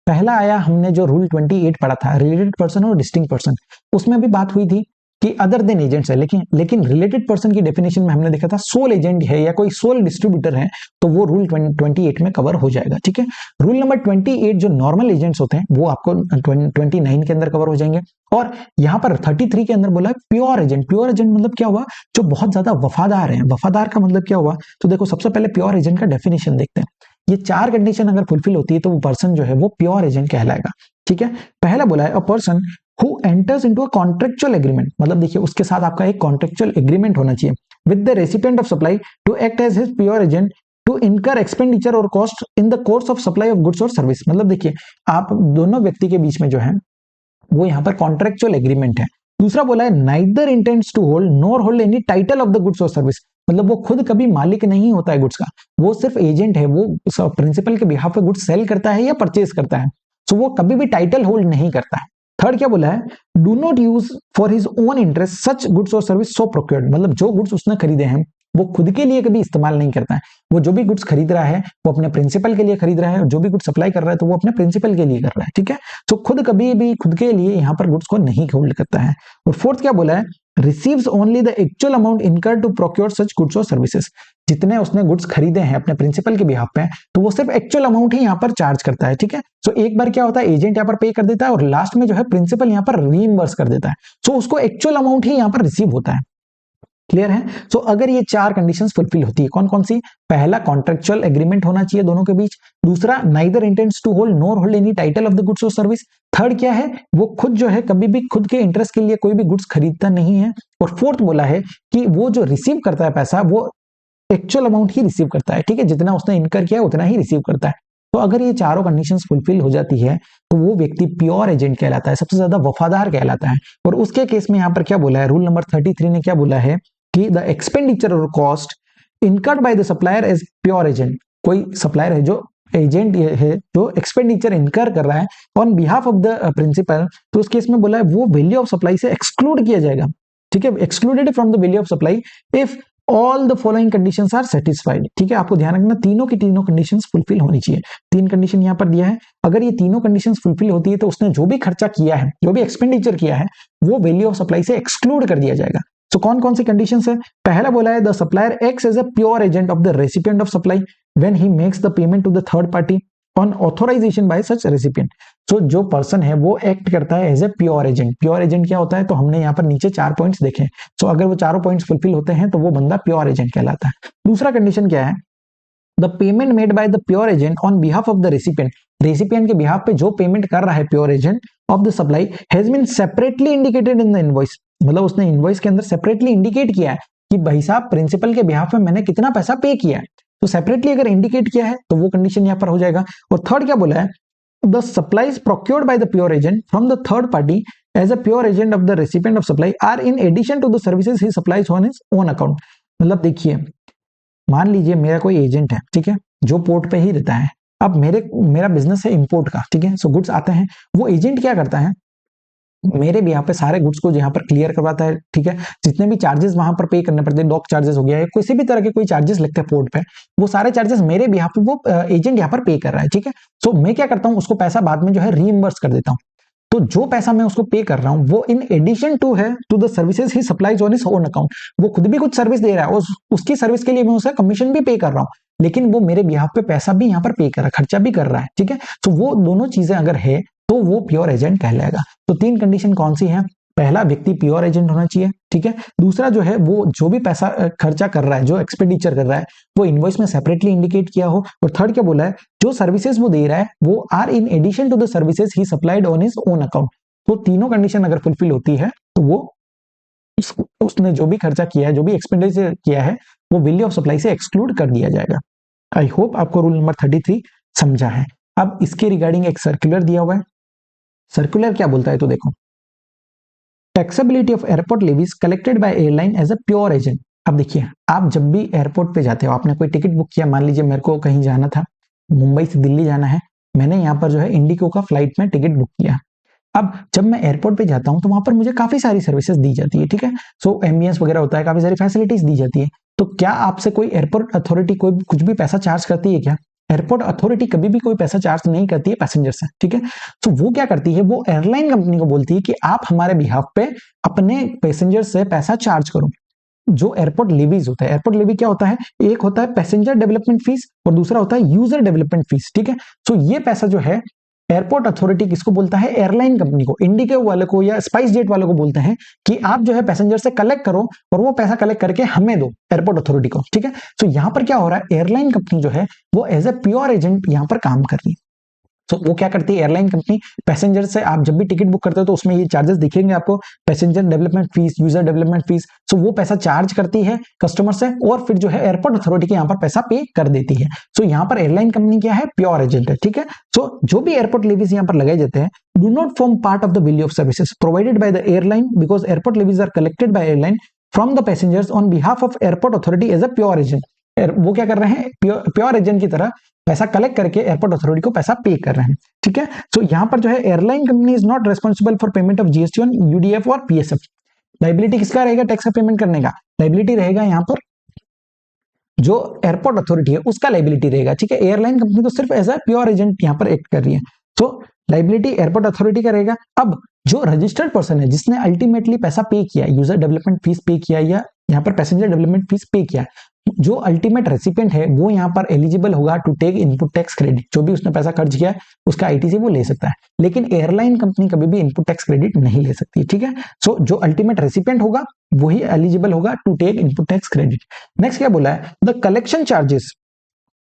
पहला आया हमने जो रूल 28 पढ़ा था, रिलेटेड पर्सन और डिस्टिंक्ट पर्सन, उसमें भी बात हुई थी कि अदर देन एजेंट्स है, लेकिन रिलेटेड पर्सन की डेफिनेशन में हमने देखा था सोल एजेंट है या कोई सोल डिस्ट्रीब्यूटर है, तो वो रूल 28 में कवर हो जाएगा। ठीक है, रूल नंबर 28 जो नॉर्मल एजेंट्स होते हैं वो आपको 29 के अंदर कवर हो जाएंगे। और यहाँ पर 33 के अंदर बोला है प्योर एजेंट। प्योर एजेंट मतलब क्या हुआ, जो बहुत ज्यादा वफादार है। वफादार का मतलब क्या हुआ, तो देखो सबसे पहले प्योर एजेंट का डेफिनेशन देखते हैं। ये 4 कंडीशन अगर फुलफिल होती है तो वो पर्सन जो है वो प्योर एजेंट कहलाएगा। ठीक है, पहला बोला है a person who enters into a contractual agreement, मतलब देखिए उसके साथ आपका एक कॉन्ट्रेक्चुअल एग्रीमेंट होना चाहिए with the recipient of supply to act as his pure agent to incur expenditure और cost in the course of supply of goods और सर्विस। मतलब देखिए आप दोनों व्यक्ति के बीच में जो है वो यहाँ पर कॉन्ट्रेक्चुअल एग्रीमेंट है। दूसरा बोला है neither intends to hold nor hold any title of the goods और सर्विस, मतलब वो खुद कभी मालिक नहीं होता है गुड्स का, वो सिर्फ एजेंट है, वो प्रिंसिपल के बिहाफ पे गुड्स सेल करता है या परचेज करता है, सो वो कभी भी टाइटल होल्ड नहीं करता है। थर्ड क्या बोला है, do not use for his own interest such goods और सर्विस सो प्रोक्योर्ड, मतलब जो गुड्स उसने खरीदे हैं वो खुद के लिए कभी इस्तेमाल नहीं करता है। वो जो भी गुड्स खरीद रहा है वो अपने प्रिंसिपल के लिए खरीद रहा है, जो भी गुड्स सप्लाई कर रहा है तो वो अपने प्रिंसिपल के लिए कर रहा है। ठीक है, तो खुद कभी भी खुद के लिए यहाँ पर गुड्स को नहीं होल्ड करता है। और फोर्थ क्या बोला है, receives only the actual amount incurred to procure such goods और सर्विसेज, जितने उसने गुड्स खरीदे हैं अपने प्रिंसिपल के बिहाफ पे तो वो सिर्फ एक्चुअल अमाउंट ही यहाँ पर चार्ज करता है। ठीक है, सो एक बार क्या होता है, एजेंट यहाँ पर पे कर देता है और लास्ट में जो है प्रिंसिपल यहाँ पर रीइंबर्स कर देता है, सो उसको एक्चुअल अमाउंट ही यहाँ पर रिसीव होता है। क्लियर है, सो अगर ये 4 कंडीशंस फुलफिल होती है, कौन कौन सी, पहला कॉन्ट्रेक्चुअल एग्रीमेंट होना चाहिए दोनों के बीच, दूसरा neither intends to hold nor hold any title of the goods और सर्विस, थर्ड क्या है, वो खुद जो है कभी भी खुद के इंटरेस्ट के लिए कोई भी गुड्स खरीदता नहीं है, और फोर्थ बोला है कि वो जो रिसीव करता है पैसा वो एक्चुअल अमाउंट ही रिसीव करता है। ठीक है, जितना उसने इनकर किया उतना ही रिसीव करता है। तो अगर ये चारों कंडीशंस फुलफिल हो जाती है तो वो व्यक्ति प्योर एजेंट कहलाता है, सबसे ज्यादा वफादार कहलाता है। और उसके केस में यहाँ पर क्या बोला है, रूल नंबर 33 ने क्या बोला है कि द एक्सपेंडिचर और cost incurred by the supplier as pure agent, कोई सप्लायर है जो एजेंट है जो एक्सपेंडिचर इनकर कर रहा है on behalf of the principal, तो उस केस में बोला है वो वैल्यू ऑफ सप्लाई से एक्सक्लूड किया जाएगा। ठीक है, excluded from the value of supply if all the following conditions are satisfied. ठीक है, आपको ध्यान रखना तीनों की तीनों कंडीशंस फुलफिल होनी चाहिए। 3 कंडीशन यहाँ पर दिया है, अगर ये तीनों कंडीशंस फुलफिल होती है तो उसने जो भी खर्चा किया है, जो भी एक्सपेंडिचर किया है वो वैल्यू ऑफ सप्लाई से एक्सक्लूड कर दिया जाएगा। तो कौन कौन सी कंडीशंस है, पहला बोला है the supplier acts as a pure agent of the recipient of supply when he makes the payment to the third party on authorisation by such recipient. तो जो पर्सन है वो एक्ट करता है as a pure agent. Pure agent क्या होता है, तो हमने यहाँ पर नीचे 4 पॉइंट्स देखे, सो अगर वो चारों पॉइंट्स फुलफिल होते हैं तो वो बंदा प्योर एजेंट कहलाता है। दूसरा कंडीशन क्या है, the payment made by the pure agent on behalf of the recipient, recipient के बिहाफ पे जो पेमेंट कर रहा है pure agent of the supply has been separately indicated in the invoice, मतलब उसने इनवॉइस के अंदर सेपरेटली इंडिकेट किया है कि भाई साहब प्रिंसिपल के बिहाफ में मैंने कितना पैसा पे किया है, तो सेपरेटली अगर इंडिकेट किया है तो वो कंडीशन यहाँ पर हो जाएगा। और थर्ड क्या बोला है, the supplies procured by the pure agent from the third party as a pure agent of the recipient of supply are in addition to the services he supplies on his own account. मतलब देखिए मान लीजिए मेरा कोई एजेंट है, ठीक है, जो पोर्ट पे ही रहता है, अब मेरा बिजनेस है इंपोर्ट का, ठीक है, सो गुड्स आते हैं, वो एजेंट क्या करता है, मेरे भी यहाँ पे सारे गुड्स को यहाँ पर क्लियर करवाता है। ठीक है, जितने भी चार्जेस वहां पर पे करने पड़ते हैं, डॉक चार्जेस हो गया है, किसी भी तरह के कोई चार्जेस लगते हैं पोर्ट पे, वो सारे चार्जेस मेरे भी यहाँ पे वो एजेंट यहाँ पर पे कर रहा है। ठीक है, सो मैं क्या करता हूँ, उसको पैसा बाद में जो है रीइंबर्स कर देता हूँ। तो जो पैसा मैं उसको पे कर रहा हूँ वो इन एडिशन टू है to the services he supplies on his own account, वो खुद भी कुछ सर्विस दे रहा है, उसकी सर्विस के लिए मैं उसे कमीशन भी पे कर रहा हूँ, लेकिन वो मेरे बिहाफ पे पैसा भी यहाँ पर पे कर रहा है, खर्चा भी कर रहा है। ठीक है, तो वो दोनों चीजें अगर है तो वो प्योर एजेंट कहलाएगा। तो 3 कंडीशन कौन सी है, पहला व्यक्ति प्योर एजेंट होना चाहिए, ठीक है, दूसरा जो है वो जो भी पैसा खर्चा कर रहा है, जो एक्सपेंडिचर कर रहा है वो इनवॉइस में सेपरेटली इंडिकेट किया हो, और थर्ड क्या बोला है, जो सर्विसेज वो दे रहा है वो are in addition to the services he supplied on his own account. तो तीनों कंडीशन अगर फुलफिल होती है तो वो उसने जो भी खर्चा किया है, जो भी एक्सपेंडिचर किया है, वो वैल्यू ऑफ सप्लाई से एक्सक्लूड कर दिया जाएगा। आई होप आपको रूल नंबर 33 समझा है। अब इसके रिगार्डिंग एक सर्कुलर दिया हुआ है, सर्कुलर क्या बोलता है तो देखो, taxability of airport levies collected by airline as a pure agent. अब देखिए आप जब भी एयरपोर्ट पे जाते हो, आपने कोई टिकट बुक किया, मान लीजिए मेरे को कहीं जाना था, मुंबई से दिल्ली जाना है, मैंने यहाँ पर जो है इंडिगो का फ्लाइट में टिकट बुक किया। अब जब मैं एयरपोर्ट पे जाता हूँ तो वहां पर मुझे काफी सारी सर्विसेज दी जाती है, ठीक है, सो एम्बियंस वगैरह होता है, काफी सारी फैसिलिटीज दी जाती है, तो क्या आपसे कोई एयरपोर्ट अथॉरिटी कोई कुछ भी पैसा चार्ज करती है क्या? एयरपोर्ट अथॉरिटी कभी भी कोई पैसा चार्ज नहीं करती है पैसेंजर से, ठीक है। तो वो क्या करती है, वो एयरलाइन कंपनी को बोलती है कि आप हमारे बिहाफ पे अपने पैसेंजर से पैसा चार्ज करो। जो एयरपोर्ट लेवीज होता है, एयरपोर्ट लेवी क्या होता है, एक होता है पैसेंजर डेवलपमेंट फीस और दूसरा होता है यूजर डेवलपमेंट फीस, ठीक है। तो ये पैसा जो है एयरपोर्ट अथॉरिटी किसको बोलता है, एयरलाइन कंपनी को, इंडिगो वाले को या स्पाइस जेट वालों को बोलते हैं कि आप जो है पैसेंजर से कलेक्ट करो और वो पैसा कलेक्ट करके हमें दो, एयरपोर्ट अथॉरिटी को, ठीक है। तो यहां पर क्या हो रहा है, एयरलाइन कंपनी जो है वो एज ए प्योर एजेंट यहां पर काम कर रही है। तो वो क्या करती है एयरलाइन कंपनी, पैसेंजर से आप जब भी टिकट बुक करते हो तो उसमें ये चार्जेस दिखेंगे आपको, passenger development fees, user development fees. So वो पैसा चार्ज करती है कस्टमर से और फिर जो है एयरपोर्ट अथॉरिटी के यहाँ पर पैसा पे कर देती है। सो यहाँ पर एयरलाइन कंपनी क्या है, प्योर एजेंट है, ठीक है। सो जो भी एयरपोर्ट लेवीज यहाँ पर लगाए जाते हैं do not form part of the value of services provided by the airline because airport levies are collected by airline from the passengers on behalf of airport authority as a pure agent. वो क्या कर रहे हैं, प्योर एजेंट की तरह पैसा कलेक्ट करके एयरपोर्ट अथॉरिटी को पैसा पे कर रहे हैं, ठीक है। सो यहां पर जो है airline company is not responsible for payment of GST on UDF और पीएसएफ। लाइबिलिटी किसका रहेगा, टैक्स का पेमेंट करने का लाइबिलिटी रहेगा यहाँ पर जो एयरपोर्ट अथॉरिटी है उसका लाइबिलिटी रहेगा, ठीक है। एयरलाइन कंपनी तो सिर्फ एज ए प्योर एजेंट यहाँ पर एक्ट कर रही है, तो लाइबिलिटी एयरपोर्ट अथॉरिटी का रहेगा। अब जो रजिस्टर्ड पर्सन है जिसने अल्टीमेटली पैसा पे किया, यूजर डेवलपमेंट फीस पे किया या यहाँ पर पैसेंजर डेवलपमेंट फीस पे किया, जो अल्टीमेट रेसिपिएंट है वो यहाँ पर एलिजिबल होगा to take input tax credit. जो भी उसने पैसा खर्च किया है उसका आईटीसी वो ले सकता है, लेकिन एयरलाइन कंपनी कभी भी इनपुट टैक्स क्रेडिट नहीं ले सकती, ठीक है। सो जो अल्टीमेट रेसिपिएंट होगा वही एलिजिबल होगा to take input tax credit. Next क्या बोला है, the collection charges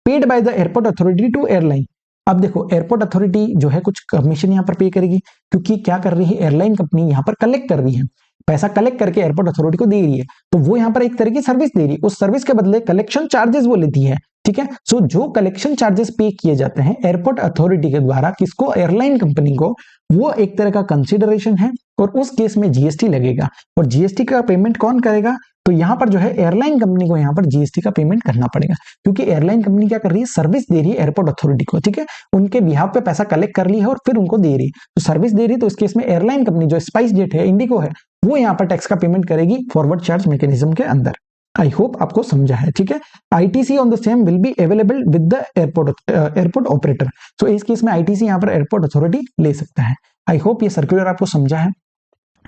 paid by the airport authority to airline. अब देखो एयरपोर्ट अथॉरिटी जो है कुछ कमीशन यहाँ पर पे करेगी, क्योंकि क्या कर रही है एयरलाइन कंपनी यहाँ पर कलेक्ट कर रही है, पैसा कलेक्ट करके एयरपोर्ट अथॉरिटी को दे रही है, तो वो यहाँ पर एक तरह की सर्विस दे रही है, उस सर्विस के बदले कलेक्शन चार्जेस वो लेती है, ठीक है। सो जो कलेक्शन चार्जेस पे किए जाते हैं एयरपोर्ट अथॉरिटी के द्वारा किसको, एयरलाइन कंपनी को, वो एक तरह का कंसिडरेशन है और उस केस में जीएसटी लगेगा। और जीएसटी का पेमेंट कौन करेगा, तो यहां पर जो है एयरलाइन कंपनी को यहाँ पर जीएसटी का पेमेंट करना पड़ेगा, क्योंकि एयरलाइन कंपनी क्या कर रही है, सर्विस दे रही है एयरपोर्ट अथॉरिटी को, ठीक है। उनके बिहाफ पे पैसा कलेक्ट कर ली है और फिर उनको दे रही है, तो सर्विस दे रही है, तो इस केस में एयरलाइन कंपनी जो स्पाइस जेट है, इंडिगो है, वो यहाँ पर टैक्स का पेमेंट करेगी फॉरवर्ड चार्ज मैकेनिज्म के अंदर। आई होप आपको समझा है, ठीक है। ITC on the same will be available with the airport operator. So इस केस में आईटीसी यहाँ पर एयरपोर्ट अथॉरिटी ले सकता है। आई होप ये सर्कुलर आपको समझा है।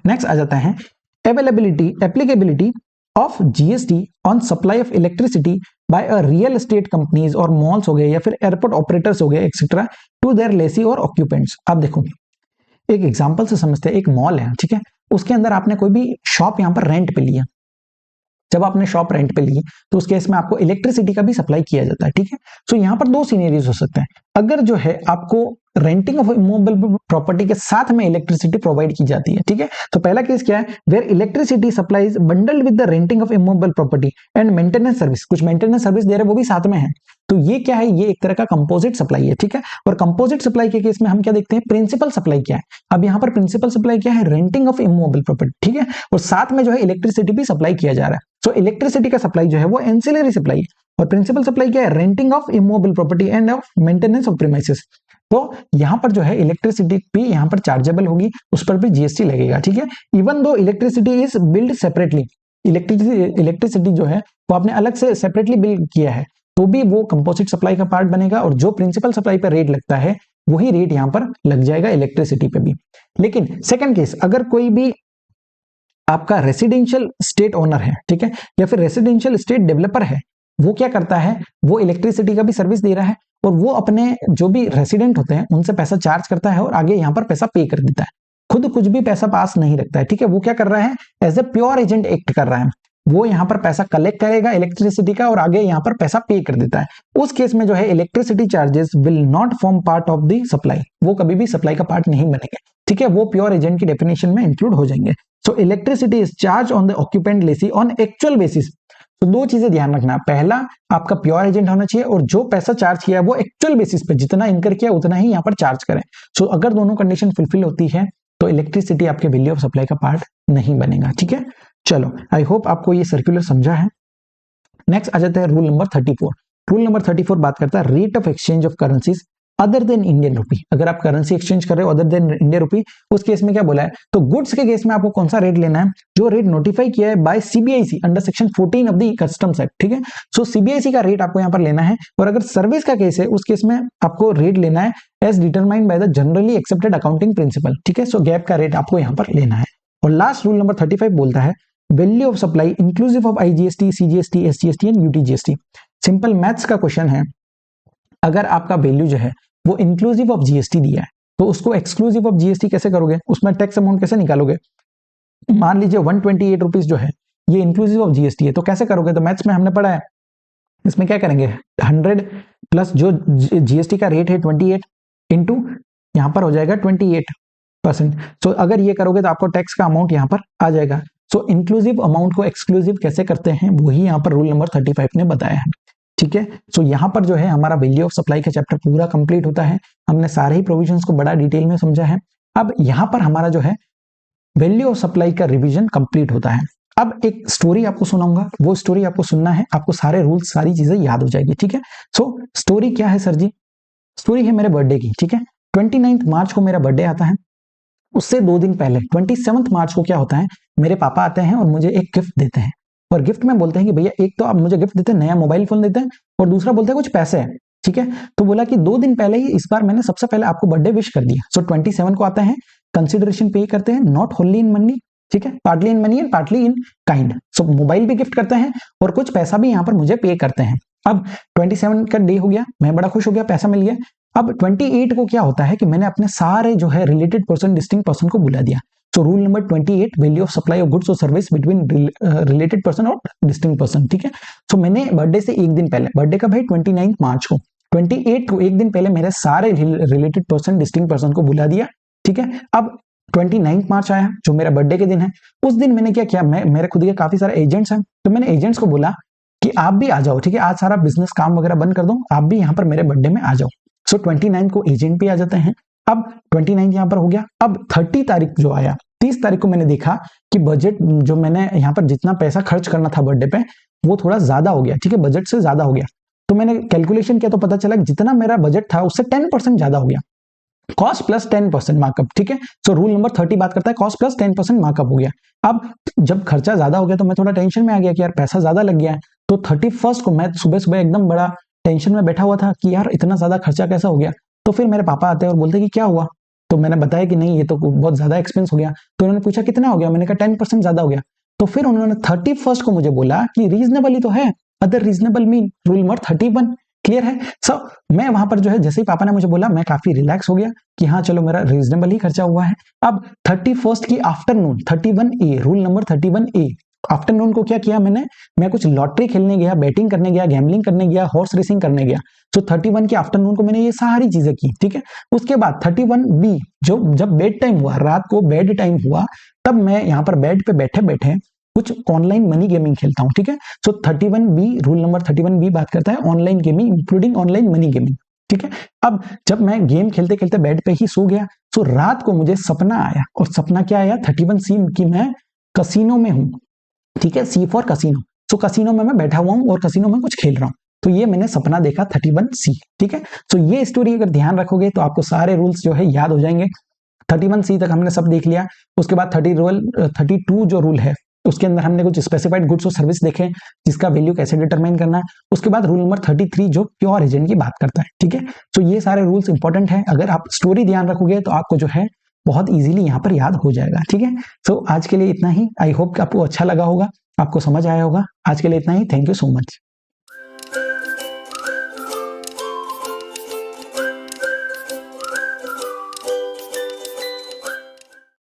नेक्स्ट आ जाता है applicability of GST on supply of electricity bye a real estate companies और मॉल्स हो गए या फिर एयरपोर्ट ऑपरेटर्स हो गए एक्सेट्रा टू देयर लेसी और ऑक्यूपेंट्स। अब देखो एक एग्जांपल से समझते हैं, एक मॉल है, ठीक है, उसके अंदर आपने कोई भी शॉप यहाँ पर रेंट पे लिया। जब आपने शॉप रेंट पे ली तो उस केस में आपको इलेक्ट्रिसिटी का भी सप्लाई किया जाता है, ठीक है। सो यहाँ पर दो सिनेरियोज हो सकते हैं। अगर जो है आपको रेंटिंग ऑफ इमूवेबल प्रॉपर्टी के साथ में इलेक्ट्रिसिटी प्रोवाइड की जाती है, ठीक है। तो पहला केस क्या है, where electricity supply is bundled with the renting of immovable property and maintenance service, कुछ मेंटेनेंस सर्विस दे रहे हैं वो भी साथ में है। तो ये क्या है, ये एक तरह का कंपोजिट सप्लाई है, ठीक है। और कंपोजिट सप्लाई के केस में हम क्या देखते हैं, प्रिंसिपल सप्लाई क्या है। अब यहाँ पर प्रिंसिपल सप्लाई क्या है, रेंटिंग ऑफ इमूवेबल प्रॉपर्टी, ठीक है, और साथ में जो है इलेक्ट्रिसिटी भी सप्लाई किया जा रहा है। सो इलेक्ट्रिसिटी का सप्लाई जो है वो एंसिलरी सप्लाई है और प्रिंसिपल सप्लाई क्या है, renting of immovable property end of maintenance of premises. तो यहां पर जो है इलेक्ट्रिसिटी भी यहां पर चार्जेबल होगी, उस पर भी जीएसटी लगेगा, ठीक है। Even though electricity is build separately, electricity जो है वो आपने अलग से सेपरेटली बिल्ड किया है तो भी वो कंपोजिट सप्लाई का पार्ट बनेगा और जो प्रिंसिपल सप्लाई पर रेट लगता है वही रेट यहां पर लग जाएगा इलेक्ट्रिसिटी पे भी। लेकिन सेकंड केस, अगर कोई भी आपका रेसिडेंशियल स्टेट ओनर है, ठीक है, या फिर रेसिडेंशियल स्टेट डेवलपर है, वो क्या करता है, वो इलेक्ट्रिसिटी का भी सर्विस दे रहा है और वो अपने जो भी रेसिडेंट होते हैं उनसे पैसा चार्ज करता है और आगे यहाँ पर पैसा पे कर देता है, खुद कुछ भी पैसा पास नहीं रखता है, ठीक है। वो क्या कर रहा है, as a pure agent act कर रहा है, वो यहाँ पर पैसा कलेक्ट करेगा इलेक्ट्रिसिटी का और आगे यहाँ पर पैसा पे कर देता है। उस केस में जो है electricity charges will not form part of the supply, वो कभी भी सप्लाई का पार्ट नहीं बनेंगे, ठीक है, वो प्योर एजेंट की डेफिनेशन में इंक्लूड हो जाएंगे। So electricity is charge on the occupant lessee on actual basis. तो दो चीजें ध्यान रखना, पहला आपका प्योर एजेंट होना चाहिए और जो पैसा चार्ज किया है वो एक्चुअल बेसिस पे जितना इनकर किया उतना ही यहाँ पर चार्ज करें। सो अगर दोनों कंडीशन फुलफिल होती है तो इलेक्ट्रिसिटी आपके वैल्यू ऑफ सप्लाई का पार्ट नहीं बनेगा, ठीक है। चलो आई होप आपको ये सर्कुलर समझा है। नेक्स्ट आ जाता है रूल नंबर 34। रूल नंबर 34 बात करता है rate of exchange of currencies other than Indian rupee. अगर आप करेंसी एक्सचेंज कर रहे हो अदर देन इंडियन रुपी, उस केस में क्या बोला है, तो गुड्स के केस में आपको कौन सा रेट लेना है, जो रेट नोटिफाई किया है by CBIC under section 14 of the customs act, ठीक है। सो सीबीआईसी का रेट आपको यहाँ पर लेना है। और अगर सर्विस का केस है उस केस में आपको रेट लेना है as determined by the generally accepted accounting principle, ठीक है। सो गैप का रेट आपको यहाँ पर लेना है। और लास्ट रूल नंबर 35 बोलता है value of supply inclusive of IGST, CGST, SGST and UTGST. Simple maths का क्वेश्चन है, अगर आपका वैल्यू जो है वो इंक्लूसिव ऑफ जीएसटी दिया है तो उसको एक्सक्लूसिव ऑफ जीएसटी कैसे करोगे, उसमें टैक्स अमाउंट कैसे निकालोगे। मान लीजिए 128 रुपीज जो है ये इंक्लूसिव ऑफ जीएसटी है, तो कैसे करोगे, तो मैथ्स में हमने पढ़ा है, इसमें क्या करेंगे 100 प्लस जो जीएसटी का रेट है 28 इंटू यहाँ पर हो जाएगा 28%। सो अगर ये करोगे तो आपको टैक्स का अमाउंट यहाँ पर आ जाएगा। सो इंक्लूसिव अमाउंट को एक्सक्लूसिव कैसे करते हैं वही यहाँ पर रूल नंबर 35 ने बताया है, ठीक है। सो यहाँ पर जो है हमारा वैल्यू ऑफ सप्लाई का चैप्टर पूरा कंप्लीट होता है। हमने सारे ही प्रोविजंस को बड़ा डिटेल में समझा है। अब यहाँ पर हमारा जो है वैल्यू ऑफ सप्लाई का रिवीजन कंप्लीट होता है। अब एक स्टोरी आपको सुनाऊंगा, वो स्टोरी आपको सुनना है, आपको सारे रूल्स सारी चीजें याद हो जाएगी, ठीक है। सो स्टोरी क्या है सर जी, स्टोरी है मेरे बर्थडे की, ठीक है। 29 मार्च को मेरा बर्थडे आता है, उससे 2 दिन पहले 27 मार्च को क्या होता है, मेरे पापा आते हैं और मुझे एक गिफ्ट देते हैं। और गिफ्ट में बोलते हैं कि भैया एक तो आप मुझे गिफ्ट देते हैं नया मोबाइल फोन देते हैं, और दूसरा बोलते हैं कुछ पैसे हैं, ठीक है। तो बोला कि 2 दिन पहले ही इस बार मैंने सबसे पहले आपको बर्थडे विश कर दिया। सो 27 को आता है, कंसिडरेशन पे करते हैं, नॉट होनली इन मनी, ठीक है, partly in money and partly in kind. So mobile भी गिफ्ट करते हैं और कुछ पैसा भी यहाँ पर मुझे पे करते हैं। अब 27 का डे हो गया, मैं बड़ा खुश हो गया, पैसा मिल गया। अब 28 को क्या होता है कि मैंने अपने सारे जो है रिलेटेड पर्सन, डिस्टिंक्ट पर्सन को बुला दिया। So rule number 28 value of supply of goods और सर्विस बिटवीन रिलेटेड पर्सन और डिस्टिंक्ट पर्सन, ठीक है। सो मैंने बर्थडे से एक दिन पहले, बर्थडे का भाई 29 मार्च को, 28 को एक दिन पहले मेरे सारे रिलेटेड पर्सन, डिस्टिंक्ट पर्सन को बुला दिया, ठीक है। अब 29 मार्च आया जो मेरा बर्थडे के दिन है, उस दिन मैंने क्या किया, मेरे खुद के काफी सारे एजेंट्स हैं, तो मैंने एजेंट्स को बोला कि आप भी आ जाओ, ठीक है, आज सारा बिजनेस काम वगैरह बंद कर दो, आप भी यहाँ पर मेरे बर्थडे में आ जाओ। सो 29 को एजेंट भी आ जाते हैं। अब 29 यहाँ पर हो गया। अब 30 तारीख जो आया, 30 तारीख को मैंने देखा कि बजट जो मैंने यहाँ पर जितना पैसा खर्च करना था बर्थडे पे वो थोड़ा ज्यादा हो गया, ठीक है, बजट से ज्यादा हो गया। तो मैंने कैलकुलेशन किया तो पता चला कि जितना मेरा बजट था उससे 10% ज्यादा हो गया, कॉस्ट प्लस 10% मार्कअप, ठीक है। सो रूल नंबर 30 बात करता है कॉस्ट प्लस 10% मार्कअप हो गया। अब जब खर्चा ज्यादा हो गया तो मैं थोड़ा टेंशन में आ गया कि यार पैसा ज्यादा लग गया है। तो 31 को मैं सुबह सुबह एकदम बड़ा टेंशन में बैठा हुआ था कि यार इतना ज्यादा खर्चा कैसा हो गया। तो फिर मेरे पापा आते हैं और बोलते हैं कि क्या हुआ, तो मैंने बताया कि नहीं ये तो बहुत ज्यादा एक्सपेंस हो गया। तो उन्होंने पूछा कितना हो गया, मैंने कहा 10% ज्यादा हो गया। तो फिर उन्होंने 31 को मुझे बोला कि रीजनेबल ही तो है, other reasonable mean rule number 31, clear है। सो मैं वहां पर जो है जैसे ही पापा ने मुझे बोला मैं काफी रिलैक्स हो गया कि हाँ चलो मेरा रीजनेबल ही खर्चा हुआ है। अब 31 की afternoon 31A, rule number 31A, afternoon को क्या किया मैंने, मैं कुछ लॉटरी खेलने गया, बैटिंग करने गया, गैम्बलिंग करने गया, हॉर्स रेसिंग करने गया। सो 31 की आफ्टरनून को मैंने ये सारी चीजें की, ठीक है। उसके बाद 31B जो जब बेड टाइम हुआ, रात को बेड टाइम हुआ, तब मैं यहाँ पर बेड पे बैठे बैठे कुछ ऑनलाइन मनी गेमिंग खेलता हूँ, ठीक है। सो 31B, रूल नंबर 31B बात करता है online gaming including online money gaming, ठीक है। अब जब मैं गेम खेलते खेलते बेड पे ही सो गया, सो रात को मुझे सपना आया, और सपना क्या आया, 31C की मैं कसिनो में हूँ, ठीक है, C for casino. So casino में मैं बैठा हुआ हूँ और कसिनो में कुछ खेल रहा हूँ, तो ये मैंने सपना देखा 31C, ठीक है। सो ये स्टोरी अगर ध्यान रखोगे तो आपको सारे रूल्स जो है याद हो जाएंगे। 31C तक हमने सब देख लिया। उसके बाद 32 जो रूल है उसके अंदर हमने कुछ स्पेसिफाइड गुड्स और सर्विस देखे जिसका वैल्यू कैसे डिटरमाइन करना है। उसके बाद रूल नंबर 33 जो प्योर एजेंट की बात करता है, ठीक है। सो ये सारे रूल्स इंपॉर्टेंट है, अगर आप स्टोरी ध्यान रखोगे तो आपको जो है बहुत इजीली यहाँ पर याद हो जाएगा, ठीक है। सो आज के लिए इतना ही, आई होप कि आपको अच्छा लगा होगा, आपको समझ आया होगा। आज के लिए इतना ही, थैंक यू सो मच।